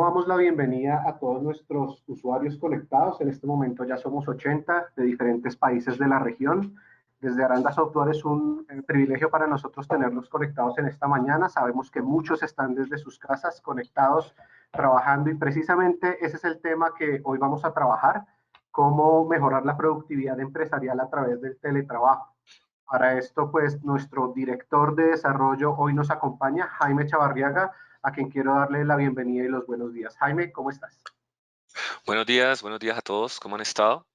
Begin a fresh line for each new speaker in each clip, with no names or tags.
damos la bienvenida a todos nuestros usuarios conectados. En este momento ya somos 80 de diferentes países de la región. Desde Aranda Software es un privilegio para nosotros tenerlos conectados en esta mañana. Sabemos que muchos están desde sus casas conectados, trabajando, y precisamente ese es el tema que hoy vamos a trabajar: cómo mejorar la productividad empresarial a través del teletrabajo. Para esto, pues, nuestro director de desarrollo hoy nos acompaña, Jaime Chavarriaga, a quien quiero darle la bienvenida y los buenos días. Jaime, ¿cómo estás?
Buenos días a todos, ¿cómo han estado?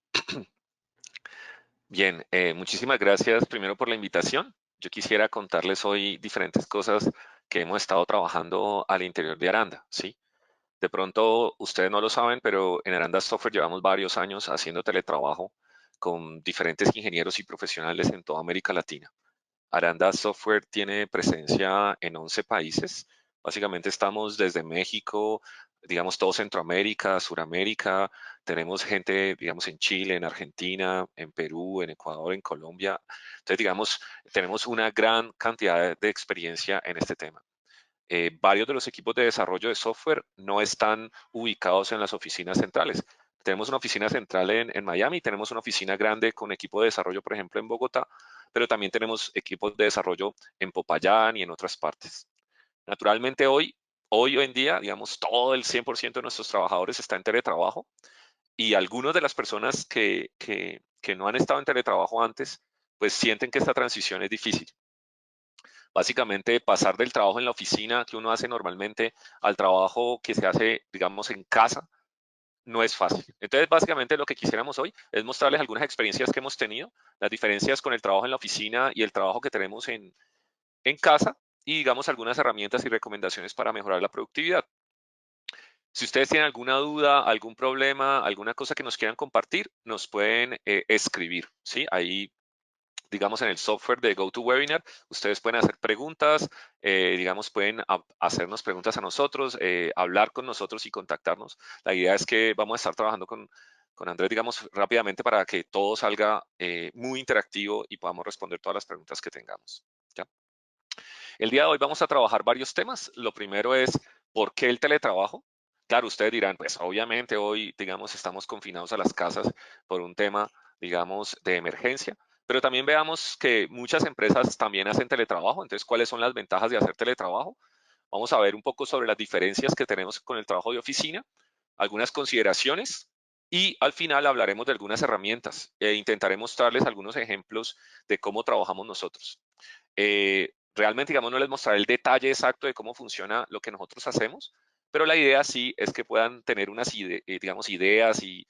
Bien, muchísimas gracias primero por la invitación. Yo quisiera contarles hoy diferentes cosas que hemos estado trabajando al interior de Aranda, ¿sí? De pronto ustedes no lo saben, pero en Aranda Software llevamos varios años haciendo teletrabajo con diferentes ingenieros y profesionales en toda América Latina. Aranda Software tiene presencia en 11 países. Básicamente estamos desde México, digamos, todo Centroamérica, Suramérica. Tenemos gente, digamos, en Chile, en Argentina, en Perú, en Ecuador, en Colombia. Entonces, digamos, tenemos una gran cantidad de experiencia en este tema. Varios de los equipos de desarrollo de software no están ubicados en las oficinas centrales. Tenemos una oficina central en Miami, tenemos una oficina grande con equipo de desarrollo, por ejemplo, en Bogotá, pero también tenemos equipos de desarrollo en Popayán y en otras partes. Naturalmente, hoy en día, digamos, todo el 100% de nuestros trabajadores está en teletrabajo, y algunas de las personas que no han estado en teletrabajo antes, pues sienten que esta transición es difícil. Básicamente, pasar del trabajo en la oficina que uno hace normalmente al trabajo que se hace, digamos, en casa, no es fácil. Entonces, básicamente lo que quisiéramos hoy es mostrarles algunas experiencias que hemos tenido, las diferencias con el trabajo en la oficina y el trabajo que tenemos en casa, y digamos algunas herramientas y recomendaciones para mejorar la productividad. Si ustedes tienen alguna duda, algún problema, alguna cosa que nos quieran compartir, nos pueden escribir, ¿sí? Ahí, digamos, en el software de GoToWebinar, ustedes pueden hacer preguntas, digamos, pueden hacernos preguntas a nosotros, hablar con nosotros y contactarnos. La idea es que vamos a estar trabajando con Andrés, digamos, rápidamente para que todo salga muy interactivo y podamos responder todas las preguntas que tengamos. ¿Ya? El día de hoy vamos a trabajar varios temas. Lo primero es, ¿por qué el teletrabajo? Claro, ustedes dirán, pues obviamente hoy, digamos, estamos confinados a las casas por un tema, digamos, de emergencia, pero también veamos que muchas empresas también hacen teletrabajo. Entonces, ¿cuáles son las ventajas de hacer teletrabajo? Vamos a ver un poco sobre las diferencias que tenemos con el trabajo de oficina, algunas consideraciones, y al final hablaremos de algunas herramientas e intentaré mostrarles algunos ejemplos de cómo trabajamos nosotros. Realmente, digamos, no les mostraré el detalle exacto de cómo funciona lo que nosotros hacemos, pero la idea sí es que puedan tener unas digamos, ideas y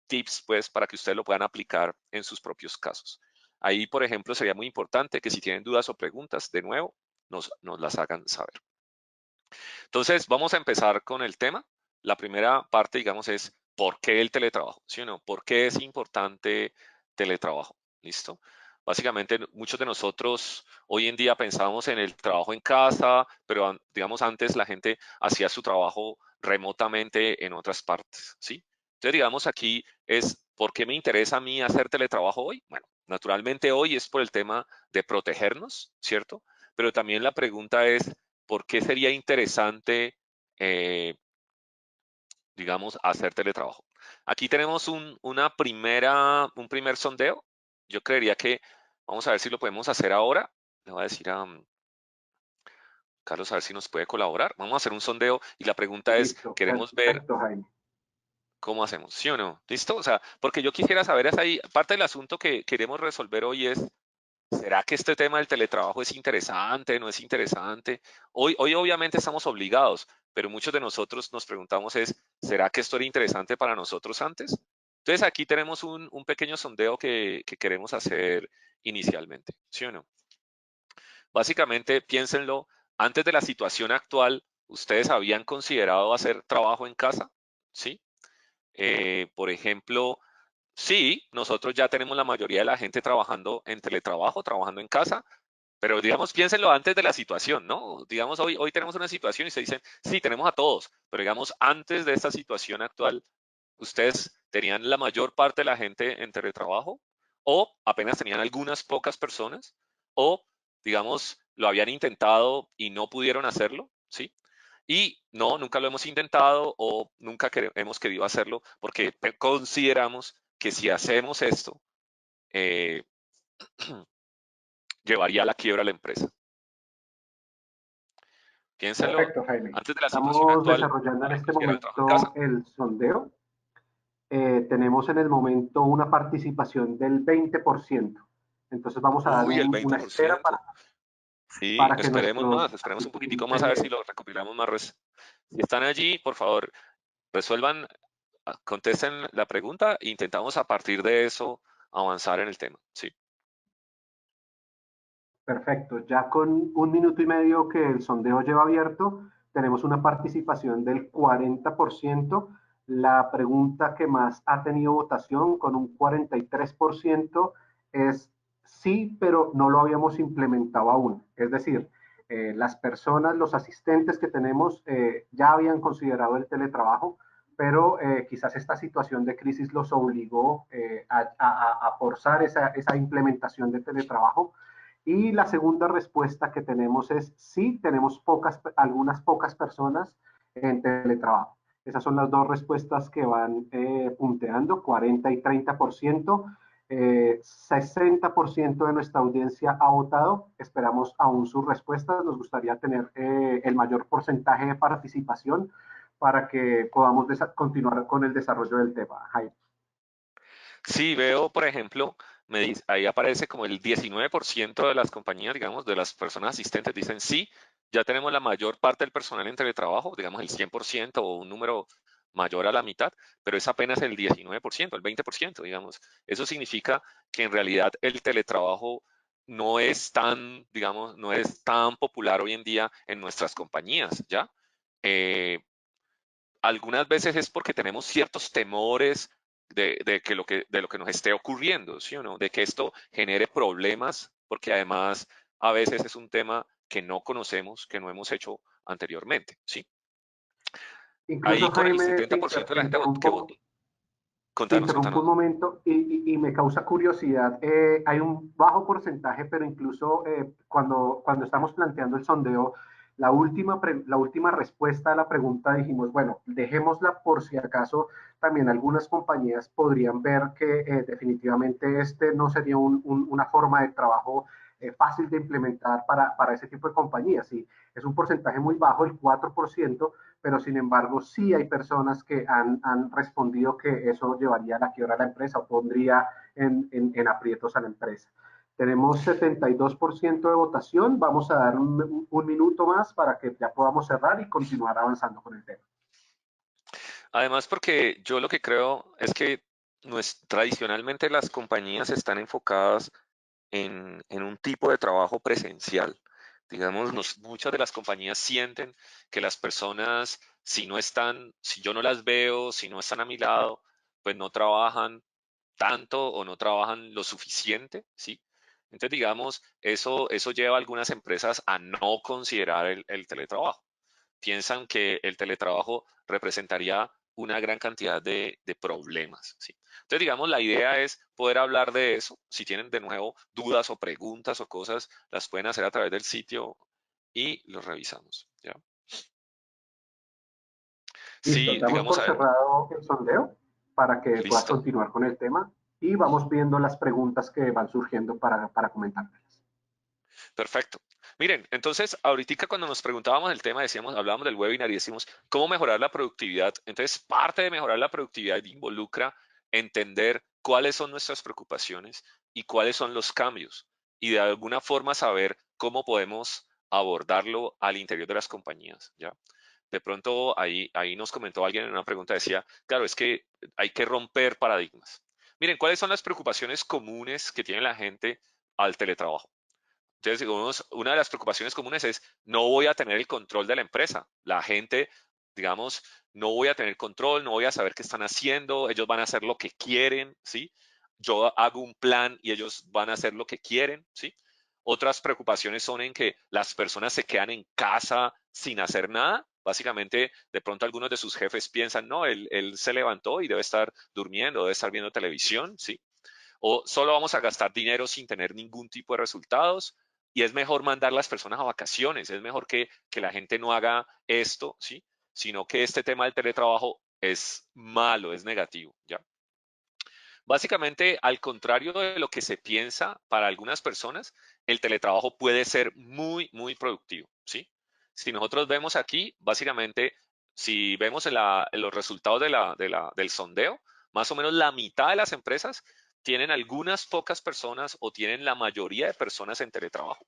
tips, pues, para que ustedes lo puedan aplicar en sus propios casos. Ahí, por ejemplo, sería muy importante que si tienen dudas o preguntas, de nuevo, nos las hagan saber. Entonces, vamos a empezar con el tema. La primera parte, digamos, es ¿por qué el teletrabajo? ¿Sí o no? ¿Por qué es importante teletrabajo? ¿Listo? Básicamente, muchos de nosotros hoy en día pensamos en el trabajo en casa, pero digamos antes la gente hacía su trabajo remotamente en otras partes, ¿sí? Entonces, digamos aquí es ¿por qué me interesa a mí hacer teletrabajo hoy? Bueno, naturalmente hoy es por el tema de protegernos, ¿cierto? Pero también la pregunta es ¿por qué sería interesante, digamos, hacer teletrabajo? Aquí tenemos un primer sondeo. Yo creería que vamos a ver si lo podemos hacer ahora. Le voy a decir a Carlos a ver si nos puede colaborar. Vamos a hacer un sondeo y la pregunta es,
Listo,
queremos ver
perfecto, Jaime.
cómo hacemos, ¿sí o no? ¿Listo? O sea, porque yo quisiera saber, es ahí, parte del asunto que queremos resolver hoy es, ¿será que este tema del teletrabajo es interesante, no es interesante? Hoy obviamente estamos obligados, pero muchos de nosotros nos preguntamos es, ¿será que esto era interesante para nosotros antes? Entonces aquí tenemos un pequeño sondeo que queremos hacer inicialmente, ¿sí o no? Básicamente, piénsenlo, antes de la situación actual, ¿ustedes habían considerado hacer trabajo en casa? ¿Sí? Por ejemplo, sí, nosotros ya tenemos la mayoría de la gente trabajando en teletrabajo, trabajando en casa, pero digamos, piénsenlo antes de la situación, ¿no? Digamos, hoy tenemos una situación y se dicen, sí, tenemos a todos, pero digamos, antes de esta situación actual, ¿ustedes tenían la mayor parte de la gente en teletrabajo? ¿O apenas tenían algunas pocas personas? ¿O, digamos, lo habían intentado y no pudieron hacerlo? ¿Sí? Y no, nunca lo hemos intentado o nunca hemos querido hacerlo porque consideramos que si hacemos esto, eh, llevaría a la quiebra a la empresa. Piénsenlo,
Perfecto, Jaime.
antes de la situación
Estamos
actual,
desarrollando en
¿alguien
este
considera trabajo en casa?
momento el sondeo. Tenemos en el momento una participación del 20%. Entonces vamos a dar
Uy, el
una espera
20%. Sí,
para que nuestros
esperemos un poquitico más a ver si
asistentes.
lo recopilamos más. Si están allí, por favor, resuelvan, contesten la pregunta e intentamos a partir de eso avanzar en el tema. Sí.
Perfecto. Ya con 1 minuto y medio que el sondeo lleva abierto, tenemos una participación del 40%. La pregunta que más ha tenido votación, con un 43%, es sí, pero no lo habíamos implementado aún. Es decir, las personas, los asistentes que tenemos ya habían considerado el teletrabajo, pero quizás esta situación de crisis los obligó a forzar esa implementación de teletrabajo. Y la segunda respuesta que tenemos es sí, tenemos algunas pocas personas en teletrabajo. Esas son las dos respuestas que van punteando, 40 y 30%. 60% de nuestra audiencia ha votado. Esperamos aún sus respuestas. Nos gustaría tener el mayor porcentaje de participación para que podamos continuar con el desarrollo del tema. Jaime.
Sí, veo, por ejemplo, ahí aparece como el 19% de las compañías, digamos, de las personas asistentes dicen sí, ya tenemos la mayor parte del personal en teletrabajo, digamos el 100% o un número mayor a la mitad, pero es apenas el 19%, el 20%, digamos. Eso significa que en realidad el teletrabajo no es tan, digamos, no es tan popular hoy en día en nuestras compañías, ¿ya? Eh, Algunas veces es porque tenemos ciertos temores de lo que nos esté ocurriendo, ¿sí o no? De que esto genere problemas, porque además a veces es un tema que no conocemos, que no hemos hecho anteriormente, ¿sí? Ahí
Incluso,
con el
Jaime,
70% de la gente que
interrumpo,
votó.
te
Contanos,
interrumpo un
contanos.
momento y me causa curiosidad. Hay un bajo porcentaje, pero incluso cuando estamos planteando el sondeo, la última respuesta a la pregunta dijimos, bueno, dejémosla por si acaso también algunas compañías podrían ver que definitivamente este no sería una forma de trabajo fácil de implementar para ese tipo de compañías. Y es un porcentaje muy bajo, el 4%, pero sin embargo sí hay personas que han respondido que eso llevaría a la quiebra a la empresa o pondría en aprietos a la empresa. Tenemos 72% de votación, vamos a dar un minuto más para que ya podamos cerrar y continuar avanzando con el tema.
Además, porque yo lo que creo es que tradicionalmente las compañías están enfocadas en un tipo de trabajo presencial. Digamos, muchas de las compañías sienten que las personas, si no están, si yo no las veo, si no están a mi lado, pues no trabajan tanto o no trabajan lo suficiente, ¿sí? Entonces, digamos, eso lleva a algunas empresas a no considerar el teletrabajo. Piensan que el teletrabajo representaría una gran cantidad de problemas, ¿sí? Entonces, digamos, la idea es poder hablar de eso. Si tienen de nuevo dudas o preguntas o cosas, las pueden hacer a través del sitio y los revisamos, ¿ya?
Listo,
Sí,
damos
digamos,
por cerrado el sondeo para que puedas
listo.
continuar con el tema y vamos viendo las preguntas que van surgiendo para comentártelas.
Perfecto. Miren, entonces, ahorita cuando nos preguntábamos el tema, decíamos, hablábamos del webinar y decimos, ¿cómo mejorar la productividad? Entonces, parte de mejorar la productividad involucra entender cuáles son nuestras preocupaciones y cuáles son los cambios y de alguna forma saber cómo podemos abordarlo al interior de las compañías, ¿ya? De pronto, ahí nos comentó alguien en una pregunta, decía, claro, es que hay que romper paradigmas. Miren, ¿cuáles son las preocupaciones comunes que tiene la gente al teletrabajo? Entonces, digamos, una de las preocupaciones comunes es, no voy a tener el control de la empresa. La gente, digamos, no voy a tener control, no voy a saber qué están haciendo, ellos van a hacer lo que quieren, ¿sí? Yo hago un plan y ellos van a hacer lo que quieren, ¿sí? Otras preocupaciones son en que las personas se quedan en casa sin hacer nada. Básicamente, de pronto algunos de sus jefes piensan, no, él se levantó y debe estar durmiendo, debe estar viendo televisión, ¿sí? O solo vamos a gastar dinero sin tener ningún tipo de resultados, y es mejor mandar las personas a vacaciones, es mejor que la gente no haga esto, ¿sí? Sino que este tema del teletrabajo es malo, es negativo, ¿ya? Básicamente, al contrario de lo que se piensa para algunas personas, el teletrabajo puede ser muy productivo, ¿sí? Si nosotros vemos aquí, básicamente, si vemos en los resultados del sondeo, más o menos la mitad de las empresas tienen algunas pocas personas o tienen la mayoría de personas en teletrabajo,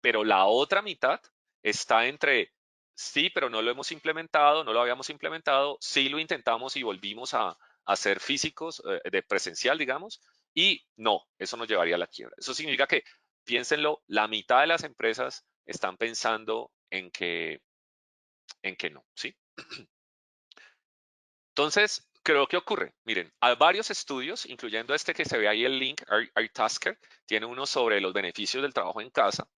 pero la otra mitad está entre sí, pero no lo hemos implementado, no lo habíamos implementado, sí lo intentamos y volvimos a ser físicos, de presencial, digamos, y no, eso nos llevaría a la quiebra. Eso significa que, piénsenlo, la mitad de las empresas están pensando en que no, ¿sí? Entonces, creo que ocurre. Miren, hay varios estudios, incluyendo este que se ve ahí el link, Tasker, tiene uno sobre los beneficios del trabajo en casa.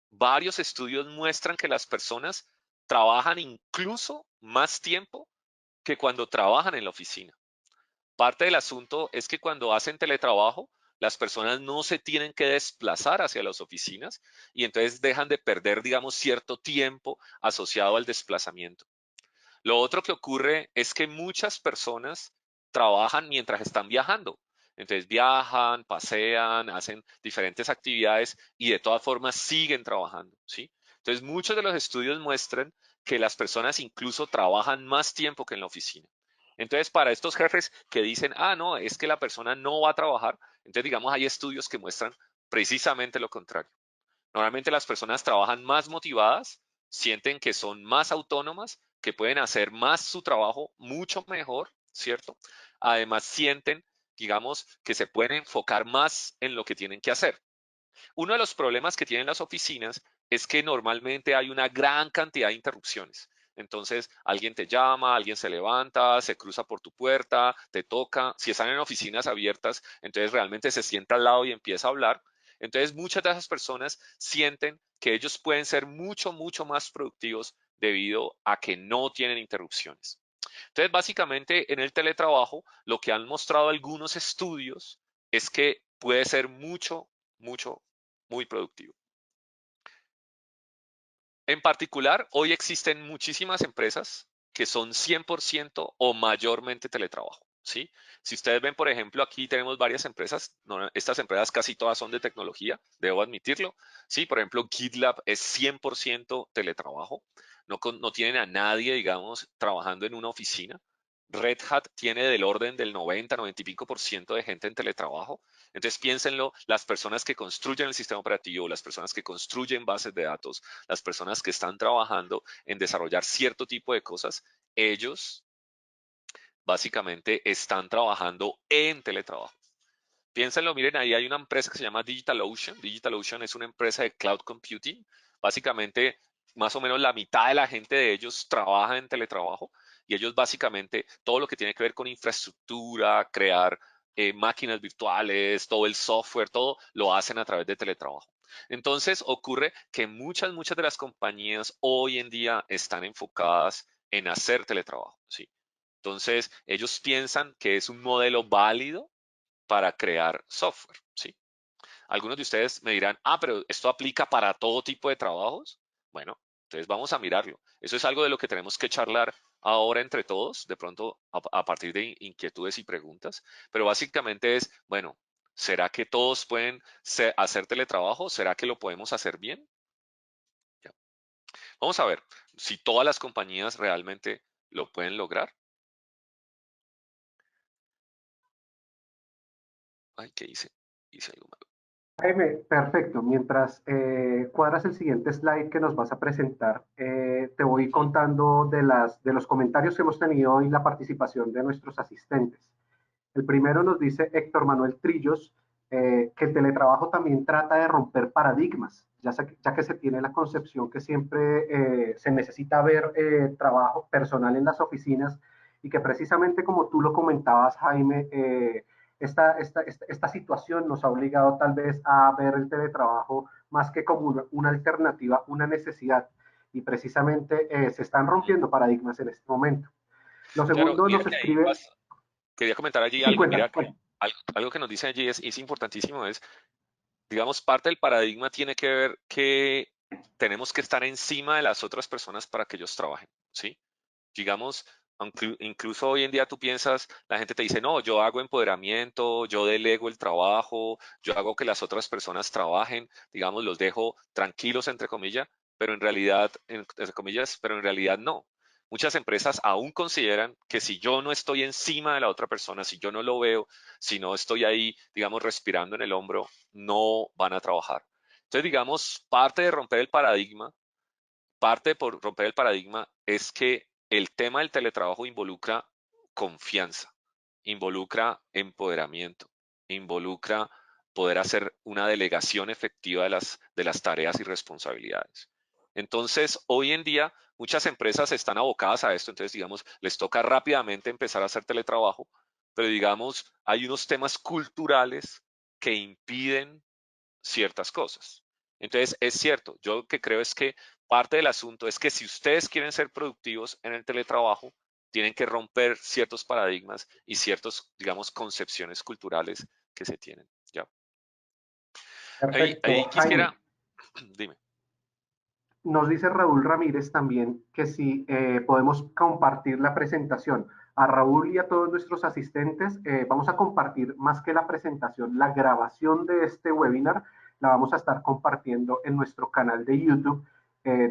Varios estudios muestran que las personas trabajan incluso más tiempo que cuando trabajan en la oficina. Parte del asunto es que cuando hacen teletrabajo, las personas no se tienen que desplazar hacia las oficinas y entonces dejan de perder, digamos, cierto tiempo asociado al desplazamiento. Lo otro que ocurre es que muchas personas trabajan mientras están viajando. Entonces viajan, pasean, hacen diferentes actividades y de todas formas siguen trabajando, ¿sí? Entonces muchos de los estudios muestran que las personas incluso trabajan más tiempo que en la oficina. Entonces para estos jefes que dicen, ah, no, es que la persona no va a trabajar, entonces digamos hay estudios que muestran precisamente lo contrario. Normalmente las personas trabajan más motivadas, sienten que son más autónomas, que pueden hacer más su trabajo mucho mejor, ¿cierto? Además sienten, digamos, que se pueden enfocar más en lo que tienen que hacer. Uno de los problemas que tienen las oficinas es que normalmente hay una gran cantidad de interrupciones. Entonces, alguien te llama, alguien se levanta, se cruza por tu puerta, te toca. Si están en oficinas abiertas, entonces realmente se sienta al lado y empieza a hablar. Entonces, muchas de esas personas sienten que ellos pueden ser mucho más productivos debido a que no tienen interrupciones. Entonces, básicamente, en el teletrabajo, lo que han mostrado algunos estudios es que puede ser mucho, muy productivo. En particular, hoy existen muchísimas empresas que son 100% o mayormente teletrabajo, ¿sí? Si ustedes ven, por ejemplo, aquí tenemos varias empresas, estas empresas casi todas son de tecnología, debo admitirlo, ¿sí? Por ejemplo, GitLab es 100% teletrabajo, no tienen a nadie, digamos, trabajando en una oficina. Red Hat tiene del orden del 90 y pico por ciento de gente en teletrabajo. Entonces piénsenlo, las personas que construyen el sistema operativo, las personas que construyen bases de datos, las personas que están trabajando en desarrollar cierto tipo de cosas, ellos básicamente están trabajando en teletrabajo. Piénsenlo, miren, ahí hay una empresa que se llama DigitalOcean. DigitalOcean es una empresa de cloud computing. Básicamente, más o menos la mitad de la gente de ellos trabaja en teletrabajo y ellos básicamente todo lo que tiene que ver con infraestructura, crear máquinas virtuales, todo el software, todo lo hacen a través de teletrabajo. Entonces ocurre que muchas de las compañías hoy en día están enfocadas en hacer teletrabajo, ¿sí? Entonces ellos piensan que es un modelo válido para crear software, ¿sí? Algunos de ustedes me dirán, ah, pero esto aplica para todo tipo de trabajos. Bueno, entonces vamos a mirarlo. Eso es algo de lo que tenemos que charlar ahora entre todos, de pronto a partir de inquietudes y preguntas, pero básicamente es, bueno, ¿será que todos pueden hacer teletrabajo? ¿Será que lo podemos hacer bien? Ya. Vamos a ver si todas las compañías realmente lo pueden lograr. Ay, ¿qué hice? Hice algo malo.
Jaime, perfecto. Mientras cuadras el siguiente slide que nos vas a presentar, te voy
Ujú.
contando de los comentarios que hemos tenido y la participación de nuestros asistentes. El primero nos dice Héctor Manuel Trillos, que el teletrabajo también trata de romper paradigmas, ya que se tiene la concepción que siempre se necesita ver trabajo personal en las oficinas y que precisamente como tú lo comentabas, Jaime, esta situación nos ha obligado tal vez a ver el teletrabajo más que como una alternativa, una necesidad. Y precisamente se están
Ujú.
rompiendo paradigmas en este momento. Lo
Claro,
segundo
mira
nos
que ahí
escribe,
quería comentar allí
sí,
algo,
cuenta,
mira,
cuenta.
algo que nos dice allí es importantísimo, es digamos, parte del paradigma tiene que ver que tenemos que estar encima de las otras personas para que ellos trabajen, ¿sí? Digamos, incluso hoy en día tú piensas, la gente te dice, no, yo hago empoderamiento, yo delego el trabajo, yo hago que las otras personas trabajen, digamos, los dejo tranquilos, entre comillas, pero en realidad, entre comillas, pero en realidad no. Muchas empresas aún consideran que si yo no estoy encima de la otra persona, si yo no lo veo, si no estoy ahí, digamos, respirando en el hombro, no van a trabajar. Entonces, digamos, parte de romper el paradigma por romper el paradigma es que el tema del teletrabajo involucra confianza, involucra empoderamiento, involucra poder hacer una delegación efectiva de las tareas y responsabilidades. Entonces, hoy en día, muchas empresas están abocadas a esto, entonces, digamos, les toca rápidamente empezar a hacer teletrabajo, pero digamos, hay unos temas culturales que impiden ciertas cosas. Entonces, es cierto, yo lo que creo es que parte del asunto es que si ustedes quieren ser productivos en el teletrabajo, tienen que romper ciertos paradigmas y ciertos, digamos, concepciones culturales que se tienen. Ya.
Perfecto.
Ahí
Jaime,
quisiera, dime.
nos dice Raúl Ramírez también que si podemos compartir la presentación. A Raúl y a todos nuestros asistentes vamos a compartir más que la presentación, la grabación de este webinar la vamos a estar compartiendo en nuestro canal de YouTube.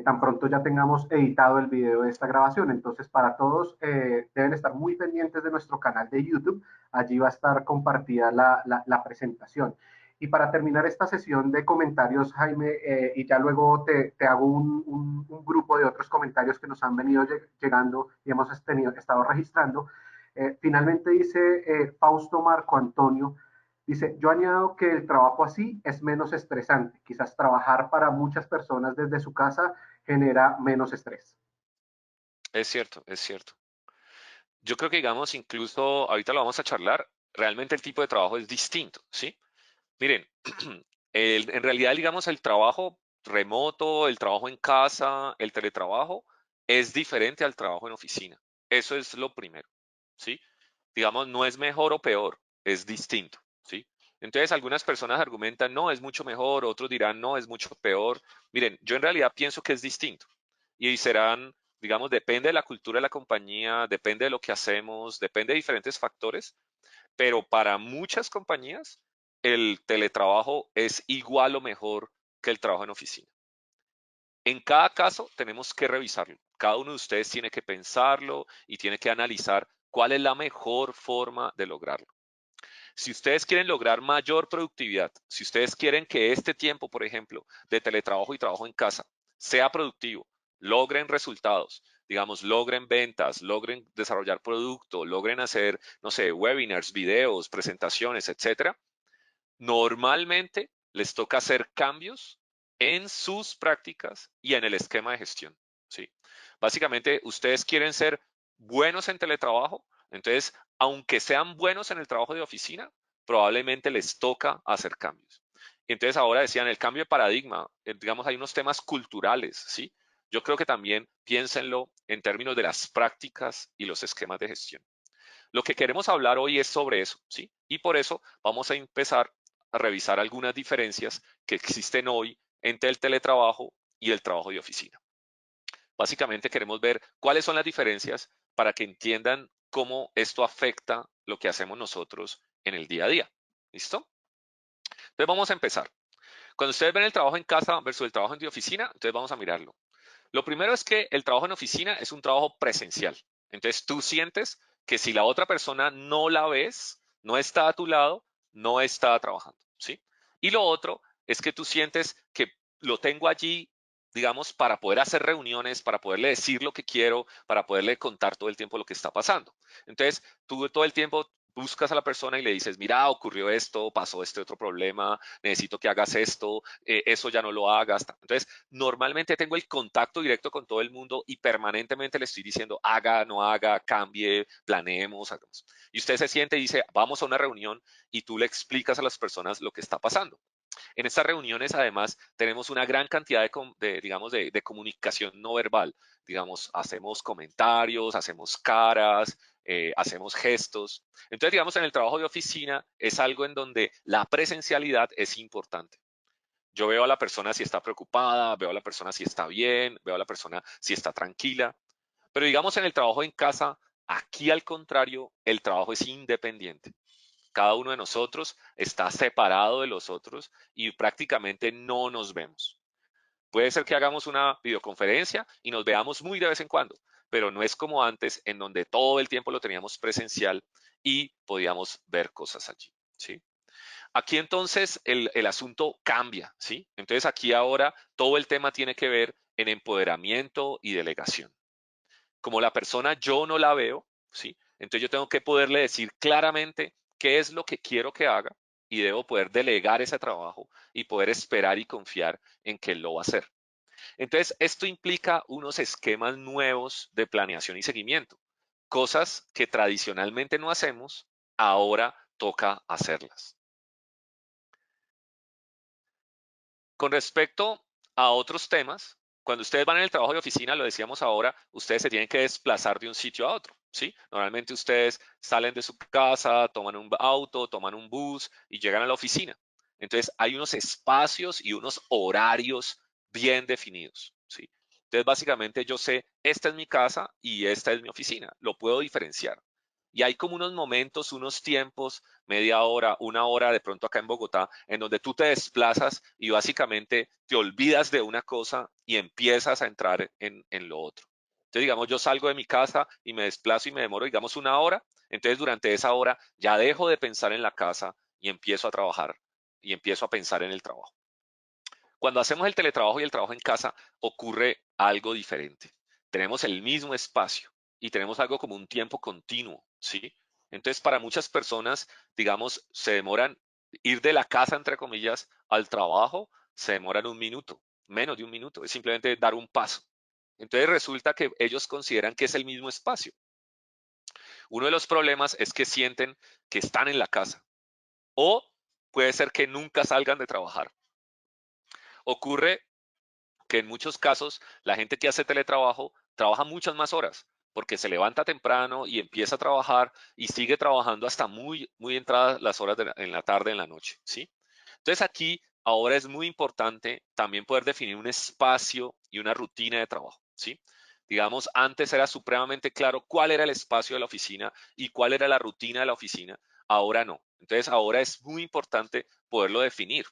Tan pronto ya tengamos editado el video de esta grabación. Entonces, para todos deben estar muy pendientes de nuestro canal de YouTube. Allí va a estar compartida la presentación. Y para terminar esta sesión de comentarios, Jaime, y ya luego te hago un grupo de otros comentarios que nos han venido llegando y hemos estado registrando. Finalmente dice Fausto Marco Antonio, dice, yo añado que el trabajo así es menos estresante. Quizás trabajar para muchas personas desde su casa genera menos estrés.
Es cierto, es cierto. Yo creo que, digamos, incluso ahorita lo vamos a charlar, realmente el tipo de trabajo es distinto, ¿sí? Miren, en realidad, digamos, el trabajo remoto, el trabajo en casa, el teletrabajo es diferente al trabajo en oficina. Eso es lo primero, ¿sí? Digamos, no es mejor o peor, es distinto, ¿sí? Entonces, algunas personas argumentan, no, es mucho mejor, otros dirán, no, es mucho peor. Miren, yo en realidad pienso que es distinto y serán, digamos, depende de la cultura de la compañía, depende de lo que hacemos, depende de diferentes factores, pero para muchas compañías el teletrabajo es igual o mejor que el trabajo en oficina. En cada caso tenemos que revisarlo. Cada uno de ustedes tiene que pensarlo y tiene que analizar cuál es la mejor forma de lograrlo. Si ustedes quieren lograr mayor productividad, si ustedes quieren que este tiempo, por ejemplo, de teletrabajo y trabajo en casa sea productivo, logren resultados, digamos, logren ventas, logren desarrollar producto, logren hacer, no sé, webinars, videos, presentaciones, etcétera, normalmente les toca hacer cambios en sus prácticas y en el esquema de gestión. ¿Sí? Básicamente, ustedes quieren ser buenos en teletrabajo, entonces, aunque sean buenos en el trabajo de oficina, probablemente les toca hacer cambios. Y entonces ahora decían el cambio de paradigma, digamos, hay unos temas culturales, ¿sí? Yo creo que también piénsenlo en términos de las prácticas y los esquemas de gestión. Lo que queremos hablar hoy es sobre eso, ¿sí? Y por eso vamos a empezar a revisar algunas diferencias que existen hoy entre el teletrabajo y el trabajo de oficina. Básicamente queremos ver cuáles son las diferencias para que entiendan cómo esto afecta lo que hacemos nosotros en el día a día. ¿Listo? Entonces vamos a empezar. Cuando ustedes ven el trabajo en casa versus el trabajo en oficina, entonces vamos a mirarlo. Lo primero es que el trabajo en oficina es un trabajo presencial. Entonces tú sientes que si la otra persona no la ves, no está a tu lado, no está trabajando, ¿sí? Y lo otro es que tú sientes que lo tengo allí, digamos, para poder hacer reuniones, para poderle decir lo que quiero, para poderle contar todo el tiempo lo que está pasando. Entonces, tú todo el tiempo buscas a la persona y le dices, mira, ocurrió esto, pasó este otro problema, necesito que hagas esto, eso ya no lo hagas. Entonces, normalmente tengo el contacto directo con todo el mundo y permanentemente le estoy diciendo, haga, no haga, cambie, planeemos, hagamos. Y usted se siente y dice, vamos a una reunión y tú le explicas a las personas lo que está pasando. En estas reuniones, además, tenemos una gran cantidad digamos, de comunicación no verbal. Digamos, hacemos comentarios, hacemos caras, hacemos gestos. Entonces, digamos, en el trabajo de oficina es algo en donde la presencialidad es importante. Yo veo a la persona si está preocupada, veo a la persona si está bien, veo a la persona si está tranquila. Pero digamos en el trabajo en casa, aquí al contrario, el trabajo es independiente. Cada uno de nosotros está separado de los otros y prácticamente no nos vemos. Puede ser que hagamos una videoconferencia y nos veamos muy de vez en cuando, pero no es como antes en donde todo el tiempo lo teníamos presencial y podíamos ver cosas allí, ¿sí? Aquí entonces el asunto cambia, ¿sí? Entonces aquí ahora todo el tema tiene que ver en empoderamiento y delegación. Como la persona yo no la veo, ¿sí? Entonces yo tengo que poderle decir claramente qué es lo que quiero que haga y debo poder delegar ese trabajo y poder esperar y confiar en que él lo va a hacer. Entonces, esto implica unos esquemas nuevos de planeación y seguimiento, cosas que tradicionalmente no hacemos, ahora toca hacerlas. Con respecto a otros temas, cuando ustedes van en el trabajo de oficina, lo decíamos ahora, ustedes se tienen que desplazar de un sitio a otro, ¿sí? Normalmente ustedes salen de su casa, toman un auto, toman un bus y llegan a la oficina. Entonces, hay unos espacios y unos horarios bien definidos, ¿sí? Entonces, básicamente yo sé, esta es mi casa y esta es mi oficina, lo puedo diferenciar. Y hay como unos momentos, unos tiempos, media hora, una hora de pronto acá en Bogotá, en donde tú te desplazas y básicamente te olvidas de una cosa y empiezas a entrar en lo otro. Entonces, digamos, yo salgo de mi casa y me desplazo y me demoro, digamos, una hora. Entonces, durante esa hora ya dejo de pensar en la casa y empiezo a trabajar y empiezo a pensar en el trabajo. Cuando hacemos el teletrabajo y el trabajo en casa, ocurre algo diferente. Tenemos el mismo espacio y tenemos algo como un tiempo continuo, ¿sí? Entonces, para muchas personas, digamos, se demoran ir de la casa, entre comillas, al trabajo, se demoran un minuto, menos de un minuto, es simplemente dar un paso. Entonces resulta que ellos consideran que es el mismo espacio. Uno de los problemas es que sienten que están en la casa o puede ser que nunca salgan de trabajar. Ocurre que en muchos casos la gente que hace teletrabajo trabaja muchas más horas porque se levanta temprano y empieza a trabajar y sigue trabajando hasta muy entradas las horas en la tarde, en la noche, ¿sí? Entonces aquí ahora es muy importante también poder definir un espacio y una rutina de trabajo, ¿sí? Digamos, antes era supremamente claro cuál era el espacio de la oficina y cuál era la rutina de la oficina, ahora no. Entonces ahora es muy importante poderlo definir.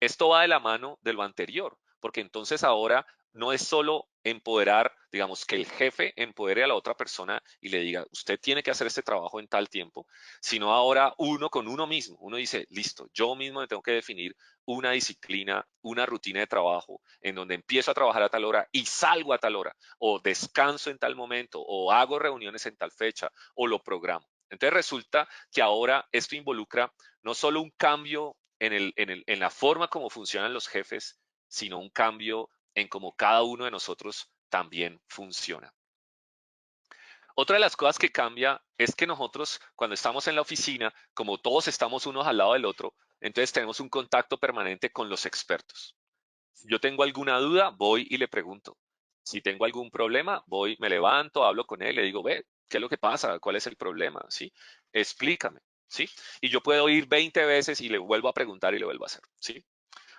Esto va de la mano de lo anterior, porque entonces ahora no es solo empoderar, digamos, que el jefe empodere a la otra persona y le diga, usted tiene que hacer este trabajo en tal tiempo, sino ahora uno con uno mismo. Uno dice, listo, yo mismo me tengo que definir una disciplina, una rutina de trabajo en donde empiezo a trabajar a tal hora y salgo a tal hora, o descanso en tal momento, o hago reuniones en tal fecha, o lo programo. Entonces resulta que ahora esto involucra no solo un cambio en la forma como funcionan los jefes, sino un cambio en cómo cada uno de nosotros también funciona. Otra de las cosas que cambia es que nosotros cuando estamos en la oficina, como todos estamos unos al lado del otro, entonces tenemos un contacto permanente con los expertos. Si yo tengo alguna duda, voy y le pregunto. Si tengo algún problema, voy, me levanto, hablo con él, le digo, ve, ¿qué es lo que pasa? ¿Cuál es el problema? ¿Sí? Explícame, ¿sí? Y yo puedo ir 20 veces y le vuelvo a preguntar y le vuelvo a hacer, ¿sí?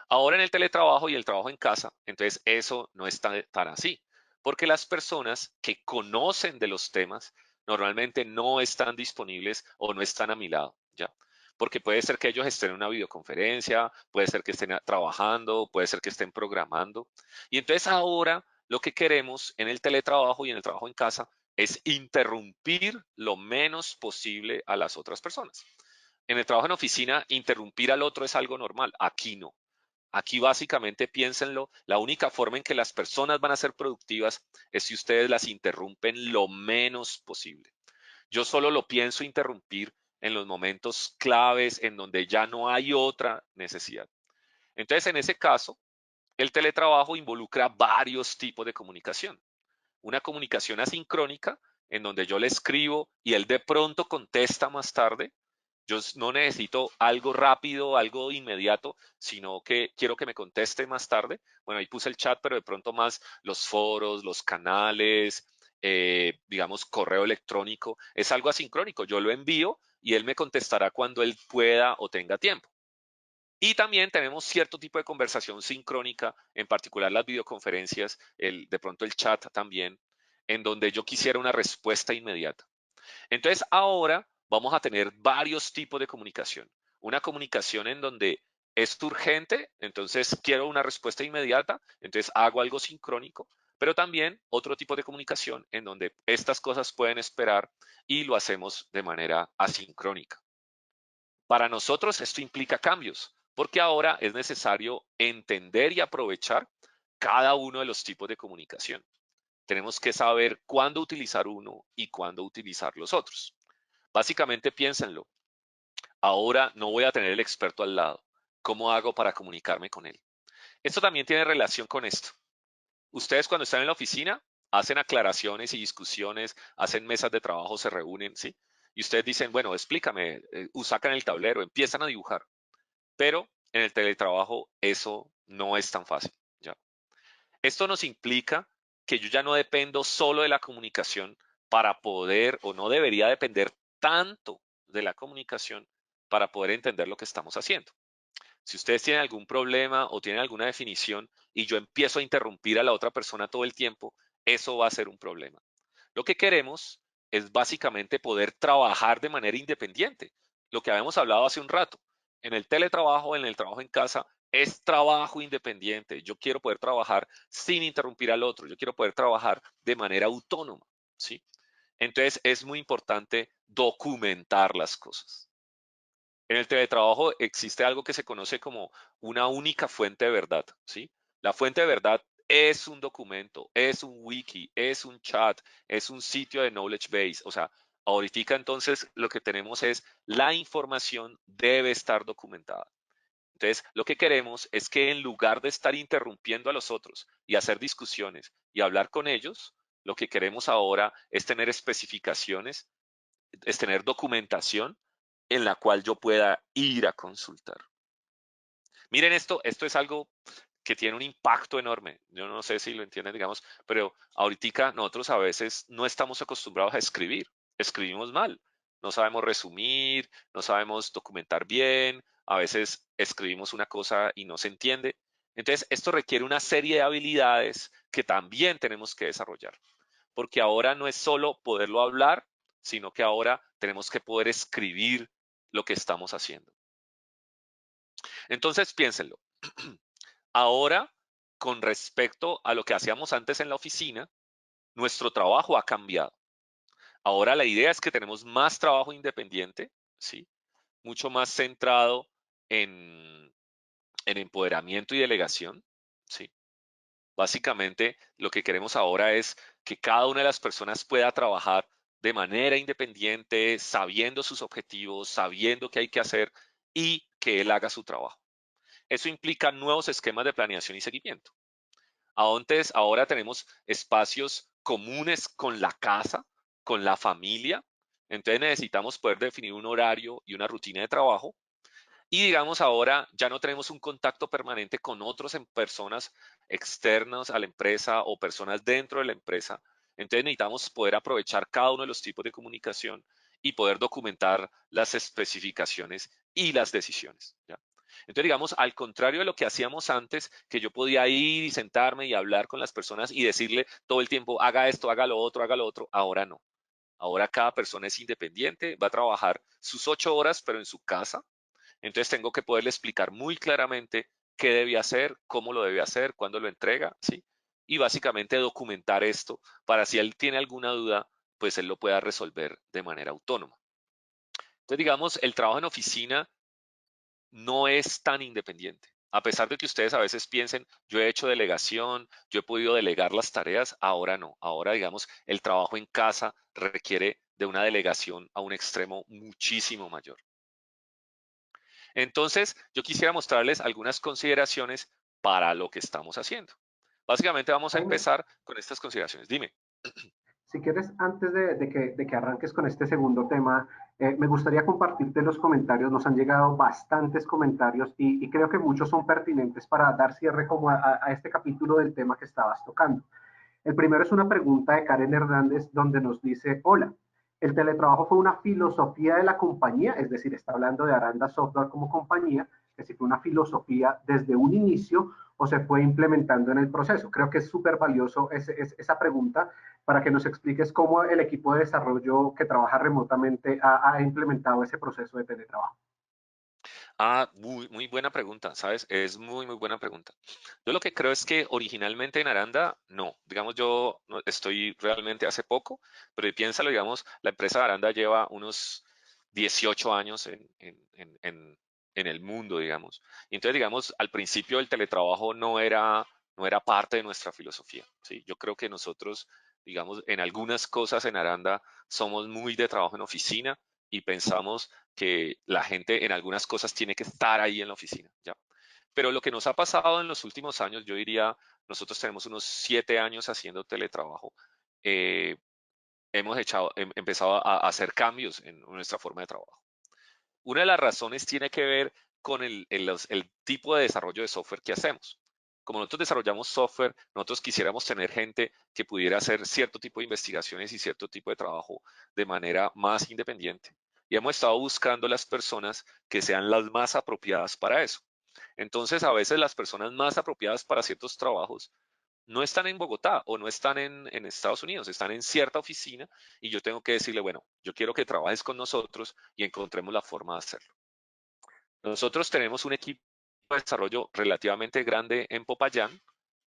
Ahora en el teletrabajo y el trabajo en casa, entonces eso no es tan así, porque las personas que conocen de los temas normalmente no están disponibles o no están a mi lado, ¿ya? Porque puede ser que ellos estén en una videoconferencia, puede ser que estén trabajando, puede ser que estén programando. Y entonces ahora lo que queremos en el teletrabajo y en el trabajo en casa es interrumpir lo menos posible a las otras personas. En el trabajo en oficina, interrumpir al otro es algo normal, aquí no. Aquí básicamente piénsenlo, la única forma en que las personas van a ser productivas es si ustedes las interrumpen lo menos posible. Yo solo lo pienso interrumpir en los momentos claves en donde ya no hay otra necesidad. Entonces, en ese caso, el teletrabajo involucra varios tipos de comunicación. Una comunicación asincrónica, en donde yo le escribo y él de pronto contesta más tarde. Yo no necesito algo rápido, algo inmediato, sino que quiero que me conteste más tarde. Bueno, ahí puse el chat, pero de pronto más los foros, los canales, digamos, correo electrónico. Es algo asincrónico. Yo lo envío y él me contestará cuando él pueda o tenga tiempo. Y también tenemos cierto tipo de conversación sincrónica, en particular las videoconferencias, de pronto el chat también, en donde yo quisiera una respuesta inmediata. Entonces ahora vamos a tener varios tipos de comunicación. Una comunicación en donde es urgente, entonces quiero una respuesta inmediata, entonces hago algo sincrónico, pero también otro tipo de comunicación en donde estas cosas pueden esperar y lo hacemos de manera asincrónica. Para nosotros esto implica cambios, porque ahora es necesario entender y aprovechar cada uno de los tipos de comunicación. Tenemos que saber cuándo utilizar uno y cuándo utilizar los otros. Básicamente piénsenlo. Ahora no voy a tener el experto al lado. ¿Cómo hago para comunicarme con él? Esto también tiene relación con esto. Ustedes cuando están en la oficina hacen aclaraciones y discusiones, hacen mesas de trabajo, se reúnen, ¿sí? Y ustedes dicen, bueno, explícame, sacan el tablero, empiezan a dibujar. Pero en el teletrabajo eso no es tan fácil, ¿ya? Esto nos implica que yo ya no dependo solo de la comunicación para poder, o no debería depender tanto de la comunicación para poder entender lo que estamos haciendo. Si ustedes tienen algún problema o tienen alguna definición y yo empiezo a interrumpir a la otra persona todo el tiempo, eso va a ser un problema. Lo que queremos es básicamente poder trabajar de manera independiente. Lo que habíamos hablado hace un rato. En el teletrabajo, en el trabajo en casa, es trabajo independiente. Yo quiero poder trabajar sin interrumpir al otro. Yo quiero poder trabajar de manera autónoma, ¿sí? Entonces es muy importante documentar las cosas. En el teletrabajo existe algo que se conoce como una única fuente de verdad, ¿sí? La fuente de verdad es un documento, es un wiki, es un chat, es un sitio de knowledge base. O sea, ahorita entonces lo que tenemos es la información debe estar documentada. Entonces, lo que queremos es que en lugar de estar interrumpiendo a los otros y hacer discusiones y hablar con ellos, lo que queremos ahora es tener especificaciones, es tener documentación en la cual yo pueda ir a consultar. Miren esto es algo que tiene un impacto enorme. Yo no sé si lo entienden, digamos, pero ahorita nosotros a veces no estamos acostumbrados a escribir. Escribimos mal. No sabemos resumir, no sabemos documentar bien, a veces escribimos una cosa y no se entiende. Entonces, esto requiere una serie de habilidades que también tenemos que desarrollar, porque ahora no es solo poderlo hablar, sino que ahora tenemos que poder escribir lo que estamos haciendo. Entonces, piénsenlo. Ahora, con respecto a lo que hacíamos antes en la oficina, nuestro trabajo ha cambiado. Ahora la idea es que tenemos más trabajo independiente, ¿sí? Mucho más centrado en empoderamiento y delegación, ¿sí? Básicamente, lo que queremos ahora es que cada una de las personas pueda trabajar de manera independiente, sabiendo sus objetivos, sabiendo qué hay que hacer y que él haga su trabajo. Eso implica nuevos esquemas de planeación y seguimiento. Antes, ahora tenemos espacios comunes con la casa, con la familia. Entonces necesitamos poder definir un horario y una rutina de trabajo. Y digamos ahora ya no tenemos un contacto permanente con otras personas externas a la empresa o personas dentro de la empresa. Entonces necesitamos poder aprovechar cada uno de los tipos de comunicación y poder documentar las especificaciones y las decisiones, ¿ya? Entonces, digamos, al contrario de lo que hacíamos antes, que yo podía ir y sentarme y hablar con las personas y decirle todo el tiempo, haga esto, haga lo otro, ahora no. Ahora cada persona es independiente, va a trabajar sus 8 horas, pero en su casa. Entonces tengo que poderle explicar muy claramente qué debe hacer, cómo lo debe hacer, cuándo lo entrega, ¿sí? Y básicamente documentar esto para si él tiene alguna duda, pues él lo pueda resolver de manera autónoma. Entonces, digamos, el trabajo en oficina no es tan independiente. A pesar de que ustedes a veces piensen, yo he hecho delegación, yo he podido delegar las tareas, ahora no. Ahora, digamos, el trabajo en casa requiere de una delegación a un extremo muchísimo mayor. Entonces, yo quisiera mostrarles algunas consideraciones para lo que estamos haciendo. Básicamente vamos a
Jaime,
empezar con estas consideraciones. Dime.
si quieres, antes de que arranques con este segundo tema, me gustaría compartirte los comentarios. Nos han llegado bastantes comentarios y creo que muchos son pertinentes para dar cierre como a este capítulo del tema que estabas tocando. El primero es una pregunta de Karen Hernández donde nos dice, hola, ¿el teletrabajo fue una filosofía de la compañía? Es decir, está hablando de Aranda Software como compañía, que si fue una filosofía desde un inicio o se fue implementando en el proceso. Creo que es súper valioso esa pregunta para que nos expliques cómo el equipo de desarrollo que trabaja remotamente ha implementado ese proceso de teletrabajo.
Muy buena pregunta, ¿sabes? Es muy buena pregunta. Yo lo que creo es que originalmente en Aranda, no. Digamos, yo estoy realmente hace poco, pero piénsalo, digamos, la empresa de Aranda lleva unos 18 años en el mundo, digamos. Y entonces, digamos, al principio el teletrabajo no era parte de nuestra filosofía, ¿sí? Yo creo que nosotros, digamos, en algunas cosas en Aranda somos muy de trabajo en oficina y pensamos que la gente en algunas cosas tiene que estar ahí en la oficina, ¿ya? Pero lo que nos ha pasado en los últimos años, yo diría, nosotros tenemos unos 7 años haciendo teletrabajo. eh, empezado a hacer cambios en nuestra forma de trabajo. Una de las razones tiene que ver con el tipo de desarrollo de software que hacemos. Como nosotros desarrollamos software, nosotros quisiéramos tener gente que pudiera hacer cierto tipo de investigaciones y cierto tipo de trabajo de manera más independiente. Y hemos estado buscando las personas que sean las más apropiadas para eso. Entonces, a veces las personas más apropiadas para ciertos trabajos no están en Bogotá o no están en Estados Unidos, están en cierta oficina y yo tengo que decirle, bueno, yo quiero que trabajes con nosotros y encontremos la forma de hacerlo. Nosotros tenemos un equipo de desarrollo relativamente grande en Popayán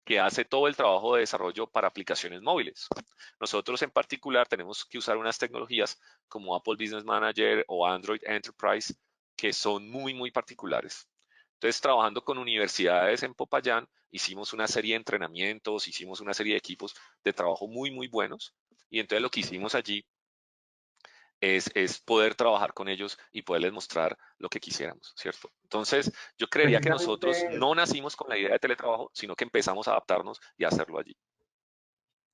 que hace todo el trabajo de desarrollo para aplicaciones móviles. Nosotros en particular tenemos que usar unas tecnologías como Apple Business Manager o Android Enterprise que son muy particulares. Entonces, trabajando con universidades en Popayán, hicimos una serie de entrenamientos, hicimos una serie de equipos de trabajo muy buenos. Y entonces lo que hicimos allí es poder trabajar con ellos y poderles mostrar lo que quisiéramos, ¿cierto? Entonces, yo creería que nosotros
Precisamente,
no nacimos con la idea de teletrabajo, sino que empezamos a adaptarnos y a hacerlo allí.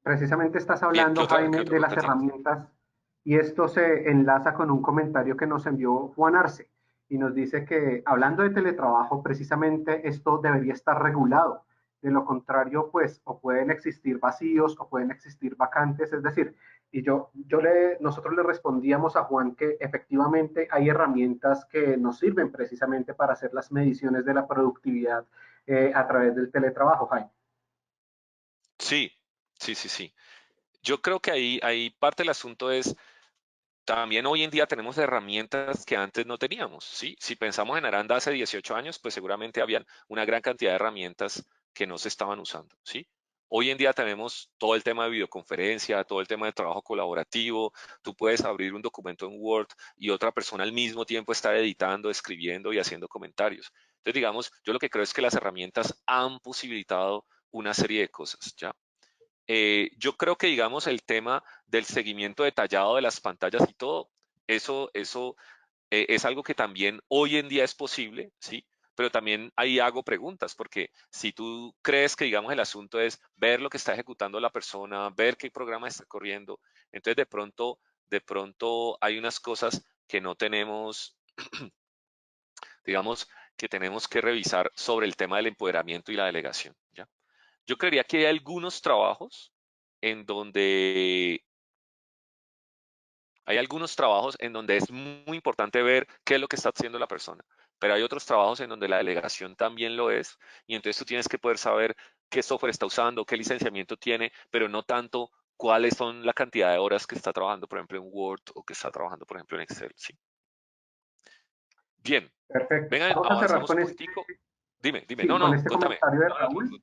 precisamente estás
Bien,
hablando,
qué
Jaime,
otra
de
pregunta
las
tienes?
herramientas y esto se enlaza con un comentario que nos envió Juan Arce y nos dice que hablando de teletrabajo, precisamente esto debería estar regulado. De lo contrario, pues, o pueden existir vacíos o pueden existir vacantes. Es decir, nosotros le respondíamos a Juan que efectivamente hay herramientas que nos sirven precisamente para hacer las mediciones de la productividad a través del teletrabajo, Jaime.
Sí, sí. Yo creo que ahí parte del asunto es, también hoy en día tenemos herramientas que antes no teníamos, ¿sí? Si pensamos en Aranda hace 18 años, pues seguramente habían una gran cantidad de herramientas que no se estaban usando, ¿sí? Hoy en día tenemos todo el tema de videoconferencia, todo el tema de trabajo colaborativo. Tú puedes abrir un documento en Word y otra persona al mismo tiempo está editando, escribiendo y haciendo comentarios. Entonces, digamos, yo lo que creo es que las herramientas han posibilitado una serie de cosas, ¿ya? Yo creo que, digamos, el tema del seguimiento detallado de las pantallas y todo, eso es algo que también hoy en día es posible, ¿sí? Pero también ahí hago preguntas, porque si tú crees que, digamos, el asunto es ver lo que está ejecutando la persona, ver qué programa está corriendo, entonces de pronto hay unas cosas que no tenemos, digamos, que tenemos que revisar sobre el tema del empoderamiento y la delegación, ¿ya? Yo creería que hay algunos trabajos en donde es muy importante ver qué es lo que está haciendo la persona, pero hay otros trabajos en donde la delegación también lo es, y entonces tú tienes que poder saber qué software está usando, qué licenciamiento tiene, pero no tanto cuáles son la cantidad de horas que está trabajando, por ejemplo, en Word o que está trabajando, por ejemplo, en Excel, ¿sí? Bien,
Perfecto.
venga,
Vamos a cerrar
avancemos
con
un poquitico. Dime,
sí, con
no,
este
cuéntame.
comentario de
No, no,
Raúl,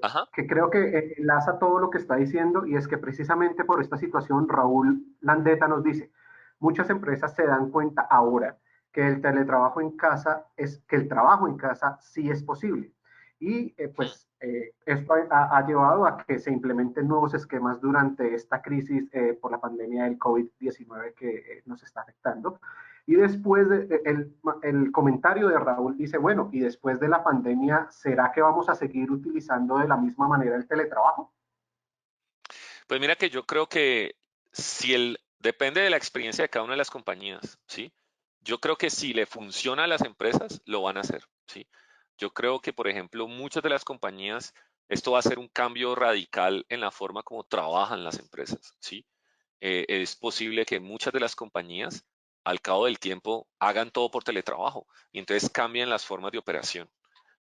ajá.
que creo que enlaza todo lo que está diciendo y es que precisamente por esta situación Raúl Landeta nos dice, muchas empresas se dan cuenta ahora que el teletrabajo en casa es que el trabajo en casa sí es posible. Y esto ha llevado a que se implementen nuevos esquemas durante esta crisis por la pandemia del COVID-19 que nos está afectando. Y después el comentario de Raúl dice, bueno, y después de la pandemia, ¿será que vamos a seguir utilizando de la misma manera el teletrabajo?
Pues mira que yo creo que depende de la experiencia de cada una de las compañías, ¿sí? Yo creo que si le funciona a las empresas, lo van a hacer, ¿sí? Yo creo que, por ejemplo, muchas de las compañías, esto va a ser un cambio radical en la forma como trabajan las empresas, ¿sí? Es posible que muchas de las compañías al cabo del tiempo hagan todo por teletrabajo y entonces cambien las formas de operación.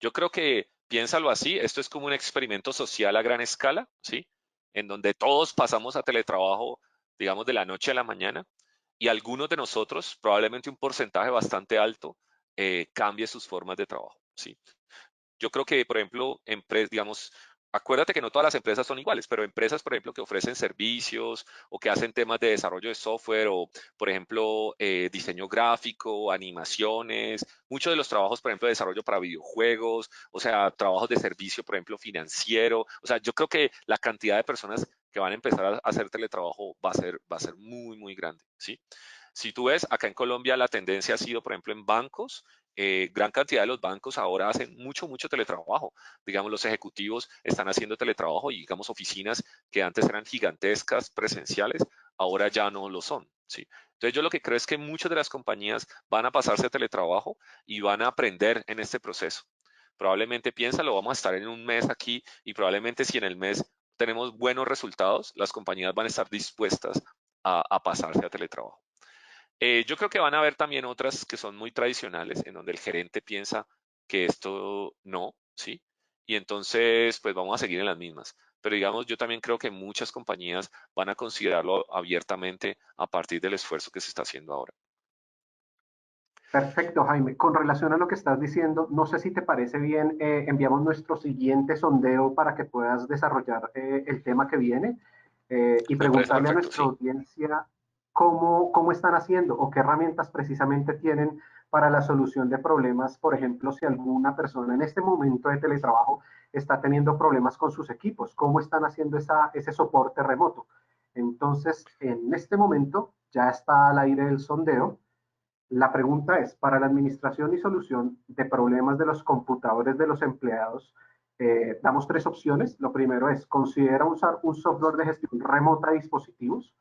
Yo creo que, piénsalo así, esto es como un experimento social a gran escala, ¿sí? En donde todos pasamos a teletrabajo, digamos, de la noche a la mañana y algunos de nosotros, probablemente un porcentaje bastante alto, cambie sus formas de trabajo, ¿sí? Yo creo que, por ejemplo, digamos, acuérdate que no todas las empresas son iguales, pero empresas, por ejemplo, que ofrecen servicios o que hacen temas de desarrollo de software o, por ejemplo, diseño gráfico, animaciones, muchos de los trabajos, por ejemplo, de desarrollo para videojuegos, o sea, trabajos de servicio, por ejemplo, financiero. O sea, yo creo que la cantidad de personas que van a empezar a hacer teletrabajo va a ser muy, muy grande, ¿sí? Si tú ves, acá en Colombia la tendencia ha sido, por ejemplo, en bancos, gran cantidad de los bancos ahora hacen mucho, mucho teletrabajo. Digamos, los ejecutivos están haciendo teletrabajo y, digamos, oficinas que antes eran gigantescas, presenciales, ahora ya no lo son, ¿sí? Entonces, yo lo que creo es que muchas de las compañías van a pasarse a teletrabajo y van a aprender en este proceso. Probablemente piénsalo, vamos a estar en un mes aquí y probablemente si en el mes tenemos buenos resultados, las compañías van a estar dispuestas a pasarse a teletrabajo. Yo creo que van a haber también otras que son muy tradicionales, en donde el gerente piensa que esto no, ¿sí? Y entonces, pues vamos a seguir en las mismas. Pero digamos, yo también creo que muchas compañías van a considerarlo abiertamente a partir del esfuerzo que se está haciendo ahora.
Perfecto, Jaime. Con relación a lo que estás diciendo, no sé si te parece bien, enviamos nuestro siguiente sondeo para que puedas desarrollar el tema que viene y
Me parece
preguntarle a
perfecto,
nuestra
sí.
audiencia cómo están haciendo o qué herramientas precisamente tienen para la solución de problemas. Por ejemplo, si alguna persona en este momento de teletrabajo está teniendo problemas con sus equipos, cómo están haciendo ese soporte remoto. Entonces, en este momento ya está al aire el sondeo. La pregunta es, para la administración y solución de problemas de los computadores de los empleados, damos tres opciones. Lo primero es, considera usar un software de gestión remota de dispositivos.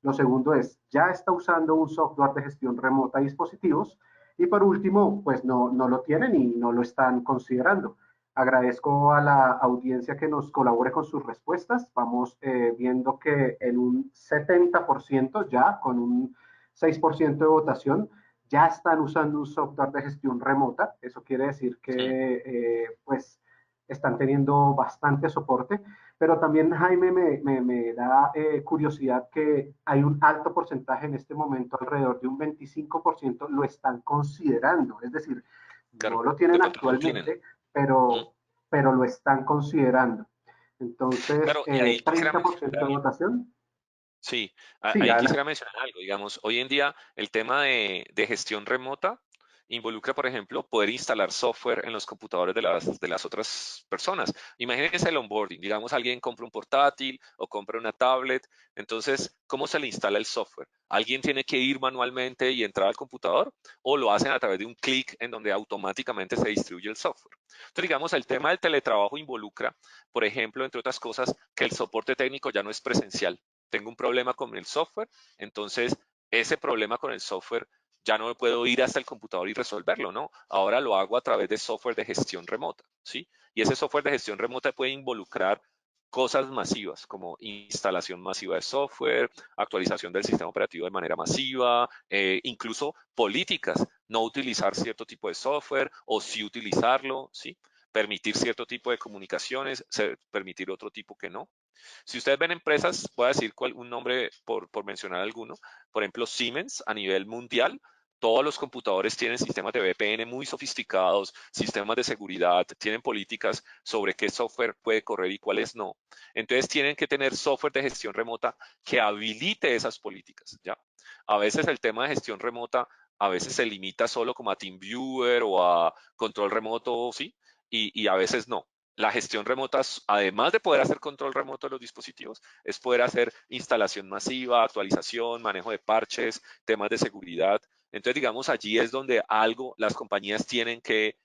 Lo segundo es, ya está usando un software de gestión remota de dispositivos. Y por último, pues no lo tienen y no lo están considerando. Agradezco a la audiencia que nos colabore con sus respuestas. Vamos viendo que en un 70% ya, con un 6% de votación, ya están usando un software de gestión remota. Eso quiere decir
Mm,
que pues están teniendo bastante soporte, pero también Jaime me da curiosidad que hay un alto porcentaje en este momento, alrededor de un 25% lo están considerando, es decir,
claro,
no lo
de
tienen
pronto no lo tienen.
actualmente,
Mm,
pero lo están considerando. Entonces,
claro, y ahí quisiera
30% de
mencionar.
votación.
Sí,
Sí,
ahí
Ana.
quisiera mencionar algo. Digamos, hoy en día el tema de gestión remota involucra, por ejemplo, poder instalar software en los computadores de las otras personas. Imagínense el onboarding. Digamos, alguien compra un portátil o compra una tablet. Entonces, ¿cómo se le instala el software? ¿Alguien tiene que ir manualmente y entrar al computador o lo hacen a través de un clic en donde automáticamente se distribuye el software? Entonces, digamos, el tema del teletrabajo involucra, por ejemplo, entre otras cosas, que el soporte técnico ya no es presencial. Tengo un problema con el software, entonces ese problema con el software ya no puedo ir hasta el computador y resolverlo, ¿no? Ahora lo hago a través de software de gestión remota, ¿sí? Y ese software de gestión remota puede involucrar cosas masivas como instalación masiva de software, actualización del sistema operativo de manera masiva, incluso políticas, no utilizar cierto tipo de software o sí utilizarlo, ¿sí? Permitir cierto tipo de comunicaciones, permitir otro tipo que no. Si ustedes ven empresas, voy a decir un nombre por mencionar alguno, por ejemplo Siemens a nivel mundial, todos los computadores tienen sistemas de VPN muy sofisticados, sistemas de seguridad, tienen políticas sobre qué software puede correr y cuáles no. Entonces tienen que tener software de gestión remota que habilite esas políticas, ¿ya? A veces el tema de gestión remota a veces se limita solo como a TeamViewer o a control remoto, ¿sí? Y a veces no. La gestión remota, además de poder hacer control remoto de los dispositivos, es poder hacer instalación masiva, actualización, manejo de parches, temas de seguridad. Entonces, digamos, allí es donde algo las compañías tienen que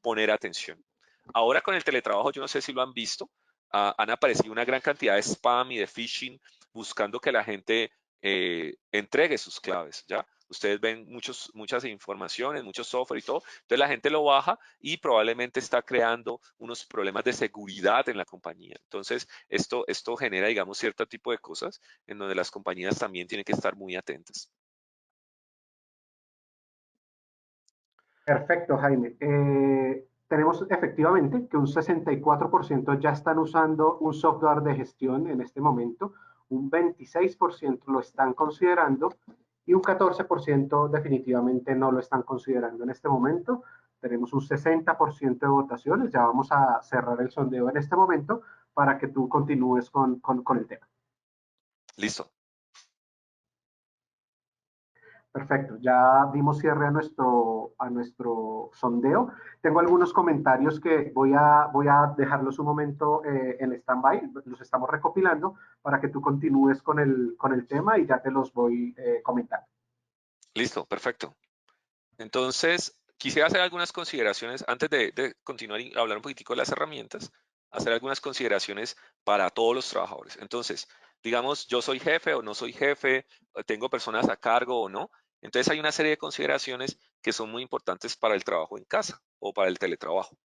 poner atención. Ahora con el teletrabajo, yo no sé si lo han visto, han aparecido una gran cantidad de spam y de phishing buscando que la gente entregue sus claves, ¿ya? Ustedes ven muchas informaciones, mucho software y todo, entonces la gente lo baja y probablemente está creando unos problemas de seguridad en la compañía. Entonces, esto genera, digamos, cierto tipo de cosas en donde las compañías también tienen que estar muy atentas.
Perfecto, Jaime. Tenemos efectivamente que un 64% ya están usando un software de gestión en este momento, un 26% lo están considerando y un 14% definitivamente no lo están considerando en este momento. Tenemos un 60% de votaciones, ya vamos a cerrar el sondeo en este momento para que tú continúes con el tema.
Listo.
Perfecto, ya dimos cierre a nuestro sondeo. Tengo algunos comentarios que voy a dejarlos un momento en stand-by, los estamos recopilando para que tú continúes con el tema y ya te los voy comentando.
Listo, perfecto. Entonces, quisiera hacer algunas consideraciones antes de continuar y hablar un poquitico de las herramientas, hacer algunas consideraciones para todos los trabajadores. Entonces, digamos, yo soy jefe o no soy jefe, o tengo personas a cargo o no. Entonces, hay una serie de consideraciones que son muy importantes para el trabajo en casa o para el teletrabajo.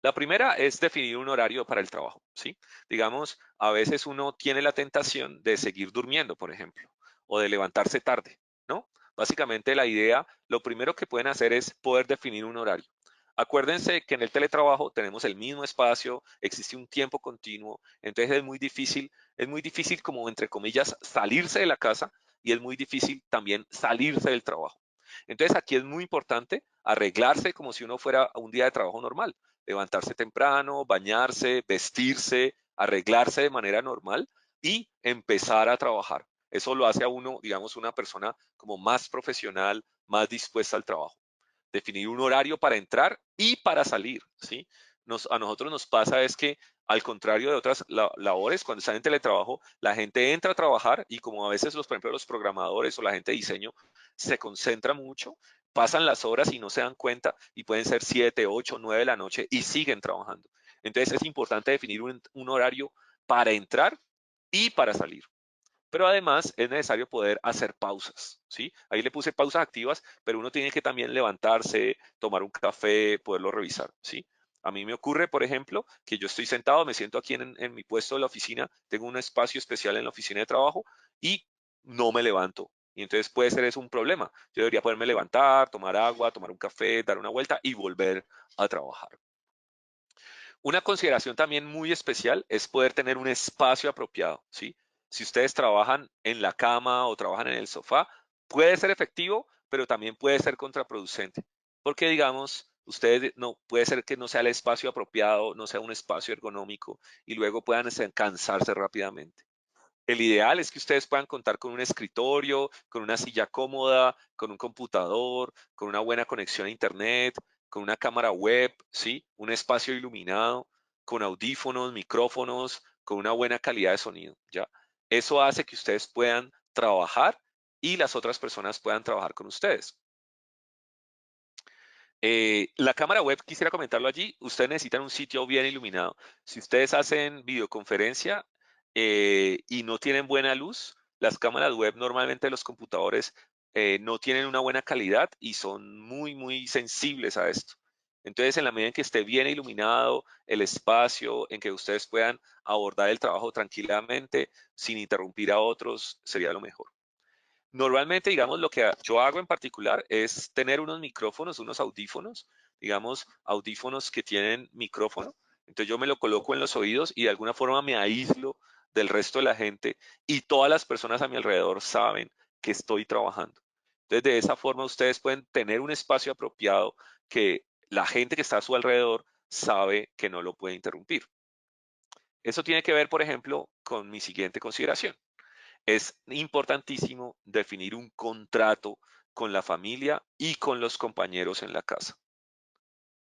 La primera es definir un horario para el trabajo, ¿sí? Digamos, a veces uno tiene la tentación de seguir durmiendo, por ejemplo, o de levantarse tarde, ¿no? Básicamente la idea, lo primero que pueden hacer es poder definir un horario. Acuérdense que en el teletrabajo tenemos el mismo espacio, existe un tiempo continuo, entonces es muy difícil como entre comillas salirse de la casa y es muy difícil también salirse del trabajo. Entonces aquí es muy importante arreglarse como si uno fuera a un día de trabajo normal, levantarse temprano, bañarse, vestirse, arreglarse de manera normal y empezar a trabajar. Eso lo hace a uno, digamos, una persona como más profesional, más dispuesta al trabajo. Definir un horario para entrar y para salir, ¿sí? A nosotros nos pasa es que, al contrario de otras labores, cuando están en teletrabajo, la gente entra a trabajar y como a veces por ejemplo, los programadores o la gente de diseño se concentra mucho, pasan las horas y no se dan cuenta y pueden ser 7, 8, 9 de la noche y siguen trabajando. Entonces es importante definir un horario para entrar y para salir. Pero además es necesario poder hacer pausas, ¿sí? Ahí le puse pausas activas, pero uno tiene que también levantarse, tomar un café, poderlo revisar, ¿sí? A mí me ocurre, por ejemplo, que yo estoy sentado, me siento aquí en mi puesto de la oficina, tengo un espacio especial en la oficina de trabajo y no me levanto. Y entonces puede ser eso un problema. Yo debería poderme levantar, tomar agua, tomar un café, dar una vuelta y volver a trabajar. Una consideración también muy especial es poder tener un espacio apropiado, ¿sí? Si ustedes trabajan en la cama o trabajan en el sofá, puede ser efectivo, pero también puede ser contraproducente, porque digamos, ustedes no puede ser que no sea el espacio apropiado, no sea un espacio ergonómico y luego puedan cansarse rápidamente. El ideal es que ustedes puedan contar con un escritorio, con una silla cómoda, con un computador, con una buena conexión a internet, con una cámara web, ¿sí? Un espacio iluminado, con audífonos, micrófonos, con una buena calidad de sonido, ¿ya? Eso hace que ustedes puedan trabajar y las otras personas puedan trabajar con ustedes. La cámara web, quisiera comentarlo allí, ustedes necesitan un sitio bien iluminado. Si ustedes hacen videoconferencia y no tienen buena luz, las cámaras web normalmente de los computadores no tienen una buena calidad y son muy sensibles a esto. Entonces, en la medida en que esté bien iluminado el espacio, en que ustedes puedan abordar el trabajo tranquilamente, sin interrumpir a otros, sería lo mejor. Normalmente, digamos, lo que yo hago en particular es tener unos micrófonos, unos audífonos, digamos, audífonos que tienen micrófono. Entonces yo me lo coloco en los oídos y de alguna forma me aíslo del resto de la gente y todas las personas a mi alrededor saben que estoy trabajando. Entonces de esa forma ustedes pueden tener un espacio apropiado que la gente que está a su alrededor sabe que no lo puede interrumpir. Eso tiene que ver, por ejemplo, con mi siguiente consideración. Es importantísimo definir un contrato con la familia y con los compañeros en la casa.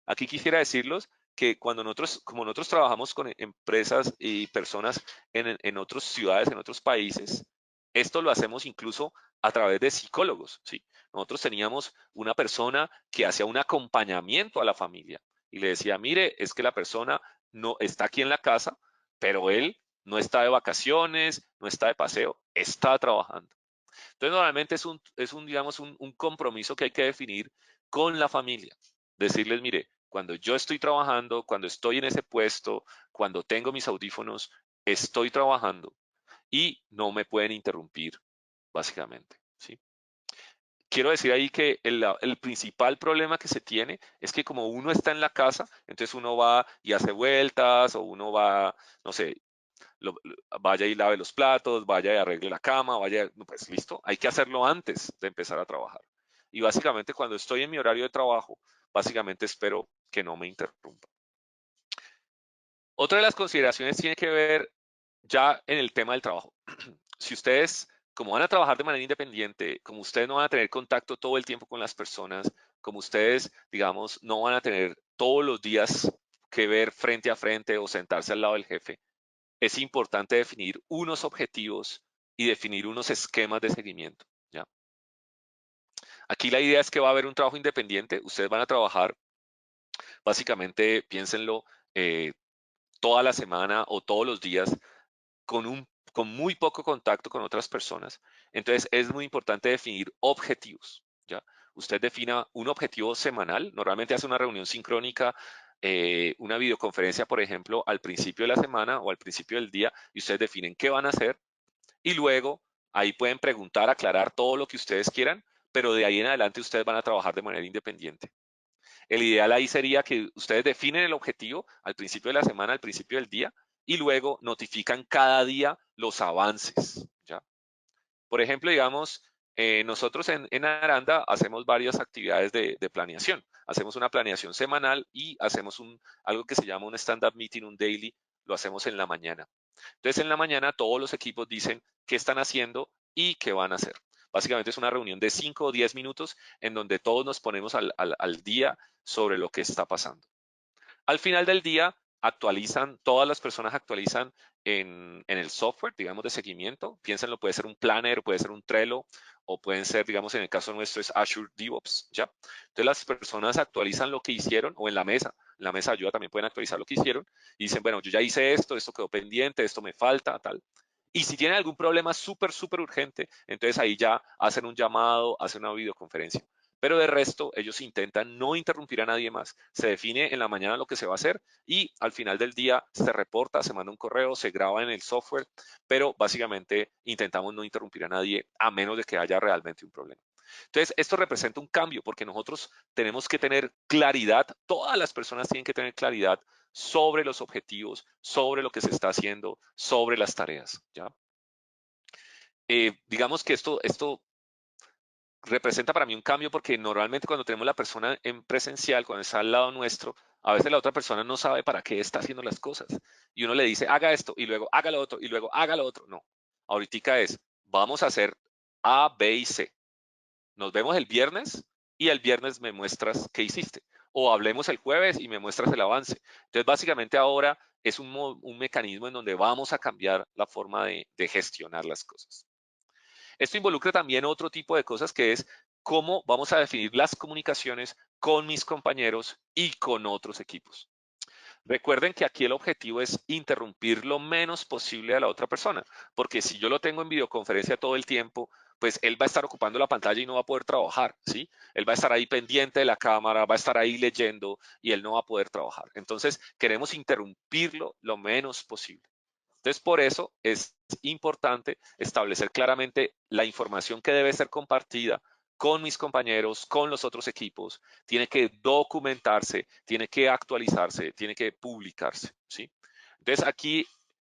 Aquí quisiera decirlos que cuando nosotros, como nosotros trabajamos con empresas y personas en otras ciudades, en otros países, esto lo hacemos incluso a través de psicólogos, ¿sí? Nosotros teníamos una persona que hacía un acompañamiento a la familia y le decía, mire, es que la persona no está aquí en la casa, pero él no está de vacaciones, no está de paseo, está trabajando. Entonces, normalmente digamos, un compromiso que hay que definir con la familia. Decirles, mire, cuando yo estoy trabajando, cuando estoy en ese puesto, cuando tengo mis audífonos, estoy trabajando y no me pueden interrumpir, básicamente, ¿sí? quiero decir ahí que el principal problema que se tiene es que como uno está en la casa, entonces uno va y hace vueltas o uno va, no sé, vaya y lave los platos, vaya y arregle la cama, vaya, pues listo, hay que hacerlo antes de empezar a trabajar. Y básicamente cuando estoy en mi horario de trabajo, básicamente espero que no me interrumpa. Otra de las consideraciones tiene que ver ya en el tema del trabajo. Si ustedes, como van a trabajar de manera independiente, como ustedes no van a tener contacto todo el tiempo con las personas, como ustedes, digamos, no van a tener todos los días que ver frente a frente o sentarse al lado del jefe, es importante definir unos objetivos y definir unos esquemas de seguimiento, ¿ya? Aquí la idea es que va a haber un trabajo independiente, ustedes van a trabajar, básicamente, piénsenlo, eh, toda la semana o todos los días con muy poco contacto con otras personas. Entonces es muy importante definir objetivos, ¿ya? Usted defina un objetivo semanal, normalmente hace una reunión sincrónica, una videoconferencia, por ejemplo, al principio de la semana o al principio del día, y ustedes definen qué van a hacer, y luego ahí pueden preguntar, aclarar todo lo que ustedes quieran, pero de ahí en adelante ustedes van a trabajar de manera independiente. El ideal ahí sería que ustedes definen el objetivo al principio de la semana, al principio del día, y luego notifican cada día los avances, ¿ya? Por ejemplo, digamos, nosotros en Aranda hacemos varias actividades de planeación. Hacemos una planeación semanal y hacemos algo que se llama un stand-up meeting, un daily, lo hacemos en la mañana. Entonces, en la mañana todos los equipos dicen qué están haciendo y qué van a hacer. Básicamente es una reunión de 5 o 10 minutos en donde todos nos ponemos al día sobre lo que está pasando. Al final del día, todas las personas actualizan en el software, digamos, de seguimiento. Piénsenlo, puede ser un Planner, puede ser un Trello, o pueden ser, digamos, en el caso nuestro es Azure DevOps, ¿ya? Entonces las personas actualizan lo que hicieron, o en la mesa de ayuda también pueden actualizar lo que hicieron, y dicen, bueno, yo ya hice esto quedó pendiente, esto me falta, tal. Y si tienen algún problema súper urgente, entonces ahí ya hacen un llamado, hacen una videoconferencia. Pero de resto, ellos intentan no interrumpir a nadie más. Se define en la mañana lo que se va a hacer y al final del día se reporta, se manda un correo, se graba en el software, pero básicamente intentamos no interrumpir a nadie a menos de que haya realmente un problema. Entonces, esto representa un cambio porque nosotros tenemos que tener claridad, todas las personas tienen que tener claridad sobre los objetivos, sobre lo que se está haciendo, sobre las tareas, ¿ya? Digamos que esto representa para mí un cambio porque normalmente cuando tenemos la persona en presencial, cuando está al lado nuestro, a veces la otra persona no sabe para qué está haciendo las cosas. Y uno le dice, haga esto, y luego haga lo otro, y luego haga lo otro. No, ahorita es, vamos a hacer A, B y C. Nos vemos el viernes y el viernes me muestras qué hiciste. O hablemos el jueves y me muestras el avance. Entonces, básicamente ahora es un mecanismo en donde vamos a cambiar la forma de gestionar las cosas. Esto involucra también otro tipo de cosas que es cómo vamos a definir las comunicaciones con mis compañeros y con otros equipos. Recuerden que aquí el objetivo es interrumpir lo menos posible a la otra persona, porque si yo lo tengo en videoconferencia todo el tiempo, pues él va a estar ocupando la pantalla y no va a poder trabajar, ¿sí? Él va a estar ahí pendiente de la cámara, va a estar ahí leyendo y él no va a poder trabajar. Entonces, queremos interrumpirlo lo menos posible. Entonces, por eso es importante establecer claramente la información que debe ser compartida con mis compañeros, con los otros equipos. Tiene que documentarse, tiene que actualizarse, tiene que publicarse, ¿sí? Entonces, aquí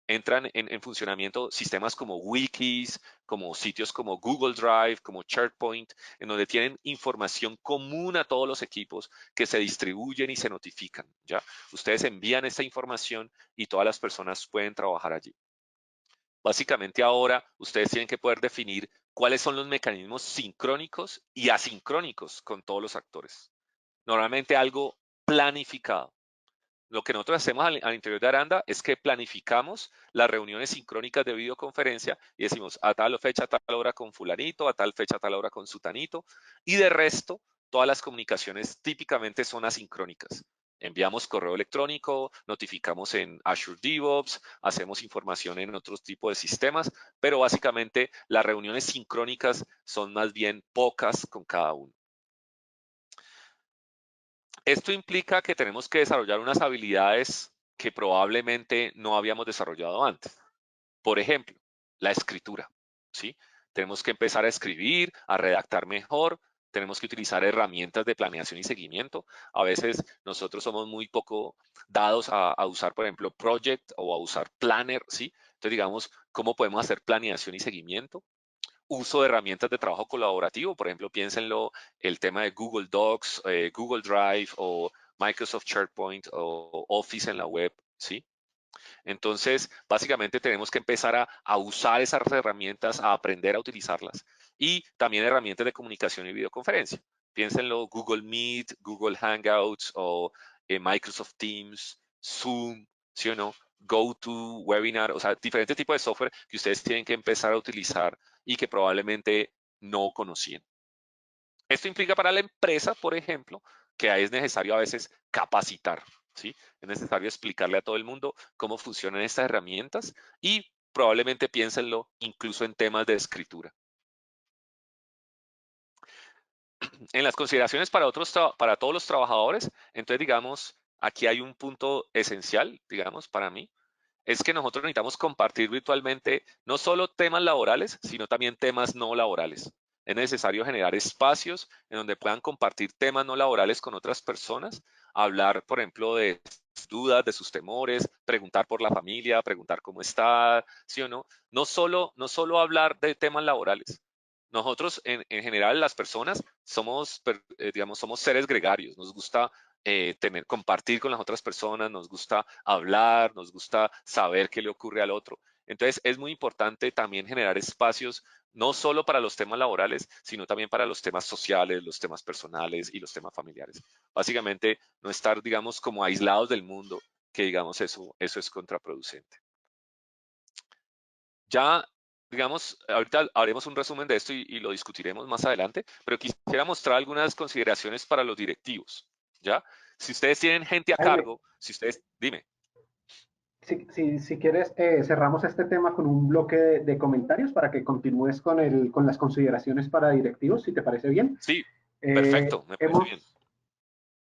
entran en funcionamiento sistemas como wikis, como sitios como Google Drive, como SharePoint, en donde tienen información común a todos los equipos que se distribuyen y se notifican, ¿ya? Ustedes envían esta información y todas las personas pueden trabajar allí. Básicamente ahora ustedes tienen que poder definir cuáles son los mecanismos sincrónicos y asincrónicos con todos los actores. Normalmente algo planificado. Lo que nosotros hacemos al interior de Aranda es que planificamos las reuniones sincrónicas de videoconferencia y decimos a tal fecha, a tal hora con fulanito, a tal fecha, a tal hora con sutanito, y de resto, todas las comunicaciones típicamente son asincrónicas. Enviamos correo electrónico, notificamos en Azure DevOps, hacemos información en otros tipos de sistemas, pero básicamente las reuniones sincrónicas son más bien pocas con cada uno. Esto implica que tenemos que desarrollar unas habilidades que probablemente no habíamos desarrollado antes. Por ejemplo, la escritura, ¿sí? Tenemos que empezar a escribir, a redactar mejor, tenemos que utilizar herramientas de planeación y seguimiento. A veces nosotros somos muy poco dados a usar, por ejemplo, Project o a usar Planner, ¿sí? Entonces, digamos, ¿cómo podemos hacer planeación y seguimiento? Uso de herramientas de trabajo colaborativo, por ejemplo, piénsenlo, el tema de Google Docs, Google Drive o Microsoft SharePoint o Office en la web, ¿sí? Entonces, básicamente tenemos que empezar a usar esas herramientas, a aprender a utilizarlas. Y también herramientas de comunicación y videoconferencia. Piénsenlo, Google Meet, Google Hangouts o Microsoft Teams, Zoom, ¿sí o no? GoToWebinar, o sea, diferentes tipos de software que ustedes tienen que empezar a utilizar y que probablemente no conocían. Esto implica para la empresa, por ejemplo, que es necesario a veces capacitar, ¿sí? Es necesario explicarle a todo el mundo cómo funcionan estas herramientas y probablemente piénsenlo incluso en temas de escritura. En las consideraciones para para todos los trabajadores, entonces digamos, aquí hay un punto esencial, digamos, para mí, es que nosotros necesitamos compartir virtualmente no solo temas laborales, sino también temas no laborales. Es necesario generar espacios en donde puedan compartir temas no laborales con otras personas, hablar, por ejemplo, de sus dudas, de sus temores, preguntar por la familia, preguntar cómo está, sí o no. No solo hablar de temas laborales. Nosotros, en general, las personas somos, digamos, somos seres gregarios. Nos gusta compartir con las otras personas, nos gusta hablar, nos gusta saber qué le ocurre al otro. Entonces, es muy importante también generar espacios no solo para los temas laborales, sino también para los temas sociales, los temas personales y los temas familiares. Básicamente, no estar, digamos, como aislados del mundo, que digamos eso es contraproducente. Ya, digamos, ahorita haremos un resumen de esto y lo discutiremos más adelante, pero quisiera mostrar algunas consideraciones para los directivos, ¿ya? Si ustedes tienen gente a
Jaime,
cargo, si ustedes, dime.
si quieres, cerramos este tema con un bloque de comentarios para que continúes con las consideraciones para directivos, si te parece bien.
Sí,
Eh,
perfecto, me parece bien.
hemos,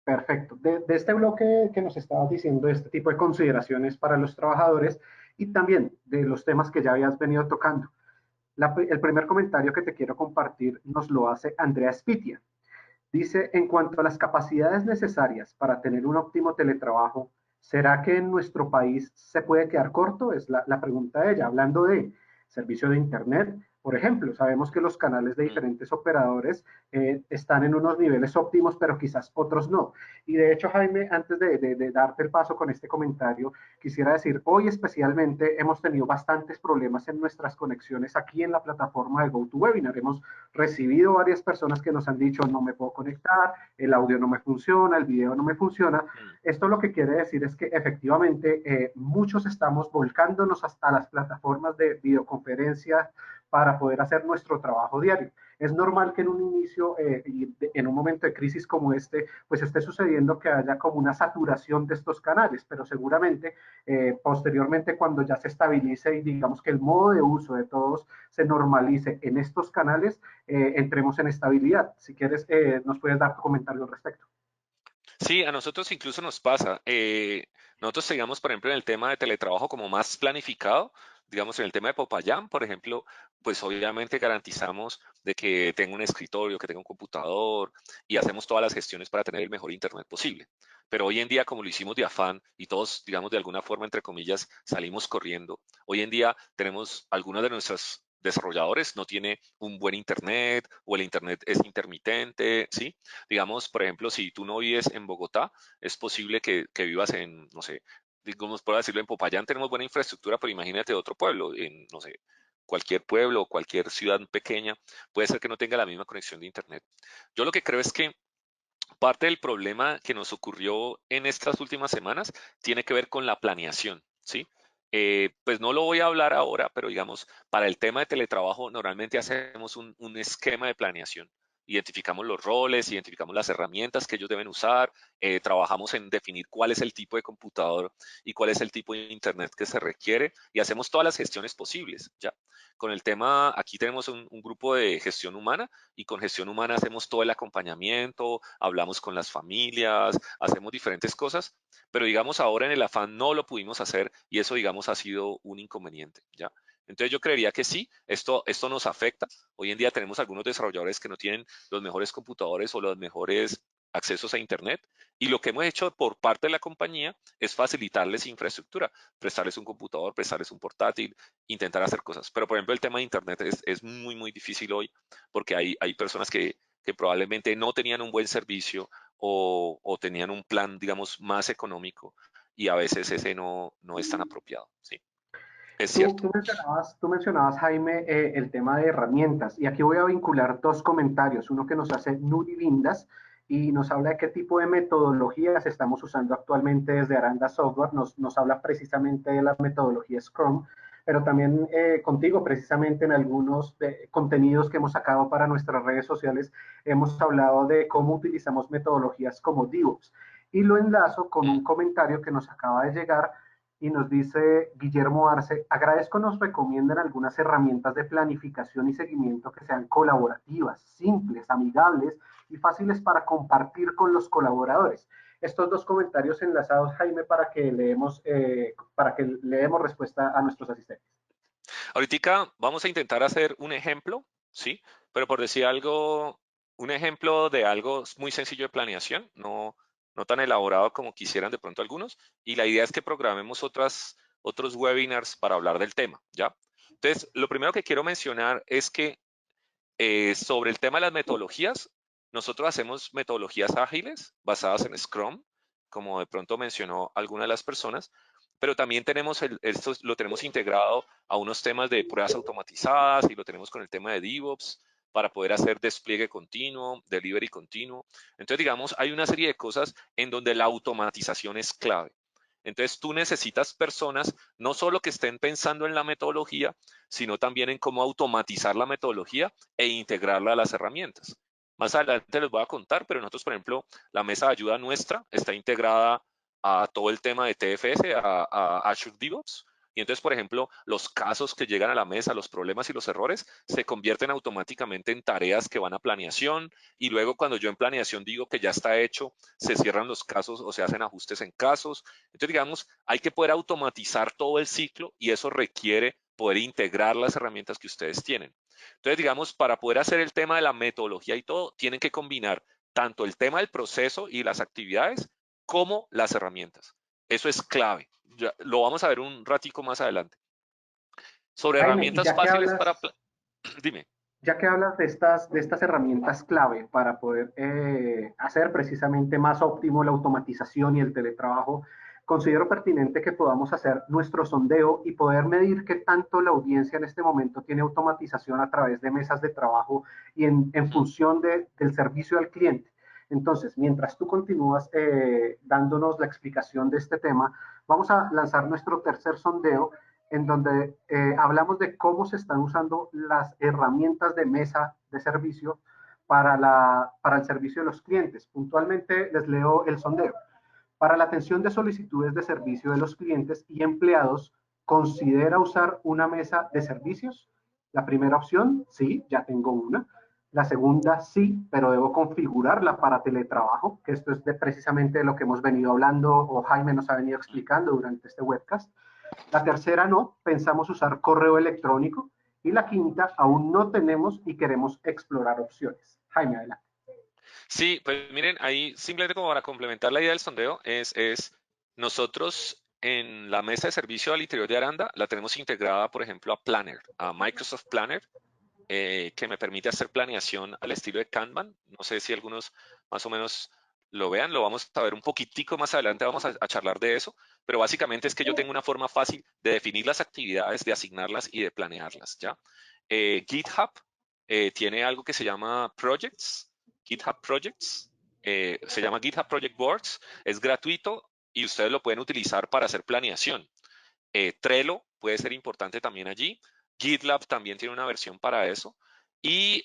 perfecto, de este bloque que nos estabas diciendo, este tipo de consideraciones para los trabajadores y también de los temas que ya habías venido tocando. El primer comentario que te quiero compartir nos lo hace Andrea Spitia. Dice, en cuanto a las capacidades necesarias para tener un óptimo teletrabajo, ¿será que en nuestro país se puede quedar corto? Es la pregunta de ella. Hablando de servicio de Internet, por ejemplo, sabemos que los canales de
Mm.
diferentes operadores están en unos niveles óptimos, pero quizás otros no. Y de hecho, Jaime, antes de darte el paso con este comentario, quisiera decir, hoy especialmente hemos tenido bastantes problemas en nuestras conexiones aquí en la plataforma de GoToWebinar. Hemos recibido varias personas que nos han dicho no me puedo conectar, el audio no me funciona, el video no me funciona.
Mm.
Esto lo que quiere decir es que efectivamente muchos estamos volcándonos hasta las plataformas de videoconferencia para poder hacer nuestro trabajo diario. Es normal que en un inicio y en un momento de crisis como este, pues esté sucediendo que haya como una saturación de estos canales, pero seguramente posteriormente cuando ya se estabilice y digamos que el modo de uso de todos se normalice en estos canales, entremos en estabilidad. Si quieres, nos puedes dar tu comentario al respecto.
Sí, a nosotros incluso nos pasa. Nosotros digamos, por ejemplo, en el tema de teletrabajo como más planificado, digamos, en el tema de Popayán, por ejemplo, pues obviamente garantizamos de que tenga un escritorio, que tenga un computador y hacemos todas las gestiones para tener el mejor internet posible. Pero hoy en día, como lo hicimos de afán y todos, digamos, de alguna forma, entre comillas, salimos corriendo, hoy en día tenemos algunas de nuestras desarrolladores no tiene un buen internet o el internet es intermitente, ¿sí? Digamos, por ejemplo, si tú no vives en Bogotá, es posible que vivas en, no sé, digamos, por decirlo, en Popayán tenemos buena infraestructura, pero imagínate otro pueblo, en, no sé, cualquier pueblo o cualquier ciudad pequeña, puede ser que no tenga la misma conexión de Internet. Yo lo que creo es que parte del problema que nos ocurrió en estas últimas semanas tiene que ver con la planeación, ¿sí? Pues no lo voy a hablar ahora, pero digamos, para el tema de teletrabajo normalmente hacemos un esquema de planeación. Identificamos los roles, identificamos las herramientas que ellos deben usar, trabajamos en definir cuál es el tipo de computador y cuál es el tipo de internet que se requiere y hacemos todas las gestiones posibles, ¿ya? Con el tema, aquí tenemos un grupo de gestión humana y con gestión humana hacemos todo el acompañamiento, hablamos con las familias, hacemos diferentes cosas, pero digamos ahora en el afán no lo pudimos hacer y eso digamos ha sido un inconveniente, ¿ya? Entonces yo creería que sí, esto nos afecta. Hoy en día tenemos algunos desarrolladores que no tienen los mejores computadores o los mejores accesos a Internet, y lo que hemos hecho por parte de la compañía es facilitarles infraestructura, prestarles un computador, prestarles un portátil, intentar hacer cosas. Pero, por ejemplo, el tema de Internet es muy, muy difícil hoy porque hay personas que probablemente no tenían un buen servicio o tenían un plan, digamos, más económico y a veces ese no es tan apropiado. Sí, es
Tú,
cierto.
tú mencionabas, Jaime, el tema de herramientas, y aquí voy a vincular dos comentarios, uno que nos hace Nuri Vindas y nos habla de qué tipo de metodologías estamos usando actualmente desde Aranda Software, nos habla precisamente de la metodología Scrum, pero también contigo precisamente en algunos contenidos que hemos sacado para nuestras redes sociales, hemos hablado de cómo utilizamos metodologías como DevOps, y lo enlazo con
Mm.
un comentario que nos acaba de llegar y nos dice Guillermo Arce, agradezco nos recomienden algunas herramientas de planificación y seguimiento que sean colaborativas, simples, amigables y fáciles para compartir con los colaboradores. Estos dos comentarios enlazados, Jaime, para que leemos respuesta a nuestros asistentes.
Ahorita vamos a intentar hacer un ejemplo, ¿sí? Pero por decir algo, un ejemplo de algo muy sencillo de planeación, no tan elaborado como quisieran de pronto algunos. Y la idea es que programemos otros webinars para hablar del tema, ¿ya? Entonces, lo primero que quiero mencionar es que sobre el tema de las metodologías, nosotros hacemos metodologías ágiles basadas en Scrum, como de pronto mencionó alguna de las personas, pero también tenemos esto lo tenemos integrado a unos temas de pruebas automatizadas y lo tenemos con el tema de DevOps para poder hacer despliegue continuo, delivery continuo. Entonces, digamos, hay una serie de cosas en donde la automatización es clave. Entonces, tú necesitas personas no solo que estén pensando en la metodología, sino también en cómo automatizar la metodología e integrarla a las herramientas. Más adelante les voy a contar, pero nosotros, por ejemplo, la mesa de ayuda nuestra está integrada a todo el tema de TFS, a Azure DevOps. Y entonces, por ejemplo, los casos que llegan a la mesa, los problemas y los errores, se convierten automáticamente en tareas que van a planeación. Y luego cuando yo en planeación digo que ya está hecho, se cierran los casos o se hacen ajustes en casos. Entonces, digamos, hay que poder automatizar todo el ciclo y eso requiere poder integrar las herramientas que ustedes tienen. Entonces, digamos, para poder hacer el tema de la metodología y todo, tienen que combinar tanto el tema del proceso y las actividades como las herramientas. Eso es clave. Ya, lo vamos a ver un ratico más adelante. Sobre
Jaime, y
herramientas fáciles para... Dime.
ya que hablas de estas herramientas clave para poder hacer precisamente más óptimo la automatización y el teletrabajo, considero pertinente que podamos hacer nuestro sondeo y poder medir qué tanto la audiencia en este momento tiene automatización a través de mesas de trabajo y en función del servicio al cliente. Entonces, mientras tú continúas dándonos la explicación de este tema, vamos a lanzar nuestro tercer sondeo en donde hablamos de cómo se están usando las herramientas de mesa de servicio para el servicio de los clientes. Puntualmente les leo el sondeo. Para la atención de solicitudes de servicio de los clientes y empleados, ¿considera usar una mesa de servicios? La primera opción, sí, ya tengo una. La segunda, sí, pero debo configurarla para teletrabajo, que esto es precisamente de lo que hemos venido hablando o Jaime nos ha venido explicando durante este webcast. La tercera no, pensamos usar correo electrónico. Y la quinta, aún no tenemos y queremos explorar opciones. Jaime, adelante.
Sí, pues miren, ahí simplemente como para complementar la idea del sondeo, es nosotros en la mesa de servicio al interior de Aranda la tenemos integrada, por ejemplo, a Planner, a Microsoft Planner, que me permite hacer planeación al estilo de Kanban. No sé si algunos más o menos lo vean, lo vamos a ver un poquitico más adelante, vamos a charlar de eso, pero básicamente es que yo tengo una forma fácil de definir las actividades, de asignarlas y de planearlas, ¿ya? GitHub tiene algo que se llama Projects, GitHub Projects, se llama GitHub Project Boards, es gratuito y ustedes lo pueden utilizar para hacer planeación. Trello puede ser importante también allí. GitLab también tiene una versión para eso. Y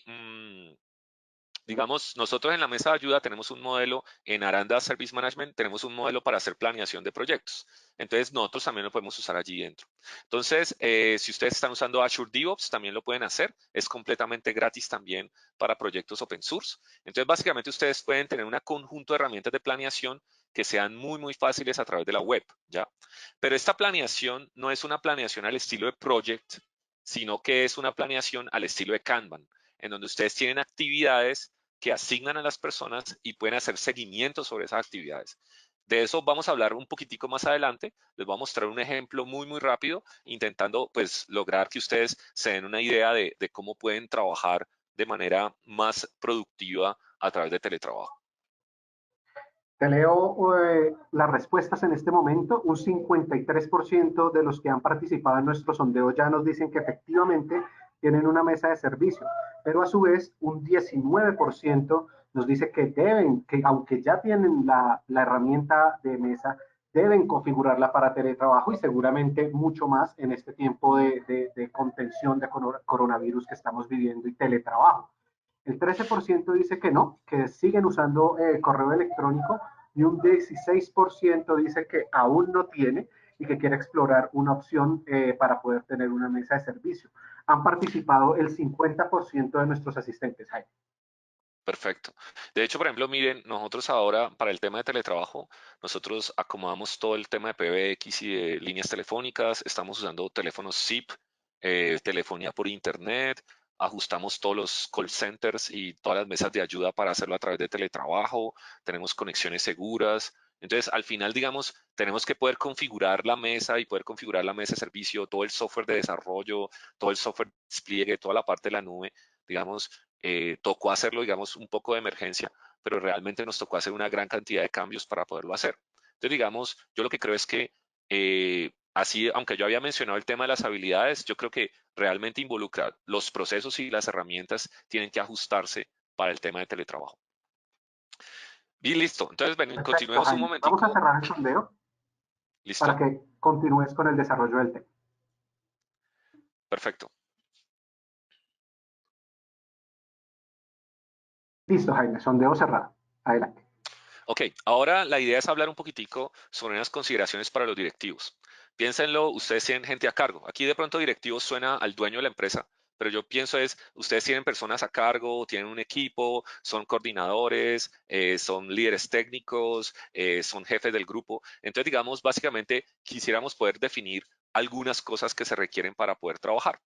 digamos, nosotros en la mesa de ayuda tenemos un modelo, en Aranda Service Management tenemos un modelo para hacer planeación de proyectos. Entonces, nosotros también lo podemos usar allí dentro. Entonces, si ustedes están usando Azure DevOps, también lo pueden hacer. Es completamente gratis también para proyectos open source. Entonces, básicamente, ustedes pueden tener un conjunto de herramientas de planeación que sean muy, muy fáciles a través de la web, ¿ya? Pero esta planeación no es una planeación al estilo de project, sino que es una planeación al estilo de Kanban, en donde ustedes tienen actividades que asignan a las personas y pueden hacer seguimiento sobre esas actividades. De eso vamos a hablar un poquitico más adelante. Les voy a mostrar un ejemplo muy rápido, intentando pues lograr que ustedes se den una idea de cómo pueden trabajar de manera más productiva a través de teletrabajo.
Te leo las respuestas en este momento. Un 53% de los que han participado en nuestro sondeo ya nos dicen que efectivamente tienen una mesa de servicio, pero a su vez un 19% nos dice que deben, que aunque ya tienen la herramienta de mesa, deben configurarla para teletrabajo y seguramente mucho más en este tiempo de contención de coronavirus que estamos viviendo y teletrabajo. El 13% dice que no, que siguen usando correo electrónico y un 16% dice que aún no tiene y que quiere explorar una opción para poder tener una mesa de servicio. Han participado el 50% de nuestros asistentes, Jaime.
Perfecto. De hecho, por ejemplo, miren, nosotros ahora para el tema de teletrabajo, nosotros acomodamos todo el tema de PBX y de líneas telefónicas, estamos usando teléfonos SIP, telefonía por internet, ajustamos todos los call centers y todas las mesas de ayuda para hacerlo a través de teletrabajo, tenemos conexiones seguras. Entonces, al final, digamos, tenemos que poder configurar la mesa y poder configurar la mesa de servicio, todo el software de desarrollo, todo el software de despliegue, toda la parte de la nube, digamos, tocó hacerlo, digamos, un poco de emergencia, pero realmente nos tocó hacer una gran cantidad de cambios para poderlo hacer. Entonces, digamos, yo lo que creo es que así, aunque yo había mencionado el tema de las habilidades, yo creo que realmente involucra los procesos y las herramientas tienen que ajustarse para el tema de teletrabajo. Y listo. Entonces, ven,
Perfecto,
continuemos un
Jaime. Vamos a
momentico.
cerrar el sondeo para
¿Listo?
que continúes con el desarrollo del tema.
Perfecto.
Listo, Jaime, sondeo cerrado. Adelante.
Ok, ahora la idea es hablar un poquitico sobre unas consideraciones para los directivos. Piénsenlo, ustedes tienen gente a cargo. Aquí de pronto directivos suena al dueño de la empresa, pero yo pienso es, ustedes tienen personas a cargo, tienen un equipo, son coordinadores, son líderes técnicos, son jefes del grupo. Entonces, digamos, básicamente quisiéramos poder definir algunas cosas que se requieren para poder trabajar.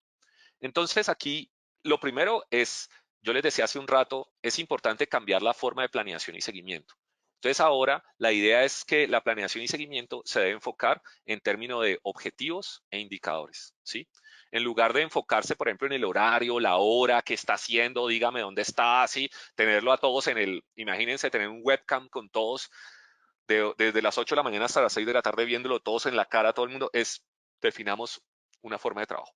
Entonces, aquí lo primero es, yo les decía hace un rato, es importante cambiar la forma de planeación y seguimiento. Entonces, ahora la idea es que la planeación y seguimiento se debe enfocar en términos de objetivos e indicadores, ¿sí? En lugar de enfocarse, por ejemplo, en el horario, la hora, qué está haciendo, dígame dónde está, así, tenerlo a todos en el, imagínense tener un webcam con todos desde las 8 de la mañana hasta las 6 de la tarde viéndolo todos en la cara, todo el mundo, definamos una forma de trabajo.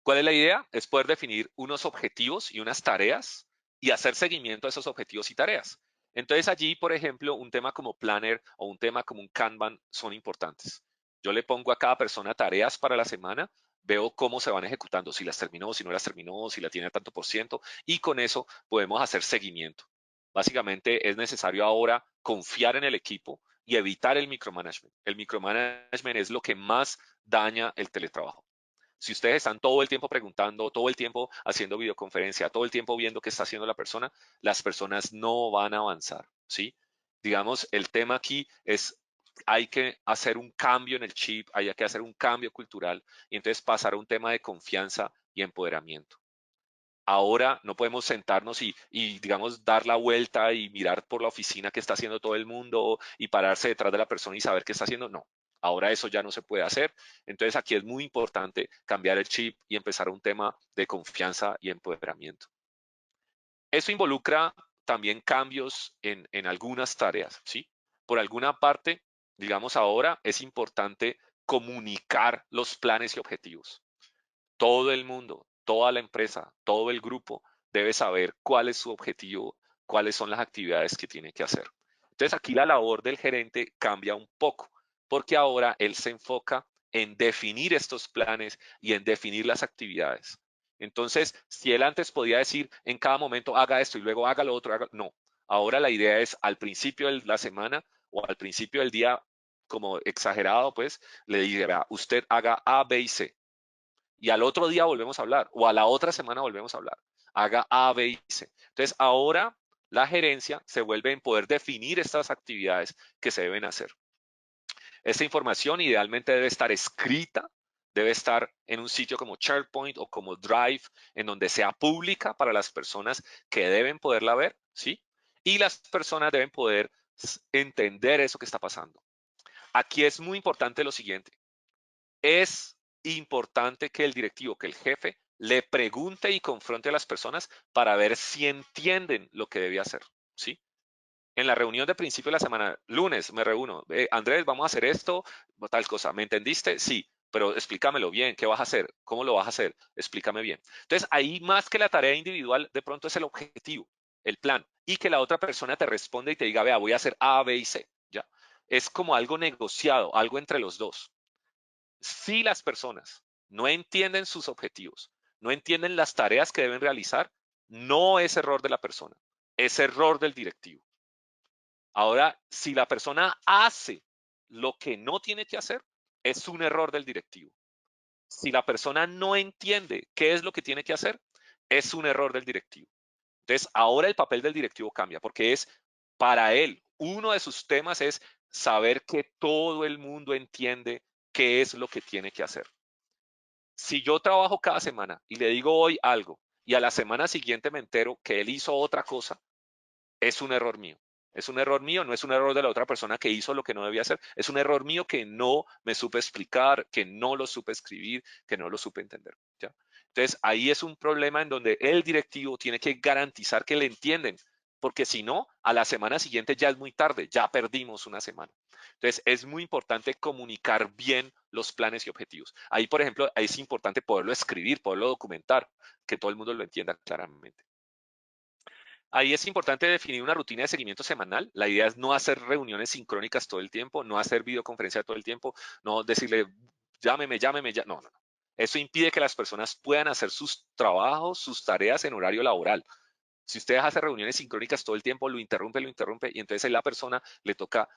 ¿Cuál es la idea? Es poder definir unos objetivos y unas tareas y hacer seguimiento a esos objetivos y tareas. Entonces allí, por ejemplo, un tema como Planner o un tema como un Kanban son importantes. Yo le pongo a cada persona tareas para la semana, veo cómo se van ejecutando, si las terminó, si no las terminó, si la tiene a tanto por ciento, y con eso podemos hacer seguimiento. Básicamente es necesario ahora confiar en el equipo y evitar el micromanagement. El micromanagement es lo que más daña el teletrabajo. Si ustedes están todo el tiempo preguntando, todo el tiempo haciendo videoconferencia, todo el tiempo viendo qué está haciendo la persona, las personas no van a avanzar, ¿sí? Digamos, el tema aquí es, hay que hacer un cambio en el chip, hay que hacer un cambio cultural y entonces pasar a un tema de confianza y empoderamiento. Ahora no podemos sentarnos y, digamos, dar la vuelta y mirar por la oficina qué está haciendo todo el mundo y pararse detrás de la persona y saber qué está haciendo. No, ahora eso ya no se puede hacer. Entonces aquí es muy importante cambiar el chip y empezar un tema de confianza y empoderamiento. Eso involucra también cambios en algunas tareas, ¿sí? Por alguna parte, digamos ahora, es importante comunicar los planes y objetivos. Todo el mundo, toda la empresa, todo el grupo debe saber cuál es su objetivo, cuáles son las actividades que tiene que hacer. Entonces aquí la labor del gerente cambia un poco, porque ahora él se enfoca en definir estos planes y en definir las actividades. Entonces, si él antes podía decir en cada momento haga esto y luego haga lo otro, no. Ahora la idea es al principio de la semana o al principio del día, como exagerado, pues le dice, vea, usted haga A, B y C y al otro día volvemos a hablar o a la otra semana volvemos a hablar. Haga A, B y C. Entonces, ahora la gerencia se vuelve en poder definir estas actividades que se deben hacer. Esta información idealmente debe estar escrita debe estar en un sitio como SharePoint o como Drive, en donde sea pública para las personas que deben poderla ver, ¿sí? Y las personas deben poder entender eso que está pasando. Aquí es muy importante lo siguiente. Es importante que el directivo, que el jefe, le pregunte y confronte a las personas para ver si entienden lo que debe hacer, ¿sí? En la reunión de principio de la semana, lunes, me reúno. Andrés, vamos a hacer esto, tal cosa. ¿Me entendiste? Sí, pero explícamelo bien. ¿Qué vas a hacer? ¿Cómo lo vas a hacer? Explícame bien. Entonces, ahí más que la tarea individual, de pronto es el objetivo, el plan, y que la otra persona te responda y te diga, vea, voy a hacer A, B y C. ¿Ya? Es como algo negociado, algo entre los dos. Si las personas no entienden sus objetivos, no entienden las tareas que deben realizar, no es error de la persona, es error del directivo. Ahora, si la persona hace lo que no tiene que hacer, es un error del directivo. Si la persona no entiende qué es lo que tiene que hacer, es un error del directivo. Entonces, ahora el papel del directivo cambia porque es para él, uno de sus temas es saber que todo el mundo entiende qué es lo que tiene que hacer. Si yo trabajo cada semana y le digo hoy algo y a la semana siguiente me entero que él hizo otra cosa, es un error mío. Es un error mío, no es un error de la otra persona que hizo lo que no debía hacer. Es un error mío que no me supe explicar, que no lo supe escribir, que no lo supe entender. ¿Ya? Entonces, ahí es un problema en donde el directivo tiene que garantizar que le entienden, porque si no, a la semana siguiente ya es muy tarde, ya perdimos una semana. Entonces, es muy importante comunicar bien los planes y objetivos. Ahí, por ejemplo, es importante poderlo escribir, poderlo documentar, que todo el mundo lo entienda claramente. Ahí es importante definir una rutina de seguimiento semanal. La idea es no hacer reuniones sincrónicas todo el tiempo, no hacer videoconferencia todo el tiempo, no decirle llámeme, llámeme, ya. No, no, no. Eso impide que las personas puedan hacer sus trabajos, sus tareas en horario laboral. Si usted hace reuniones sincrónicas todo el tiempo, lo interrumpe, y entonces a la persona le toca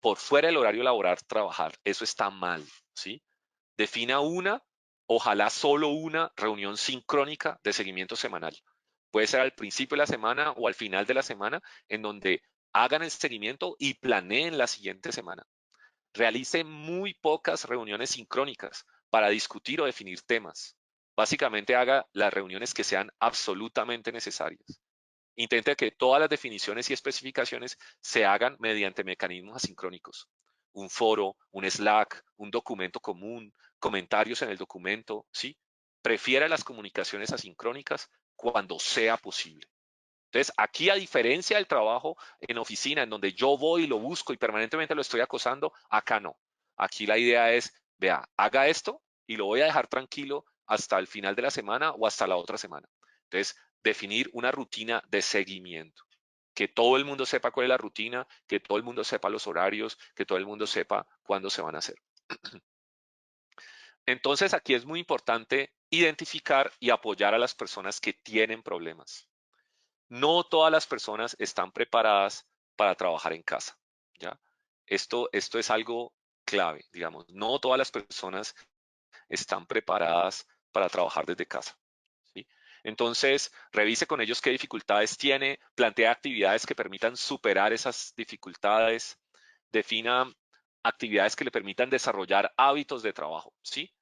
por fuera del horario laboral trabajar. Eso está mal, ¿sí? Defina una, ojalá solo una reunión sincrónica de seguimiento semanal. Puede ser al principio de la semana o al final de la semana, en donde hagan el seguimiento y planeen la siguiente semana. Realice muy pocas reuniones sincrónicas para discutir o definir temas. Básicamente haga las reuniones que sean absolutamente necesarias. Intente que todas las definiciones y especificaciones se hagan mediante mecanismos asincrónicos. Un foro, un Slack, un documento común, comentarios en el documento, ¿sí? Prefiera las comunicaciones asincrónicas cuando sea posible. Entonces, aquí a diferencia del trabajo en oficina, en donde yo voy y lo busco y permanentemente lo estoy acosando, acá no. Aquí la idea es, vea, haga esto y lo voy a dejar tranquilo hasta el final de la semana o hasta la otra semana. Entonces, definir una rutina de seguimiento. Que todo el mundo sepa cuál es la rutina, que todo el mundo sepa los horarios, que todo el mundo sepa cuándo se van a hacer. Entonces, aquí es muy importante identificar y apoyar a las personas que tienen problemas. No todas las personas están preparadas para trabajar en casa, ¿ya? Esto es algo clave, digamos. No todas las personas están preparadas para trabajar desde casa, ¿sí? Entonces, revise con ellos qué dificultades tiene, plantea actividades que permitan superar esas dificultades, defina actividades que le permitan desarrollar hábitos de trabajo, ¿sí?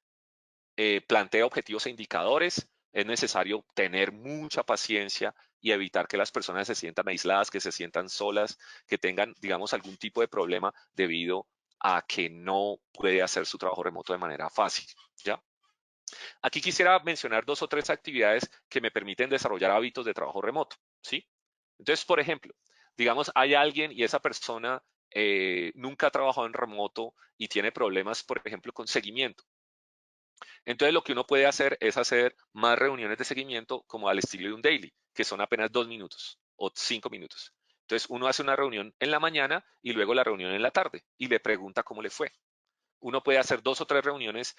Plantea objetivos e indicadores. Es necesario tener mucha paciencia y evitar que las personas se sientan aisladas, que se sientan solas, que tengan, digamos, algún tipo de problema debido a que no puede hacer su trabajo remoto de manera fácil, ¿ya? Aquí quisiera mencionar 2 o 3 actividades que me permiten desarrollar hábitos de trabajo remoto, ¿sí? Entonces, por ejemplo, digamos, hay alguien y esa persona nunca ha trabajado en remoto y tiene problemas, por ejemplo, con seguimiento. Entonces, lo que uno puede hacer es hacer más reuniones de seguimiento como al estilo de un daily, que son apenas 2 minutos o 5 minutos. Entonces, uno hace una reunión en la mañana y luego la reunión en la tarde y le pregunta cómo le fue. Uno puede hacer 2 o 3 reuniones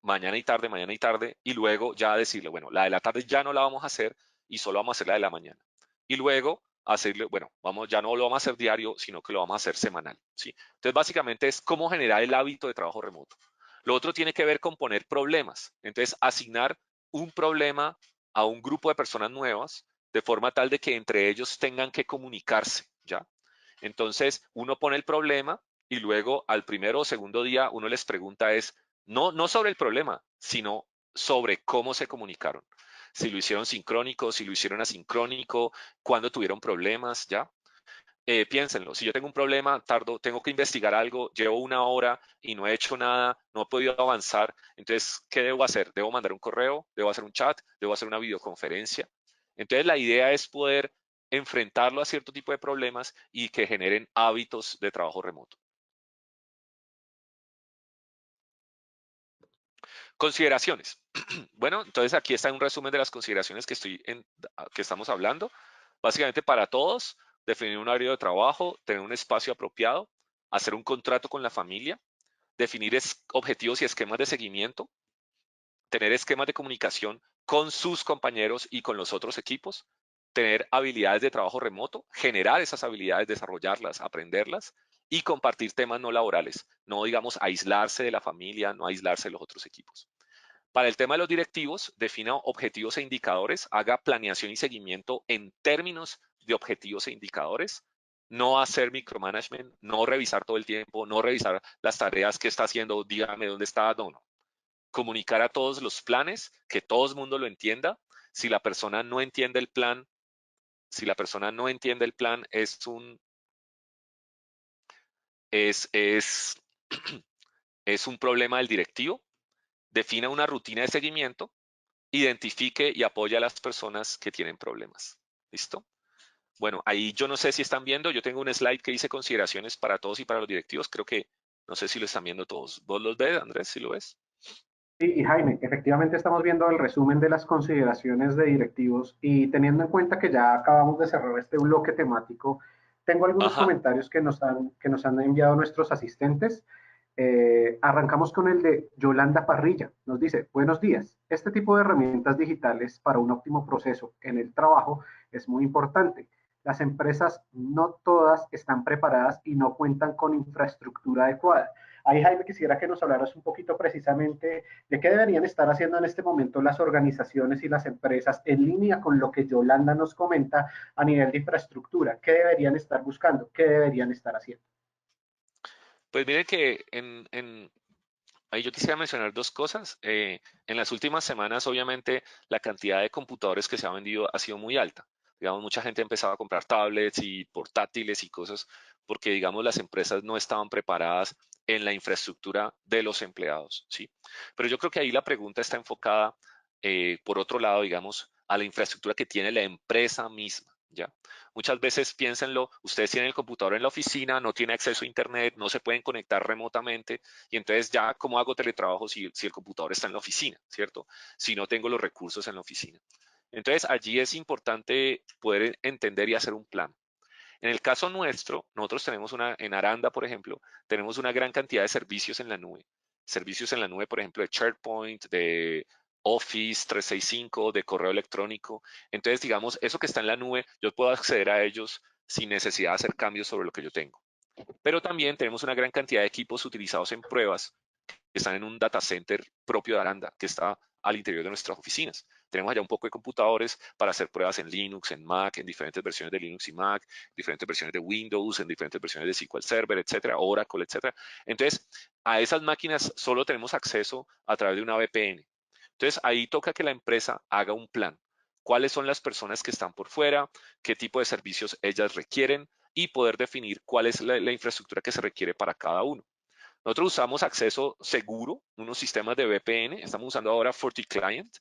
mañana y tarde y luego ya decirle, bueno, la de la tarde ya no la vamos a hacer y solo vamos a hacer la de la mañana. Y luego hacerle, bueno, vamos, ya no lo vamos a hacer diario, sino que lo vamos a hacer semanal, ¿sí? Entonces, básicamente es cómo generar el hábito de trabajo remoto. Lo otro tiene que ver con poner problemas. Entonces, asignar un problema a un grupo de personas nuevas de forma tal de que entre ellos tengan que comunicarse, ¿ya? Entonces, uno pone el problema y luego al primero o segundo día uno les pregunta es, No sobre el problema, sino sobre cómo se comunicaron. Si lo hicieron sincrónico, si lo hicieron asincrónico, cuándo tuvieron problemas, ¿ya? Piénsenlo, si yo tengo un problema, tengo que investigar algo, llevo una hora y no he hecho nada, no he podido avanzar, entonces, ¿qué debo hacer? ¿Debo mandar un correo? ¿Debo hacer un chat? ¿Debo hacer una videoconferencia? Entonces, la idea es poder enfrentarlo a cierto tipo de problemas y que generen hábitos de trabajo remoto. Consideraciones. Bueno, entonces aquí está un resumen de las consideraciones que estamos hablando. Básicamente para todos, definir un horario de trabajo, tener un espacio apropiado, hacer un contrato con la familia, definir objetivos y esquemas de seguimiento, tener esquemas de comunicación con sus compañeros y con los otros equipos, tener habilidades de trabajo remoto, generar esas habilidades, desarrollarlas, aprenderlas y compartir temas no laborales, no digamos aislarse de la familia, no aislarse de los otros equipos. Para el tema de los directivos, defina objetivos e indicadores, haga planeación y seguimiento en términos de objetivos e indicadores, no hacer micromanagement, no revisar todo el tiempo, no revisar las tareas que está haciendo, dígame dónde está, no. Comunicar a todos los planes, que todo el mundo lo entienda. Si la persona no entiende el plan, si la persona no entiende el plan, es, es, es un problema del directivo. Defina una rutina de seguimiento, identifique y apoya a las personas que tienen problemas. ¿Listo? Bueno, ahí yo no sé si están viendo, yo tengo un slide que dice consideraciones para todos y para los directivos, creo que no sé si lo están viendo todos. ¿Vos los ves, Andrés? ¿Sí lo ves?
Sí, y Jaime, efectivamente estamos viendo el resumen de las consideraciones de directivos y teniendo en cuenta que ya acabamos de cerrar este bloque temático, tengo algunos
Ajá.
comentarios que nos han enviado nuestros asistentes. Arrancamos con el de Yolanda Parrilla. Nos dice, buenos días. Este tipo de herramientas digitales para un óptimo proceso en el trabajo es muy importante. Las empresas no todas están preparadas y no cuentan con infraestructura adecuada. Ahí, Jaime, quisiera que nos hablaras un poquito precisamente de qué deberían estar haciendo en este momento las organizaciones y las empresas en línea con lo que Yolanda nos comenta a nivel de infraestructura. ¿Qué deberían estar buscando? ¿Qué deberían estar haciendo?
Pues miren que ahí yo quisiera mencionar dos cosas. En las últimas semanas, obviamente, la cantidad de computadores que se ha vendido ha sido muy alta. Digamos, mucha gente empezaba a comprar tablets y portátiles y cosas porque, digamos, las empresas no estaban preparadas en la infraestructura de los empleados, ¿sí? Pero yo creo que ahí la pregunta está enfocada, por otro lado, digamos, a la infraestructura que tiene la empresa misma, ¿ya? Muchas veces piénsenlo, ustedes tienen el computador en la oficina, no tienen acceso a internet, no se pueden conectar remotamente y entonces ya, ¿cómo hago teletrabajo si el computador está en la oficina, ¿cierto? Si no tengo los recursos en la oficina. Entonces, allí es importante poder entender y hacer un plan. En el caso nuestro, nosotros tenemos en Aranda, por ejemplo, tenemos una gran cantidad de servicios en la nube. Servicios en la nube, por ejemplo, de SharePoint, de Office 365, de correo electrónico. Entonces, digamos, eso que está en la nube, yo puedo acceder a ellos sin necesidad de hacer cambios sobre lo que yo tengo. Pero también tenemos una gran cantidad de equipos utilizados en pruebas que están en un data center propio de Aranda, que está al interior de nuestras oficinas. Tenemos allá un poco de computadores para hacer pruebas en Linux, en Mac, en diferentes versiones de Linux y Mac, diferentes versiones de Windows, en diferentes versiones de SQL Server, etcétera, Oracle, etcétera. Entonces, a esas máquinas solo tenemos acceso a través de una VPN. Entonces, ahí toca que la empresa haga un plan. ¿Cuáles son las personas que están por fuera? ¿Qué tipo de servicios ellas requieren? Y poder definir cuál es la infraestructura que se requiere para cada uno. Nosotros usamos acceso seguro, unos sistemas de VPN, estamos usando ahora FortiClient,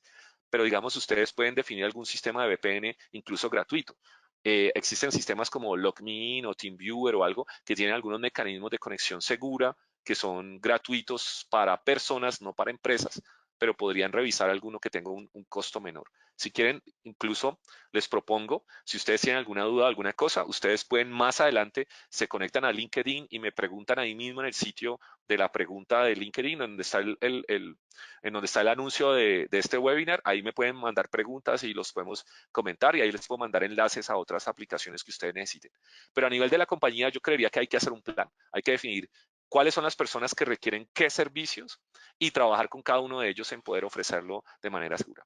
pero digamos ustedes pueden definir algún sistema de VPN incluso gratuito. Existen sistemas como LogMeIn o TeamViewer o algo que tienen algunos mecanismos de conexión segura que son gratuitos para personas, no para empresas, pero podrían revisar alguno que tenga un costo menor. Si quieren, incluso les propongo, si ustedes tienen alguna duda, alguna cosa, ustedes pueden más adelante, se conectan a LinkedIn y me preguntan ahí mismo en el sitio de la pregunta de LinkedIn, donde está en donde está el anuncio de este webinar, ahí me pueden mandar preguntas y los podemos comentar y ahí les puedo mandar enlaces a otras aplicaciones que ustedes necesiten. Pero a nivel de la compañía, yo creería que hay que hacer un plan, hay que definir cuáles son las personas que requieren qué servicios y trabajar con cada uno de ellos en poder ofrecerlo de manera segura.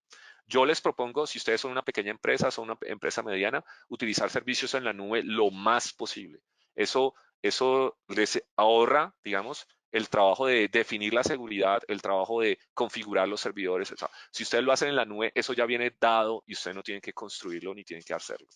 Yo les propongo, si ustedes son una pequeña empresa, son una empresa mediana, utilizar servicios en la nube lo más posible. Eso les ahorra, digamos, el trabajo de definir la seguridad, el trabajo de configurar los servidores. O sea, si ustedes lo hacen en la nube, eso ya viene dado y ustedes no tienen que construirlo ni tienen que hacerlo.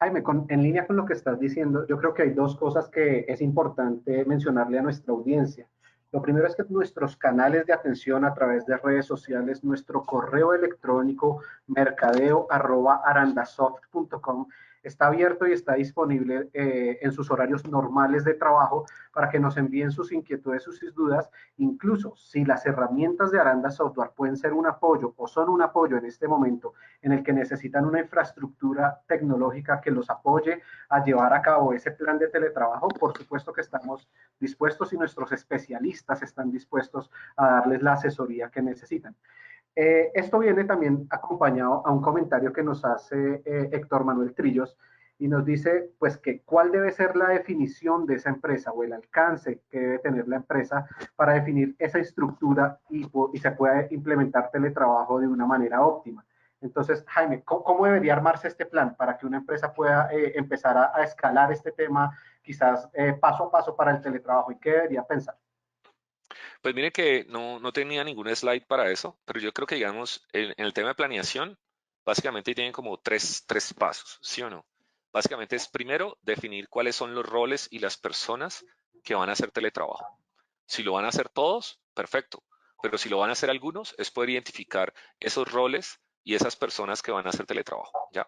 Jaime, en línea con lo que estás diciendo, yo creo que hay dos cosas que es importante mencionarle a nuestra audiencia. Lo primero es que nuestros canales de atención a través de redes sociales, nuestro correo electrónico mercadeo@arandasoft.com está abierto y está disponible en sus horarios normales de trabajo para que nos envíen sus inquietudes, sus dudas. Incluso si las herramientas de Aranda Software pueden ser un apoyo o son un apoyo en este momento en el que necesitan una infraestructura tecnológica que los apoye a llevar a cabo ese plan de teletrabajo, por supuesto que estamos dispuestos y nuestros especialistas están dispuestos a darles la asesoría que necesitan. Esto viene también acompañado a un comentario que nos hace Héctor Manuel Trillos y nos dice, pues, que cuál debe ser la definición de esa empresa o el alcance que debe tener la empresa para definir esa estructura y se pueda implementar teletrabajo de una manera óptima. Entonces, Jaime, ¿cómo debería armarse este plan para que una empresa pueda empezar a escalar este tema, quizás paso a paso para el teletrabajo? ¿Y qué debería pensar?
Pues mire que no tenía ningún slide para eso, pero yo creo que, digamos, en el tema de planeación, básicamente tienen como tres pasos, ¿sí o no? Básicamente es primero definir cuáles son los roles y las personas que van a hacer teletrabajo. Si lo van a hacer todos, perfecto, pero si lo van a hacer algunos, es poder identificar esos roles y esas personas que van a hacer teletrabajo, ¿ya?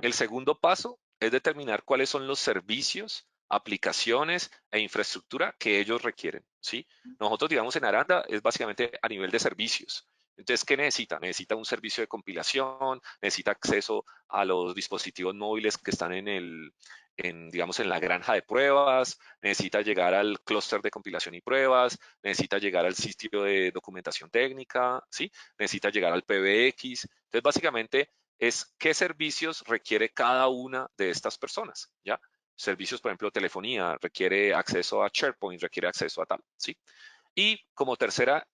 El segundo paso es determinar cuáles son los servicios, aplicaciones e infraestructura que ellos requieren, ¿sí? Nosotros, digamos, en Aranda es básicamente a nivel de servicios. Entonces, ¿qué necesita? Necesita un servicio de compilación, necesita acceso a los dispositivos móviles que están digamos, en la granja de pruebas, necesita llegar al clúster de compilación y pruebas, necesita llegar al sitio de documentación técnica, ¿sí? Necesita llegar al PBX. Entonces, básicamente es qué servicios requiere cada una de estas personas, ¿ya? Servicios, por ejemplo, telefonía, requiere acceso a SharePoint, requiere acceso a tal, ¿sí? Y como tercera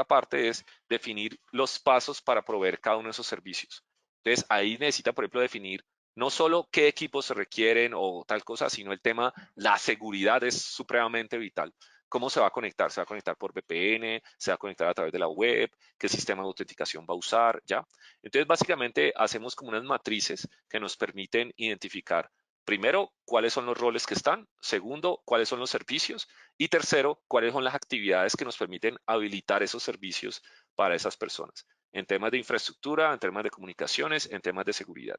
parte es definir los pasos para proveer cada uno de esos servicios. Entonces, ahí necesita, por ejemplo, definir no solo qué equipos se requieren o tal cosa, sino el tema, la seguridad es supremamente vital. ¿Cómo se va a conectar? ¿Se va a conectar por VPN? ¿Se va a conectar a través de la web? ¿Qué sistema de autenticación va a usar? ¿Ya? Entonces, básicamente, hacemos como unas matrices que nos permiten identificar, primero, cuáles son los roles que están. Segundo, cuáles son los servicios. Y tercero, cuáles son las actividades que nos permiten habilitar esos servicios para esas personas, en temas de infraestructura, en temas de comunicaciones, en temas de seguridad.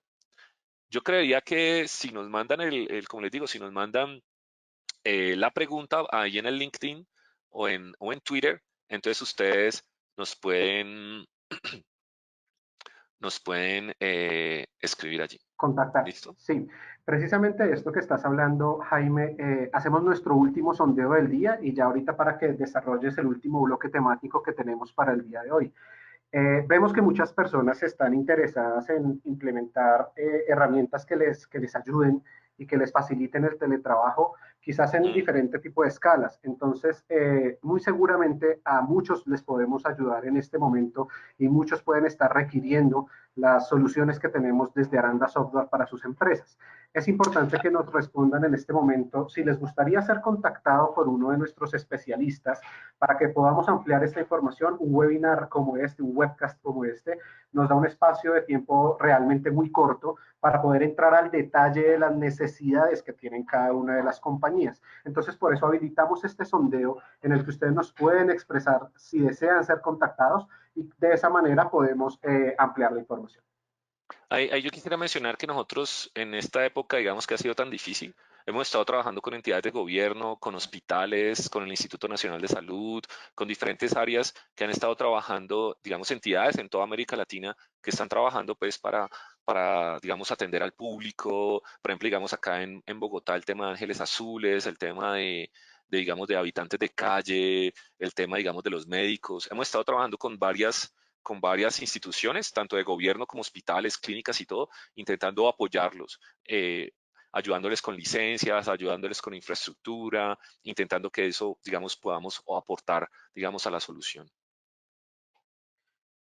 Yo creería que si nos mandan como les digo, si nos mandan la pregunta ahí en el LinkedIn o en Twitter, entonces ustedes nos pueden, escribir allí.
Contactar.
¿Listo?
Sí, precisamente esto que estás hablando, Jaime, hacemos nuestro último sondeo del día y ya ahorita para que desarrolles el último bloque temático que tenemos para el día de hoy. Vemos que muchas personas están interesadas en implementar herramientas que les ayuden y que les faciliten el teletrabajo, quizás en
Mm.
diferente tipo de escalas. Entonces, muy seguramente a muchos les podemos ayudar en este momento y muchos pueden estar requiriendo las soluciones que tenemos desde Aranda Software para sus empresas. Es importante que nos respondan en este momento si les gustaría ser contactado por uno de nuestros especialistas para que podamos ampliar esta información. Un webinar como este, un webcast como este, nos da un espacio de tiempo realmente muy corto para poder entrar al detalle de las necesidades que tienen cada una de las compañías. Entonces, por eso habilitamos este sondeo en el que ustedes nos pueden expresar si desean ser contactados y de esa manera podemos ampliar la información.
Ahí yo quisiera mencionar que nosotros en esta época, digamos que ha sido tan difícil, hemos estado trabajando con entidades de gobierno, con hospitales, con el Instituto Nacional de Salud, con diferentes áreas que han estado trabajando, digamos, entidades en toda América Latina que están trabajando pues digamos, atender al público. Por ejemplo, digamos, acá en Bogotá el tema de Ángeles Azules, el tema digamos, de habitantes de calle, el tema, digamos, de los médicos. Hemos estado trabajando con varias instituciones, tanto de gobierno como hospitales, clínicas y todo, intentando apoyarlos, ayudándoles con licencias, ayudándoles con infraestructura, intentando que eso, digamos, podamos aportar, digamos, a la solución.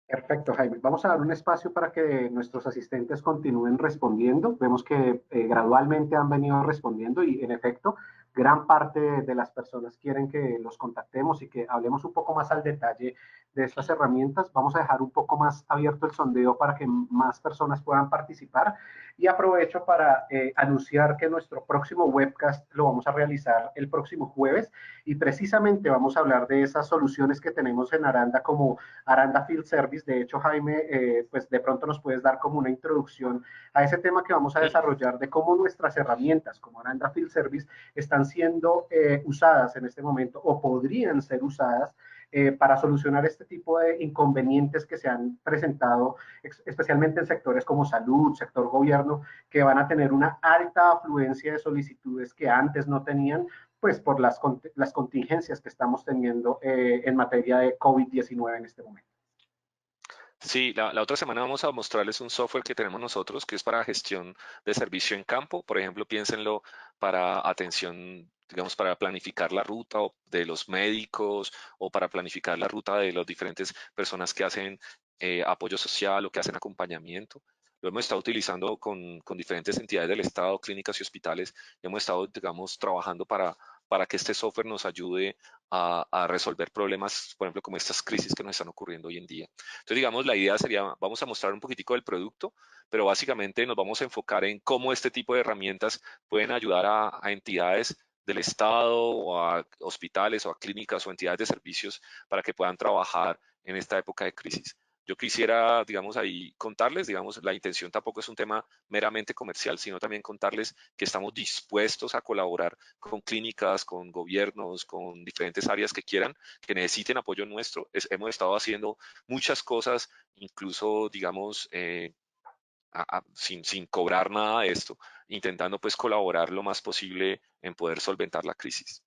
Perfecto, Jaime. Vamos a dar un espacio para que nuestros asistentes continúen respondiendo. Vemos que gradualmente han venido respondiendo y, en efecto, gran parte de las personas quieren que los contactemos y que hablemos un poco más al detalle de estas herramientas. Vamos a dejar un poco más abierto el sondeo para que más personas puedan participar y aprovecho para anunciar que nuestro próximo webcast lo vamos a realizar el próximo jueves y precisamente vamos a hablar de esas soluciones que tenemos en Aranda como Aranda Field Service. De hecho, Jaime, pues de pronto nos puedes dar como una introducción a ese tema que vamos a desarrollar de cómo nuestras herramientas como Aranda Field Service están siendo usadas en este momento o podrían ser usadas para solucionar este tipo de inconvenientes que se han presentado, especialmente en sectores como salud, sector gobierno, que van a tener una alta afluencia de solicitudes que antes no tenían, pues por las contingencias que estamos teniendo en materia de COVID-19 en este momento.
Sí, la otra semana vamos a mostrarles un software que tenemos nosotros que es para gestión de servicio en campo. Por ejemplo, piénsenlo para atención, digamos, para planificar la ruta de los médicos o para planificar la ruta de las diferentes personas que hacen apoyo social o que hacen acompañamiento. Lo hemos estado utilizando con diferentes entidades del Estado, clínicas y hospitales. Y hemos estado, digamos, trabajando para que este software nos ayude a resolver problemas, por ejemplo, como estas crisis que nos están ocurriendo hoy en día. Entonces, digamos, la idea sería, vamos a mostrar un poquitico del producto, pero básicamente nos vamos a enfocar en cómo este tipo de herramientas pueden ayudar a entidades del Estado o a hospitales o a clínicas o entidades de servicios para que puedan trabajar en esta época de crisis. Yo quisiera, digamos, ahí contarles, digamos, la intención tampoco es un tema meramente comercial, sino también contarles que estamos dispuestos a colaborar con clínicas, con gobiernos, con diferentes áreas que quieran, que necesiten apoyo nuestro. Hemos estado haciendo muchas cosas, incluso, digamos, sin cobrar nada de esto, intentando pues colaborar lo más posible en poder solventar la crisis.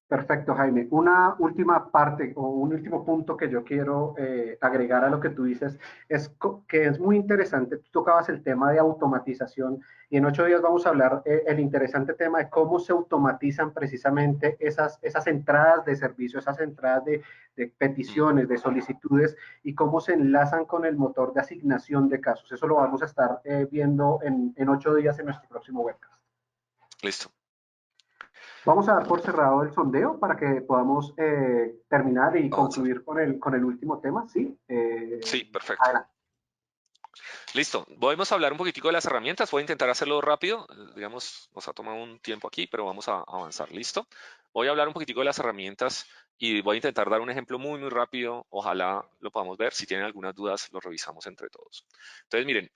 Perfecto, Jaime. Una última parte o un último punto que yo quiero agregar a lo que tú dices es que es muy interesante. Tú tocabas el tema de automatización y en 8 días vamos a hablar el interesante tema de cómo se automatizan precisamente esas entradas de servicio, esas entradas de peticiones, de solicitudes y cómo se enlazan con el motor de asignación de casos. Eso lo vamos a estar viendo en 8 días en nuestro próximo webcast.
Listo.
Vamos a dar por cerrado el sondeo para que podamos terminar y
Avanzar.
concluir con el último tema. Sí,
Sí, perfecto.
adelante.
Listo. Vamos a hablar un poquitico de las herramientas. Voy a intentar hacerlo rápido. Digamos, nos ha tomado un tiempo aquí, pero vamos a avanzar. ¿Listo? Voy a hablar un poquitico de las herramientas y voy a intentar dar un ejemplo muy, muy rápido. Ojalá lo podamos ver. Si tienen algunas dudas, lo revisamos entre todos. Entonces, miren,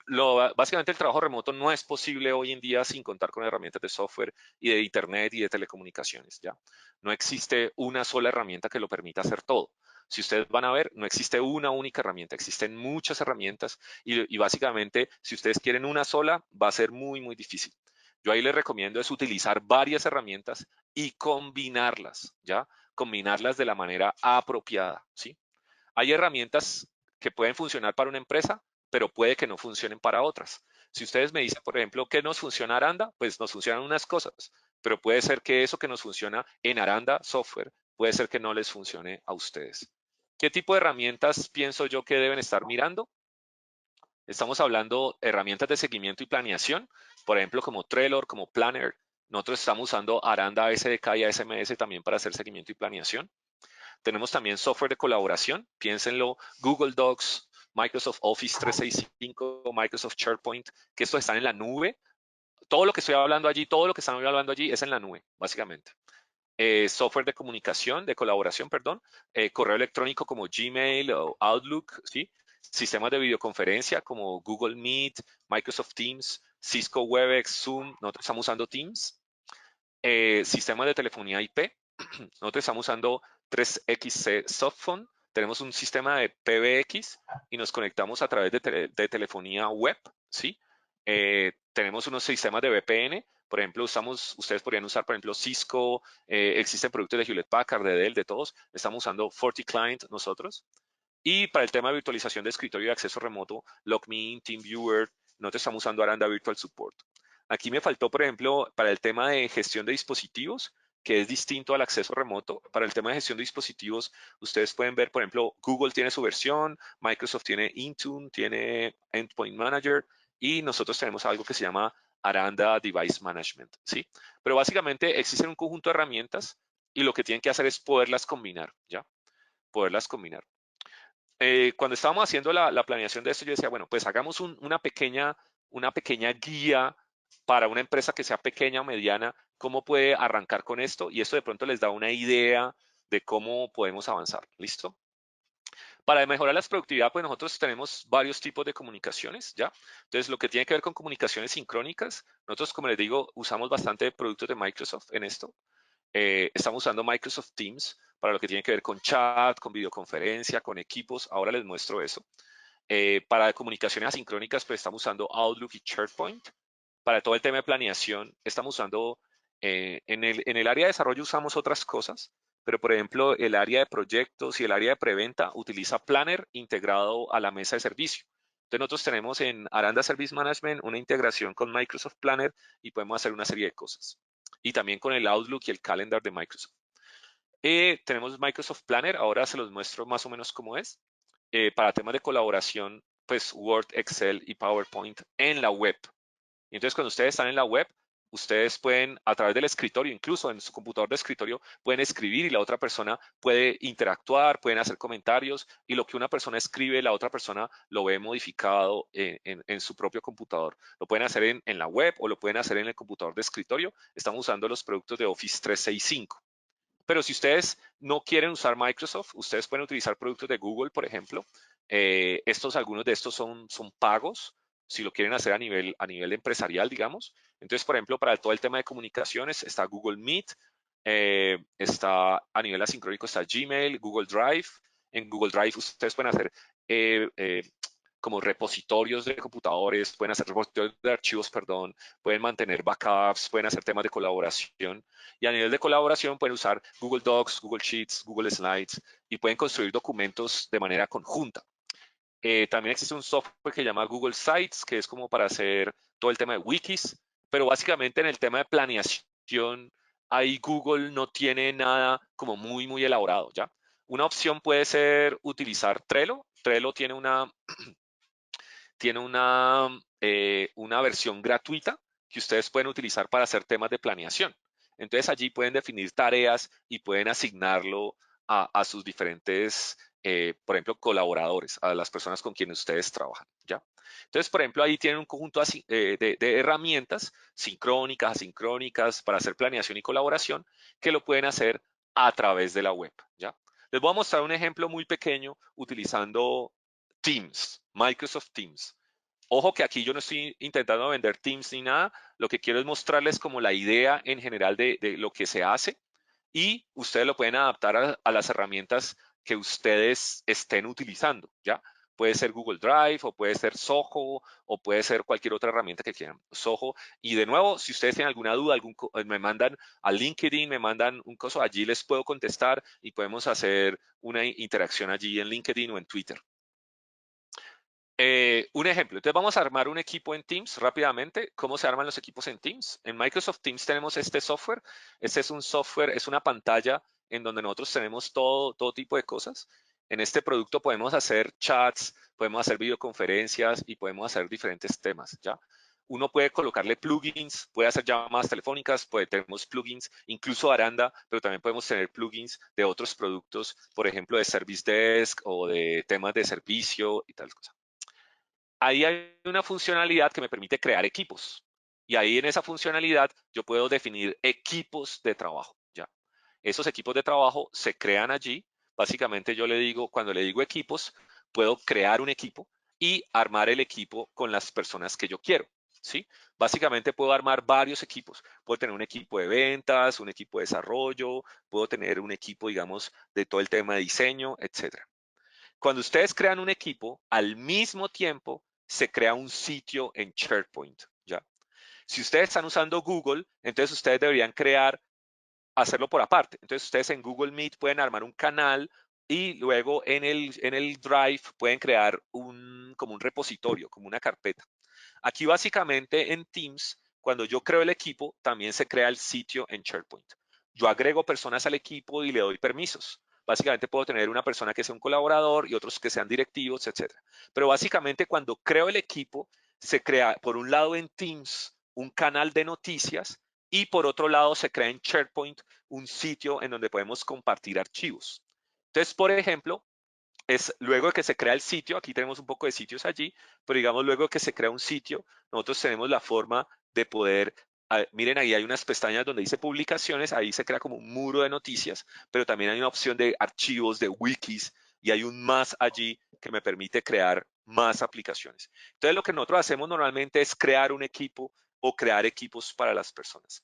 básicamente el trabajo remoto no es posible hoy en día sin contar con herramientas de software y de Internet y de telecomunicaciones, ¿ya? No existe una sola herramienta que lo permita hacer todo. Si ustedes van a ver, no existe una única herramienta, existen muchas herramientas y básicamente, si ustedes quieren una sola, va a ser muy, muy difícil. Yo ahí les recomiendo es utilizar varias herramientas y combinarlas, ¿ya? Combinarlas de la manera apropiada, ¿sí? Hay herramientas que pueden funcionar para una empresa, pero puede que no funcionen para otras. Si ustedes me dicen, por ejemplo, ¿qué nos funciona Aranda? Pues nos funcionan unas cosas, pero puede ser que eso que nos funciona en Aranda Software, puede ser que no les funcione a ustedes. ¿Qué tipo de herramientas pienso yo que deben estar mirando? Estamos hablando de herramientas de seguimiento y planeación, por ejemplo, como Trello, como Planner. Nosotros estamos usando Aranda SDK y ASMS también para hacer seguimiento y planeación. Tenemos también software de colaboración, piénsenlo, Google Docs, Microsoft Office 365, Microsoft SharePoint, que estos están en la nube. Todo lo que estoy hablando allí, todo lo que están hablando allí es en la nube, básicamente. Software de comunicación, de colaboración, perdón, correo electrónico como Gmail o Outlook, ¿sí? Sistemas de videoconferencia como Google Meet, Microsoft Teams, Cisco Webex, Zoom, nosotros estamos usando Teams. Sistemas de telefonía IP, nosotros estamos usando 3XC Softphone, tenemos un sistema de PBX y nos conectamos a través de telefonía web, ¿sí? Tenemos unos sistemas de VPN, por ejemplo, ustedes podrían usar, por ejemplo, Cisco, existen productos de Hewlett Packard, de Dell, de todos, estamos usando FortiClient nosotros. Y para el tema de virtualización de escritorio y acceso remoto, LogMeIn, TeamViewer, nosotros estamos usando Aranda Virtual Support. Aquí me faltó, por ejemplo, para el tema de gestión de dispositivos, que es distinto al acceso remoto. Para el tema de gestión de dispositivos, ustedes pueden ver, por ejemplo, Google tiene su versión, Microsoft tiene Intune, tiene Endpoint Manager y nosotros tenemos algo que se llama Aranda Device Management, ¿sí? Pero básicamente existen un conjunto de herramientas y lo que tienen que hacer es poderlas combinar, ¿ya? Poderlas combinar. Cuando estábamos haciendo la planeación de esto, yo decía, bueno, pues hagamos una pequeña guía para una empresa que sea pequeña o mediana, cómo puede arrancar con esto, y esto de pronto les da una idea de cómo podemos avanzar. ¿Listo? Para mejorar la productividad, pues nosotros tenemos varios tipos de comunicaciones, ¿ya? Entonces, lo que tiene que ver con comunicaciones sincrónicas, nosotros, como les digo, usamos bastante productos de Microsoft en esto. Estamos usando Microsoft Teams para lo que tiene que ver con chat, con videoconferencia, con equipos. Ahora les muestro eso. Para comunicaciones asincrónicas, pues estamos usando Outlook y SharePoint. Para todo el tema de planeación, estamos usando, en el área de desarrollo usamos otras cosas, pero por ejemplo, el área de proyectos y el área de preventa utiliza Planner integrado a la mesa de servicio. Entonces nosotros tenemos en Aranda Service Management una integración con Microsoft Planner y podemos hacer una serie de cosas. Y también con el Outlook y el Calendar de Microsoft. Tenemos Microsoft Planner, ahora se los muestro más o menos cómo es. Para temas de colaboración, pues Word, Excel y PowerPoint en la web. Y entonces cuando ustedes están en la web, ustedes pueden, a través del escritorio, incluso en su computador de escritorio, pueden escribir y la otra persona puede interactuar, pueden hacer comentarios y lo que una persona escribe, la otra persona lo ve modificado en su propio computador. Lo pueden hacer en la web o lo pueden hacer en el computador de escritorio. Estamos usando los productos de Office 365. Pero si ustedes no quieren usar Microsoft, ustedes pueden utilizar productos de Google, por ejemplo. Algunos de estos son pagos, si lo quieren hacer a nivel empresarial, digamos. Entonces, por ejemplo, para todo el tema de comunicaciones está Google Meet, está a nivel asincrónico está Gmail, Google Drive. En Google Drive ustedes pueden hacer eh, eh, como repositorios de computadores, pueden hacer repositorios de archivos, perdón, pueden mantener backups, pueden hacer temas de colaboración. Y a nivel de colaboración pueden usar Google Docs, Google Sheets, Google Slides y pueden construir documentos de manera conjunta. También existe un software que se llama Google Sites, que es como para hacer todo el tema de wikis, pero básicamente en el tema de planeación, ahí Google no tiene nada como muy elaborado, ¿ya? Una opción puede ser utilizar Trello. Trello tiene una versión gratuita que ustedes pueden utilizar para hacer temas de planeación. Entonces allí pueden definir tareas y pueden asignarlo a sus diferentes, por ejemplo, colaboradores, a las personas con quienes ustedes trabajan, ¿ya? Entonces, por ejemplo, ahí tienen un conjunto de herramientas sincrónicas, asincrónicas, para hacer planeación y colaboración, que lo pueden hacer a través de la web, ¿ya? Les voy a mostrar un ejemplo muy pequeño utilizando Teams, Microsoft Teams. Ojo que aquí yo no estoy intentando vender Teams ni nada, lo que quiero es mostrarles como la idea en general de lo que se hace y ustedes lo pueden adaptar a las herramientas que ustedes estén utilizando, ¿ya? Puede ser Google Drive o puede ser Zoho o puede ser cualquier otra herramienta que quieran. Zoho. Y de nuevo, si ustedes tienen alguna duda, me mandan a LinkedIn, me mandan un coso, allí les puedo contestar y podemos hacer una interacción allí en LinkedIn o en Twitter. Un ejemplo, entonces vamos a armar un equipo en Teams rápidamente. ¿Cómo se arman los equipos en Teams? En Microsoft Teams tenemos este software. Este es un software, es una pantalla en donde nosotros tenemos todo tipo de cosas. En este producto podemos hacer chats, podemos hacer videoconferencias y podemos hacer diferentes temas, ¿ya? Uno puede colocarle plugins, puede hacer llamadas telefónicas, tenemos plugins, incluso Aranda, pero también podemos tener plugins de otros productos, por ejemplo, de Service Desk o de temas de servicio y tal cosa. Ahí hay una funcionalidad que me permite crear equipos. Y ahí en esa funcionalidad yo puedo definir equipos de trabajo, ¿ya? Esos equipos de trabajo se crean allí. Básicamente yo le digo, cuando le digo equipos, puedo crear un equipo y armar el equipo con las personas que yo quiero, ¿sí? Básicamente puedo armar varios equipos. Puedo tener un equipo de ventas, un equipo de desarrollo, puedo tener un equipo, digamos, de todo el tema de diseño, etcétera. Cuando ustedes crean un equipo, al mismo tiempo se crea un sitio en SharePoint, ¿ya? Si ustedes están usando Google, entonces ustedes deberían hacerlo por aparte. Entonces ustedes en Google Meet pueden armar un canal y luego en el Drive pueden crear como un repositorio, como una carpeta. Aquí básicamente en Teams, cuando yo creo el equipo, también se crea el sitio en SharePoint. Yo agrego personas al equipo y le doy permisos. Básicamente puedo tener una persona que sea un colaborador y otros que sean directivos, etc. Pero básicamente cuando creo el equipo, se crea por un lado en Teams un canal de noticias y por otro lado se crea en SharePoint un sitio en donde podemos compartir archivos. Entonces, por ejemplo, es luego de que se crea el sitio, aquí tenemos un poco de sitios allí, pero digamos luego de que se crea un sitio, nosotros tenemos la forma de poder, miren ahí hay unas pestañas donde dice publicaciones, ahí se crea como un muro de noticias, pero también hay una opción de archivos, de wikis, y hay un más allí que me permite crear más aplicaciones. Entonces lo que nosotros hacemos normalmente es crear un equipo o crear equipos para las personas.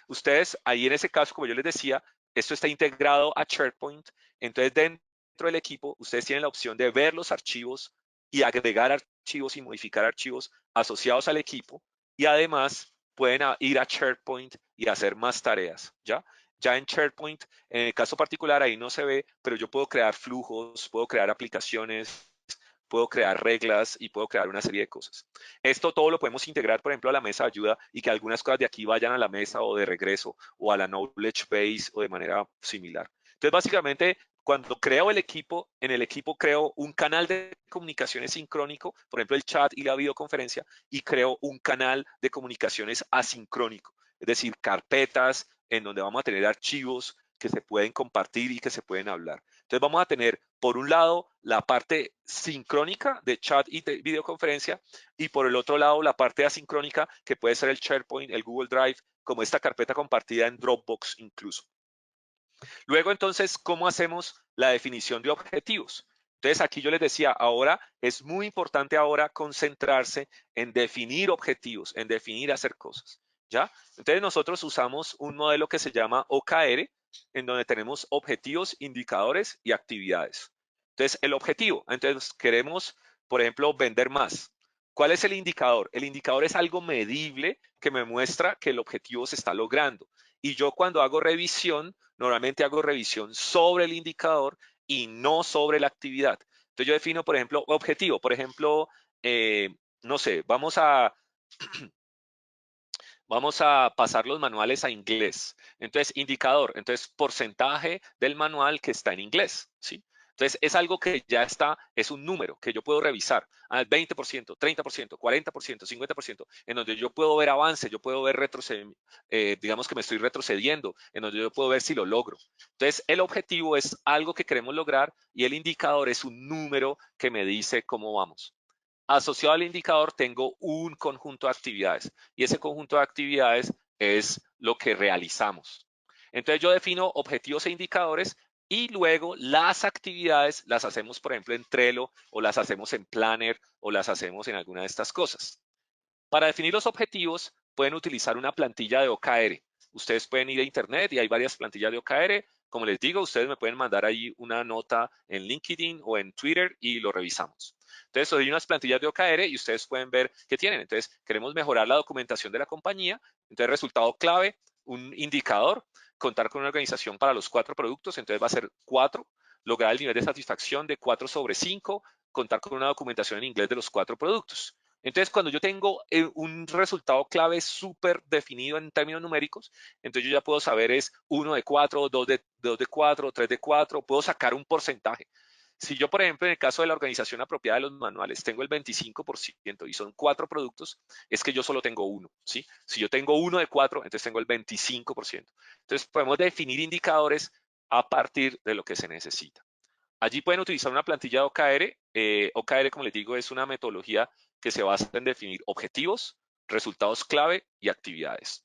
Ustedes ahí en ese caso, como yo les decía, esto está integrado a SharePoint, entonces dentro del equipo ustedes tienen la opción de ver los archivos y agregar archivos y modificar archivos asociados al equipo y además pueden ir a SharePoint y hacer más tareas, ¿ya? Ya en SharePoint, en el caso particular ahí no se ve, pero yo puedo crear flujos, puedo crear aplicaciones, puedo crear reglas y puedo crear una serie de cosas. Esto todo lo podemos integrar, por ejemplo, a la mesa de ayuda y que algunas cosas de aquí vayan a la mesa o de regreso o a la knowledge base o de manera similar. Entonces, básicamente, cuando creo el equipo, en el equipo creo un canal de comunicaciones sincrónico, por ejemplo, el chat y la videoconferencia, y creo un canal de comunicaciones asincrónico, es decir, carpetas en donde vamos a tener archivos que se pueden compartir y que se pueden hablar. Entonces vamos a tener, por un lado, la parte sincrónica de chat y de videoconferencia y por el otro lado, la parte asincrónica que puede ser el SharePoint, el Google Drive, como esta carpeta compartida en Dropbox incluso. Luego, entonces, ¿cómo hacemos la definición de objetivos? Entonces, aquí yo les decía, ahora es muy importante ahora concentrarse en definir objetivos, en definir hacer cosas, ¿ya? Entonces, nosotros usamos un modelo que se llama OKR, en donde tenemos objetivos, indicadores y actividades. Entonces, el objetivo, entonces queremos, por ejemplo, vender más. ¿Cuál es el indicador? El indicador es algo medible que me muestra que el objetivo se está logrando. Y yo cuando hago revisión, normalmente hago revisión sobre el indicador y no sobre la actividad. Entonces yo defino, por ejemplo, objetivo. Por ejemplo, no sé, vamos a pasar los manuales a inglés. Entonces, indicador, entonces porcentaje del manual que está en inglés, ¿sí? Entonces, es algo que ya está, es un número que yo puedo revisar. 20%, 30%, 40%, 50%, en donde yo puedo ver avance, yo puedo ver digamos que me estoy retrocediendo, en donde yo puedo ver si lo logro. Entonces, el objetivo es algo que queremos lograr y el indicador es un número que me dice cómo vamos. Asociado al indicador tengo un conjunto de actividades y ese conjunto de actividades es lo que realizamos. Entonces yo defino objetivos e indicadores y luego las actividades las hacemos, por ejemplo, en Trello o las hacemos en Planner o las hacemos en alguna de estas cosas. Para definir los objetivos pueden utilizar una plantilla de OKR. Ustedes pueden ir a internet y hay varias plantillas de OKR. Como les digo, ustedes me pueden mandar ahí una nota en LinkedIn o en Twitter y lo revisamos. Entonces, hay unas plantillas de OKR y ustedes pueden ver qué tienen. Entonces, queremos mejorar la documentación de la compañía. Entonces, resultado clave, un indicador, contar con una organización para los 4 productos. Entonces, va a ser 4, lograr el nivel de satisfacción de 4 sobre 5, contar con una documentación en inglés de los 4 productos. Entonces, cuando yo tengo un resultado clave súper definido en términos numéricos, entonces yo ya puedo saber es 1 de 4, 2 de 4, 3 de 4, puedo sacar un porcentaje. Si yo, por ejemplo, en el caso de la organización apropiada de los manuales, tengo el 25% y son 4 productos, es que yo solo tengo uno, ¿sí? Si yo tengo 1 de 4, entonces tengo el 25%. Entonces, podemos definir indicadores a partir de lo que se necesita. Allí pueden utilizar una plantilla de OKR. OKR, como les digo, es una metodología que se basa en definir objetivos, resultados clave y actividades.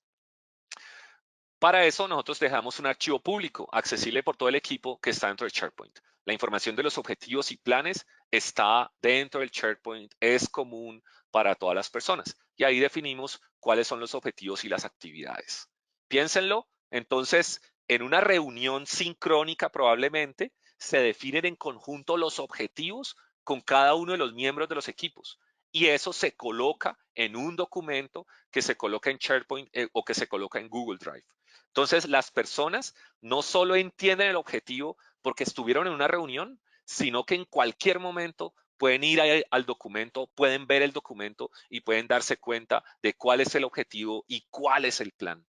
Para eso, nosotros dejamos un archivo público, accesible por todo el equipo que está dentro de SharePoint. La información de los objetivos y planes está dentro del SharePoint, es común para todas las personas. Y ahí definimos cuáles son los objetivos y las actividades. Piénsenlo, entonces, en una reunión sincrónica probablemente se definen en conjunto los objetivos con cada uno de los miembros de los equipos. Y eso se coloca en un documento que se coloca en SharePoint o que se coloca en Google Drive. Entonces, las personas no solo entienden el objetivo porque estuvieron en una reunión, sino que en cualquier momento pueden ir al documento, pueden ver el documento y pueden darse cuenta de cuál es el objetivo y cuál es el plan.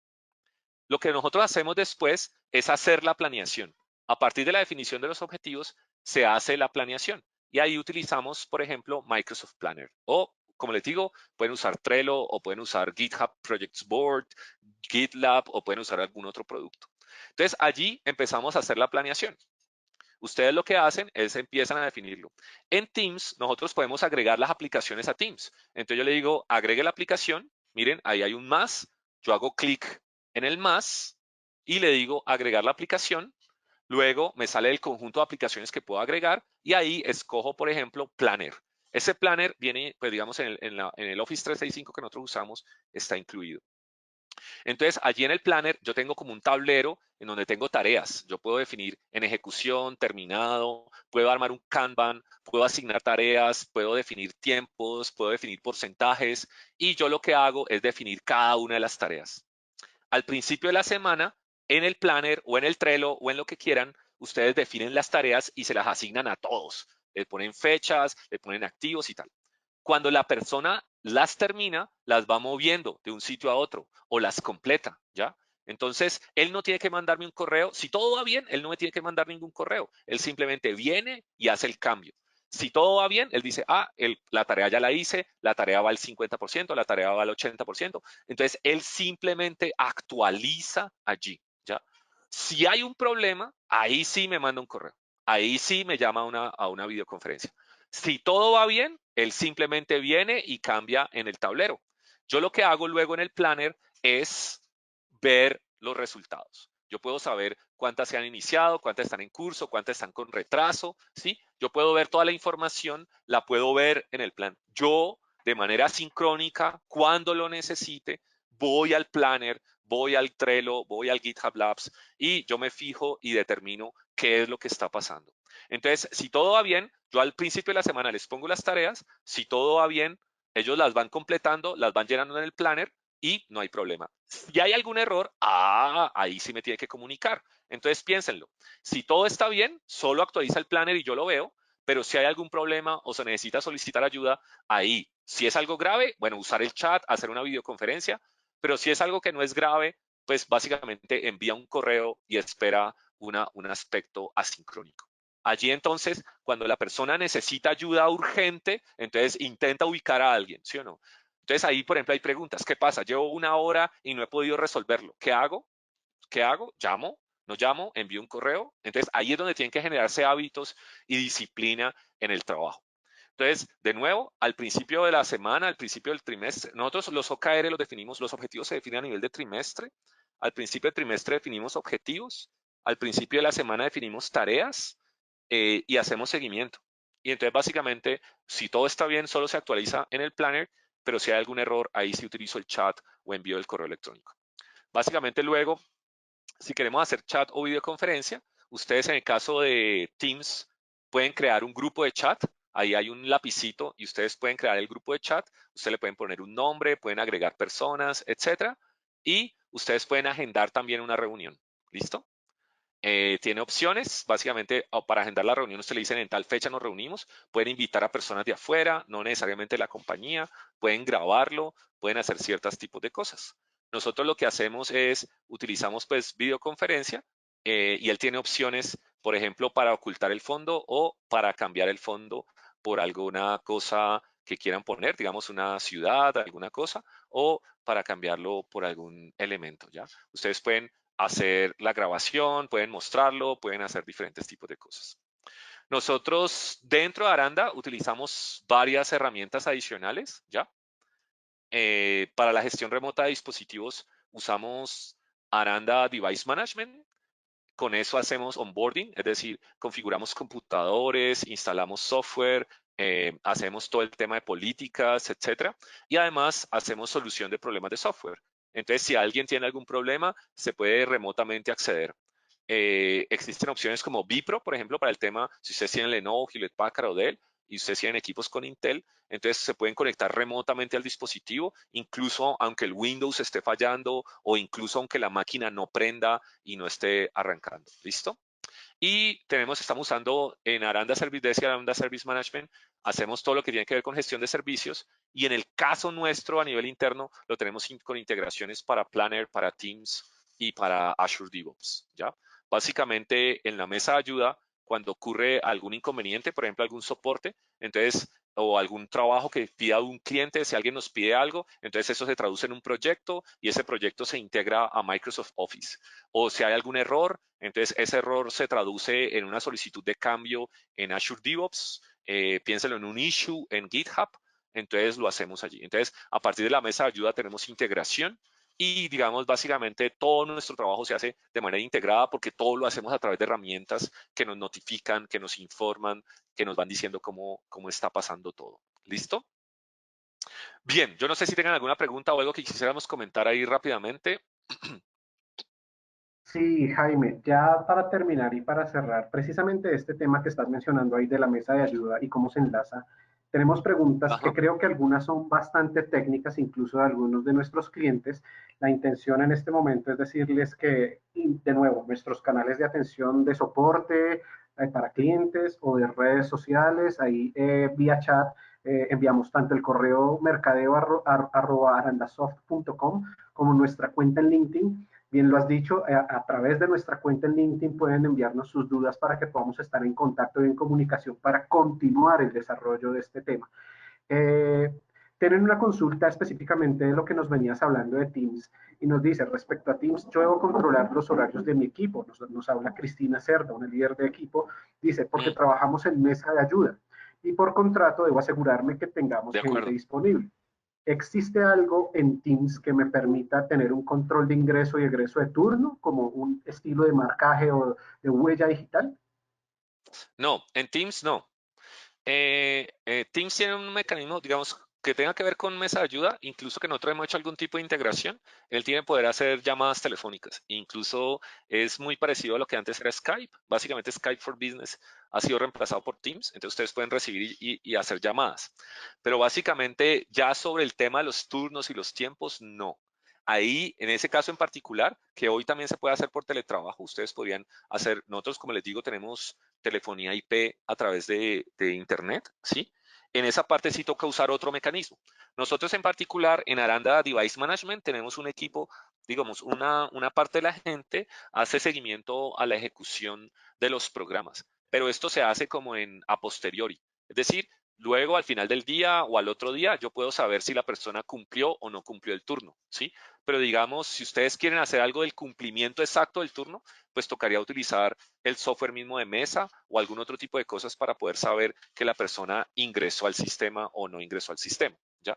Lo que nosotros hacemos después es hacer la planeación. A partir de la definición de los objetivos, se hace la planeación. Y ahí utilizamos, por ejemplo, Microsoft Planner o como les digo, pueden usar Trello o pueden usar GitHub Projects Board, GitLab o pueden usar algún otro producto. Entonces, allí empezamos a hacer la planeación. Ustedes lo que hacen es empiezan a definirlo. En Teams, nosotros podemos agregar las aplicaciones a Teams. Entonces yo le digo, agregue la aplicación. Miren, ahí hay un más. Yo hago clic en el más y le digo agregar la aplicación. Luego me sale el conjunto de aplicaciones que puedo agregar y ahí escojo, por ejemplo, Planner. Ese Planner viene, pues digamos, en el Office 365 que nosotros usamos, está incluido. Entonces, allí en el planner yo tengo como un tablero en donde tengo tareas. Yo puedo definir en ejecución, terminado, puedo armar un Kanban, puedo asignar tareas, puedo definir tiempos, puedo definir porcentajes y yo lo que hago es definir cada una de las tareas. Al principio de la semana, en el planner o en el Trello o en lo que quieran, ustedes definen las tareas y se las asignan a todos. Le ponen fechas, le ponen activos y tal. Cuando la persona las termina, las va moviendo de un sitio a otro o las completa, ¿ya? Entonces, él no tiene que mandarme un correo. Si todo va bien, él no me tiene que mandar ningún correo. Él simplemente viene y hace el cambio. Si todo va bien, él dice, la tarea ya la hice, la tarea va al 50%, la tarea va al 80%. Entonces, él simplemente actualiza allí, ¿ya? Si hay un problema, ahí sí me manda un correo. Ahí sí me llama a una videoconferencia. Si todo va bien, él simplemente viene y cambia en el tablero. Yo lo que hago luego en el planner es ver los resultados. Yo puedo saber cuántas se han iniciado, cuántas están en curso, cuántas están con retraso, ¿sí? Yo puedo ver toda la información, la puedo ver en el plan. Yo, de manera sincrónica, cuando lo necesite, voy al planner, voy al Trello, voy al GitHub Labs y yo me fijo y determino qué es lo que está pasando. Entonces, si todo va bien, yo al principio de la semana les pongo las tareas, si todo va bien, ellos las van completando, las van llenando en el planner y no hay problema. Si hay algún error, ahí sí me tiene que comunicar. Entonces piénsenlo. Si todo está bien, solo actualiza el planner y yo lo veo, pero si hay algún problema o se necesita solicitar ayuda, ahí. Si es algo grave, bueno, usar el chat, hacer una videoconferencia, pero si es algo que no es grave, pues básicamente envía un correo y espera un aspecto asincrónico. Allí entonces, cuando la persona necesita ayuda urgente, entonces intenta ubicar a alguien, ¿sí o no? Entonces ahí, por ejemplo, hay preguntas. ¿Qué pasa? Llevo una hora y no he podido resolverlo. ¿Qué hago? ¿Qué hago? ¿Llamo? ¿No llamo? ¿Envío un correo? Entonces ahí es donde tienen que generarse hábitos y disciplina en el trabajo. Entonces, de nuevo, al principio de la semana, al principio del trimestre, nosotros los OKR los definimos, los objetivos se definen a nivel de trimestre. Al principio del trimestre definimos objetivos. Al principio de la semana definimos tareas y hacemos seguimiento. Y entonces, básicamente, si todo está bien, solo se actualiza en el planner, pero si hay algún error, ahí sí utilizo el chat o envío el correo electrónico. Básicamente, luego, si queremos hacer chat o videoconferencia, ustedes en el caso de Teams pueden crear un grupo de chat. Ahí hay un lapicito y ustedes pueden crear el grupo de chat. Ustedes le pueden poner un nombre, pueden agregar personas, etcétera. Y ustedes pueden agendar también una reunión. ¿Listo? Tiene opciones, básicamente para agendar la reunión usted le dicen en tal fecha nos reunimos, pueden invitar a personas de afuera, no necesariamente la compañía, pueden grabarlo, pueden hacer ciertos tipos de cosas. Nosotros lo que hacemos es, utilizamos pues videoconferencia y él tiene opciones, por ejemplo, para ocultar el fondo o para cambiar el fondo por alguna cosa que quieran poner, digamos una ciudad, alguna cosa, o para cambiarlo por algún elemento, ¿ya? Ustedes pueden hacer la grabación, pueden mostrarlo, pueden hacer diferentes tipos de cosas. Nosotros dentro de Aranda utilizamos varias herramientas adicionales, ¿ya? Para la gestión remota de dispositivos usamos Aranda Device Management. Con eso hacemos onboarding, es decir, configuramos computadores, instalamos software, hacemos todo el tema de políticas, etcétera. Y además hacemos solución de problemas de software. Entonces, si alguien tiene algún problema, se puede remotamente acceder. Existen opciones como Vipro, por ejemplo, para el tema, si ustedes tienen Lenovo, Hewlett Packard o Dell, y ustedes tienen equipos con Intel, entonces se pueden conectar remotamente al dispositivo, incluso aunque el Windows esté fallando o incluso aunque la máquina no prenda y no esté arrancando. ¿Listo? Y estamos usando en Aranda Service Desk y Aranda Service Management, hacemos todo lo que tiene que ver con gestión de servicios y en el caso nuestro a nivel interno lo tenemos con integraciones para Planner, para Teams y para Azure DevOps, ¿ya? Básicamente en la mesa de ayuda, cuando ocurre algún inconveniente, por ejemplo algún soporte, entonces o algún trabajo que pida un cliente, si alguien nos pide algo, entonces eso se traduce en un proyecto y ese proyecto se integra a Microsoft Office. O si hay algún error, entonces ese error se traduce en una solicitud de cambio en Azure DevOps, piénselo en un issue en GitHub, entonces lo hacemos allí. Entonces, a partir de la mesa de ayuda tenemos integración y, digamos, básicamente todo nuestro trabajo se hace de manera integrada porque todo lo hacemos a través de herramientas que nos notifican, que nos informan, que nos van diciendo cómo está pasando todo. ¿Listo? Bien, yo no sé si tengan alguna pregunta o algo que quisiéramos comentar ahí rápidamente.
Sí, Jaime, ya para terminar y para cerrar, precisamente este tema que estás mencionando ahí de la mesa de ayuda y cómo se enlaza, tenemos preguntas que
Ajá.
creo que algunas son bastante técnicas, incluso de algunos de nuestros clientes. La intención en este momento es decirles que, de nuevo, nuestros canales de atención de soporte para clientes o de redes sociales, ahí vía chat enviamos tanto el correo mercadeo@arandasoft.com como nuestra cuenta en LinkedIn. Bien lo has dicho, a través de nuestra cuenta en LinkedIn pueden enviarnos sus dudas para que podamos estar en contacto y en comunicación para continuar el desarrollo de este tema. Eh, Tienen una consulta específicamente de lo que nos venías hablando de Teams y nos dice, respecto a Teams, yo debo controlar los horarios de mi equipo. Nos habla Cristina Cerda, una líder de equipo, dice, porque
Mm,
trabajamos en mesa de ayuda y por contrato debo asegurarme que tengamos
de
gente
acuerdo.
disponible. ¿Existe algo en Teams que me permita tener un control de ingreso y egreso de turno, como un estilo de marcaje o de huella digital?
No, en Teams no. Teams tiene un mecanismo, digamos, que tenga que ver con mesa de ayuda, incluso que nosotros hemos hecho algún tipo de integración. Él tiene poder hacer llamadas telefónicas. Incluso es muy parecido a lo que antes era Skype. Básicamente Skype for Business ha sido reemplazado por Teams. Entonces ustedes pueden recibir y hacer llamadas. Pero básicamente ya sobre el tema de los turnos y los tiempos, no. Ahí, en ese caso en particular, que hoy también se puede hacer por teletrabajo, ustedes podrían hacer, nosotros como les digo, tenemos telefonía IP a través de Internet, ¿sí? En esa parte sí toca usar otro mecanismo. Nosotros en particular en Aranda Device Management tenemos un equipo, digamos, una parte de la gente hace seguimiento a la ejecución de los programas, pero esto se hace como en a posteriori. Es decir, luego al final del día o al otro día yo puedo saber si la persona cumplió o no cumplió el turno, ¿sí? Pero digamos, si ustedes quieren hacer algo del cumplimiento exacto del turno, pues tocaría utilizar el software mismo de mesa o algún otro tipo de cosas para poder saber que la persona ingresó al sistema o no ingresó al sistema, ¿ya?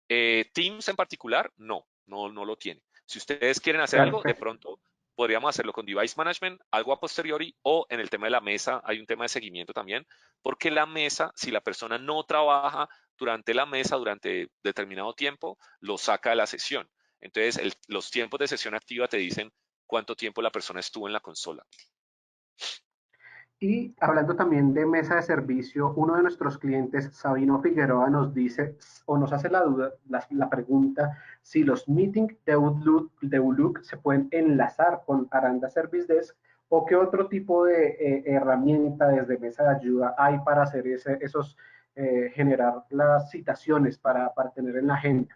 Teams en particular, no lo tiene. Si ustedes quieren hacer algo, de
Perfecto.
pronto podríamos hacerlo con Device Management, algo a posteriori, o en el tema de la mesa hay un tema de seguimiento también, porque la mesa, si la persona no trabaja durante la mesa durante determinado tiempo, lo saca de la sesión. Entonces, los tiempos de sesión activa te dicen cuánto tiempo la persona estuvo en la consola.
Y hablando también de mesa de servicio, uno de nuestros clientes, Sabino Figueroa, nos dice o nos hace la duda, la pregunta, si los meetings de Outlook se pueden enlazar con Aranda Service Desk o qué otro tipo de herramienta desde mesa de ayuda hay para hacer generar las citaciones para tener en la agenda.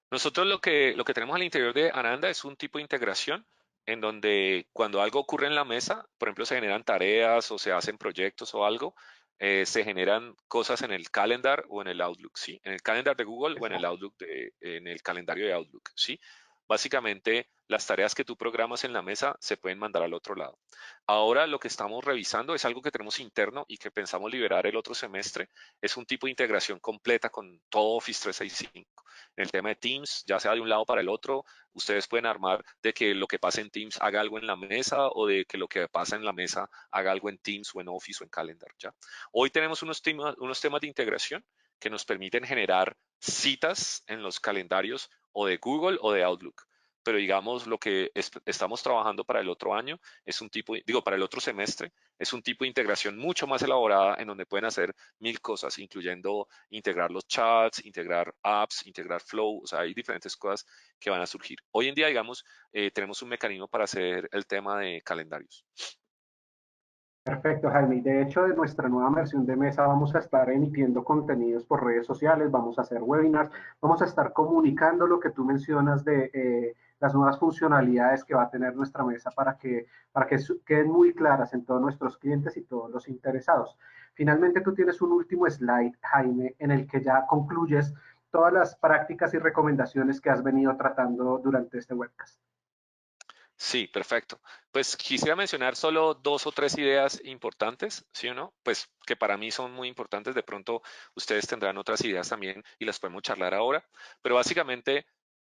Nosotros lo que tenemos al interior de Aranda es un tipo de integración en donde cuando algo ocurre en la mesa, por ejemplo, se generan tareas o se hacen proyectos o algo, se generan cosas en el calendar o en el Outlook, ¿sí? En el calendar de Google o en el
Exacto.
Outlook en el calendario de Outlook, ¿sí? Básicamente, las tareas que tú programas en la mesa se pueden mandar al otro lado. Ahora lo que estamos revisando es algo que tenemos interno y que pensamos liberar el otro semestre. Es un tipo de integración completa con todo Office 365. En el tema de Teams, ya sea de un lado para el otro, ustedes pueden armar de que lo que pasa en Teams haga algo en la mesa o de que lo que pasa en la mesa haga algo en Teams o en Office o en Calendar, ¿ya? Hoy tenemos unos temas de integración que nos permiten generar citas en los calendarios o de Google o de Outlook. Pero digamos, lo que estamos trabajando para el otro año es un tipo, digo, para el otro semestre, es un tipo de integración mucho más elaborada en donde pueden hacer mil cosas, incluyendo integrar los chats, integrar apps, integrar flow, o sea, hay diferentes cosas que van a surgir. Hoy en día, digamos, tenemos un mecanismo para hacer el tema de calendarios.
Perfecto, Jaime. De hecho, de nuestra nueva versión de mesa vamos a estar emitiendo contenidos por redes sociales, vamos a hacer webinars, vamos a estar comunicando lo que tú mencionas de las nuevas funcionalidades que va a tener nuestra mesa para que queden muy claras en todos nuestros clientes y todos los interesados. Finalmente, tú tienes un último slide, Jaime, en el que ya concluyes todas las prácticas y recomendaciones que has venido tratando durante este webcast.
Sí, perfecto. Pues quisiera mencionar solo dos o tres ideas importantes, ¿sí o no? Pues que para mí son muy importantes. De pronto ustedes tendrán otras ideas también y las podemos charlar ahora. Pero básicamente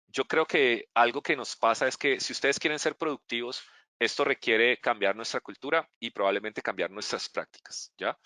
yo creo que algo que nos pasa es que si ustedes quieren ser productivos, esto requiere cambiar nuestra cultura y probablemente cambiar nuestras prácticas, ¿ya?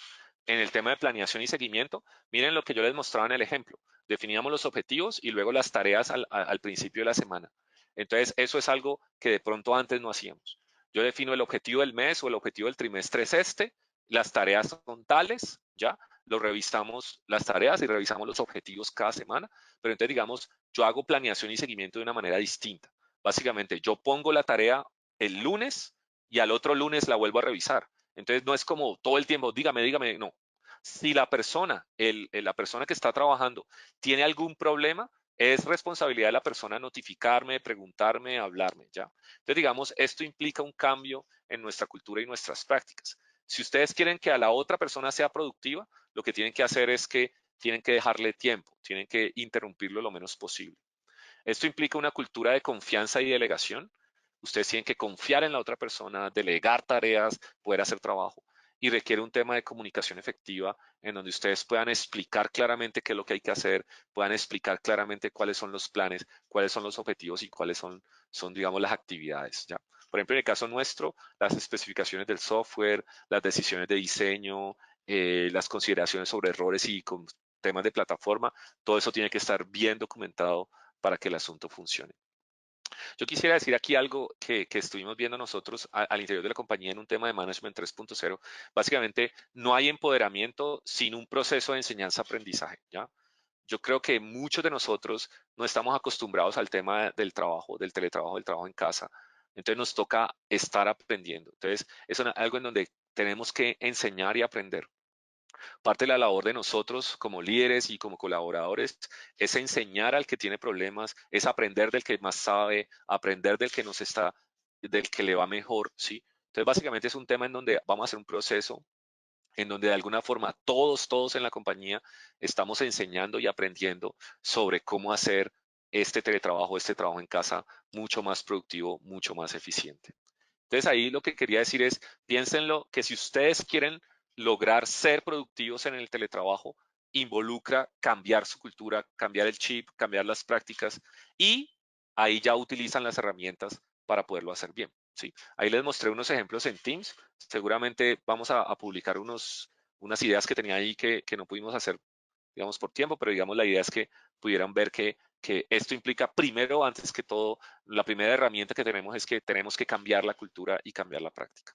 En el tema de planeación y seguimiento, miren lo que yo les mostraba en el ejemplo. Definíamos los objetivos y luego las tareas al principio de la semana. Entonces, eso es algo que de pronto antes no hacíamos. Yo defino el objetivo del mes o el objetivo del trimestre es este, las tareas son tales, ¿ya? Lo revisamos las tareas y revisamos los objetivos cada semana, pero entonces digamos, yo hago planeación y seguimiento de una manera distinta. Básicamente, yo pongo la tarea el lunes y al otro lunes la vuelvo a revisar. Entonces no es como todo el tiempo, dígame, dígame, no. Si la persona, la persona que está trabajando tiene algún problema, es responsabilidad de la persona notificarme, preguntarme, hablarme, ¿ya? Entonces, digamos, esto implica un cambio en nuestra cultura y nuestras prácticas. Si ustedes quieren que a la otra persona sea productiva, lo que tienen que hacer es que tienen que dejarle tiempo, tienen que interrumpirlo lo menos posible. Esto implica una cultura de confianza y delegación. Ustedes tienen que confiar en la otra persona, delegar tareas, poder hacer trabajo. Y requiere un tema de comunicación efectiva en donde ustedes puedan explicar claramente qué es lo que hay que hacer, puedan explicar claramente cuáles son los planes, cuáles son los objetivos y cuáles son digamos, las actividades. ¿Ya? Por ejemplo, en el caso nuestro, las especificaciones del software, las decisiones de diseño, las consideraciones sobre errores y con temas de plataforma, todo eso tiene que estar bien documentado para que el asunto funcione. Yo quisiera decir aquí algo que estuvimos viendo nosotros al interior de la compañía en un tema de Management 3.0. Básicamente, no hay empoderamiento sin un proceso de enseñanza-aprendizaje, ¿ya? Yo creo que muchos de nosotros no estamos acostumbrados al tema del trabajo, del teletrabajo, del trabajo en casa. Entonces nos toca estar aprendiendo. Entonces es algo en donde tenemos que enseñar y aprender. Parte de la labor de nosotros como líderes y como colaboradores es enseñar al que tiene problemas, es aprender del que más sabe, aprender del que nos está, del que le va mejor, ¿sí? Entonces, básicamente es un tema en donde vamos a hacer un proceso en donde de alguna forma todos en la compañía estamos enseñando y aprendiendo sobre cómo hacer este trabajo en casa mucho más productivo, mucho más eficiente. Entonces ahí lo que quería decir es, piénsenlo que si ustedes quieren lograr ser productivos en el teletrabajo, involucra cambiar su cultura, cambiar el chip, cambiar las prácticas y ahí ya utilizan las herramientas para poderlo hacer bien. ¿Sí? Ahí les mostré unos ejemplos en Teams. Seguramente vamos a publicar unas ideas que tenía ahí que no pudimos hacer, digamos, por tiempo, pero digamos la idea es que pudieran ver que esto implica primero, antes que todo, la primera herramienta que tenemos es que tenemos que cambiar la cultura y cambiar la práctica.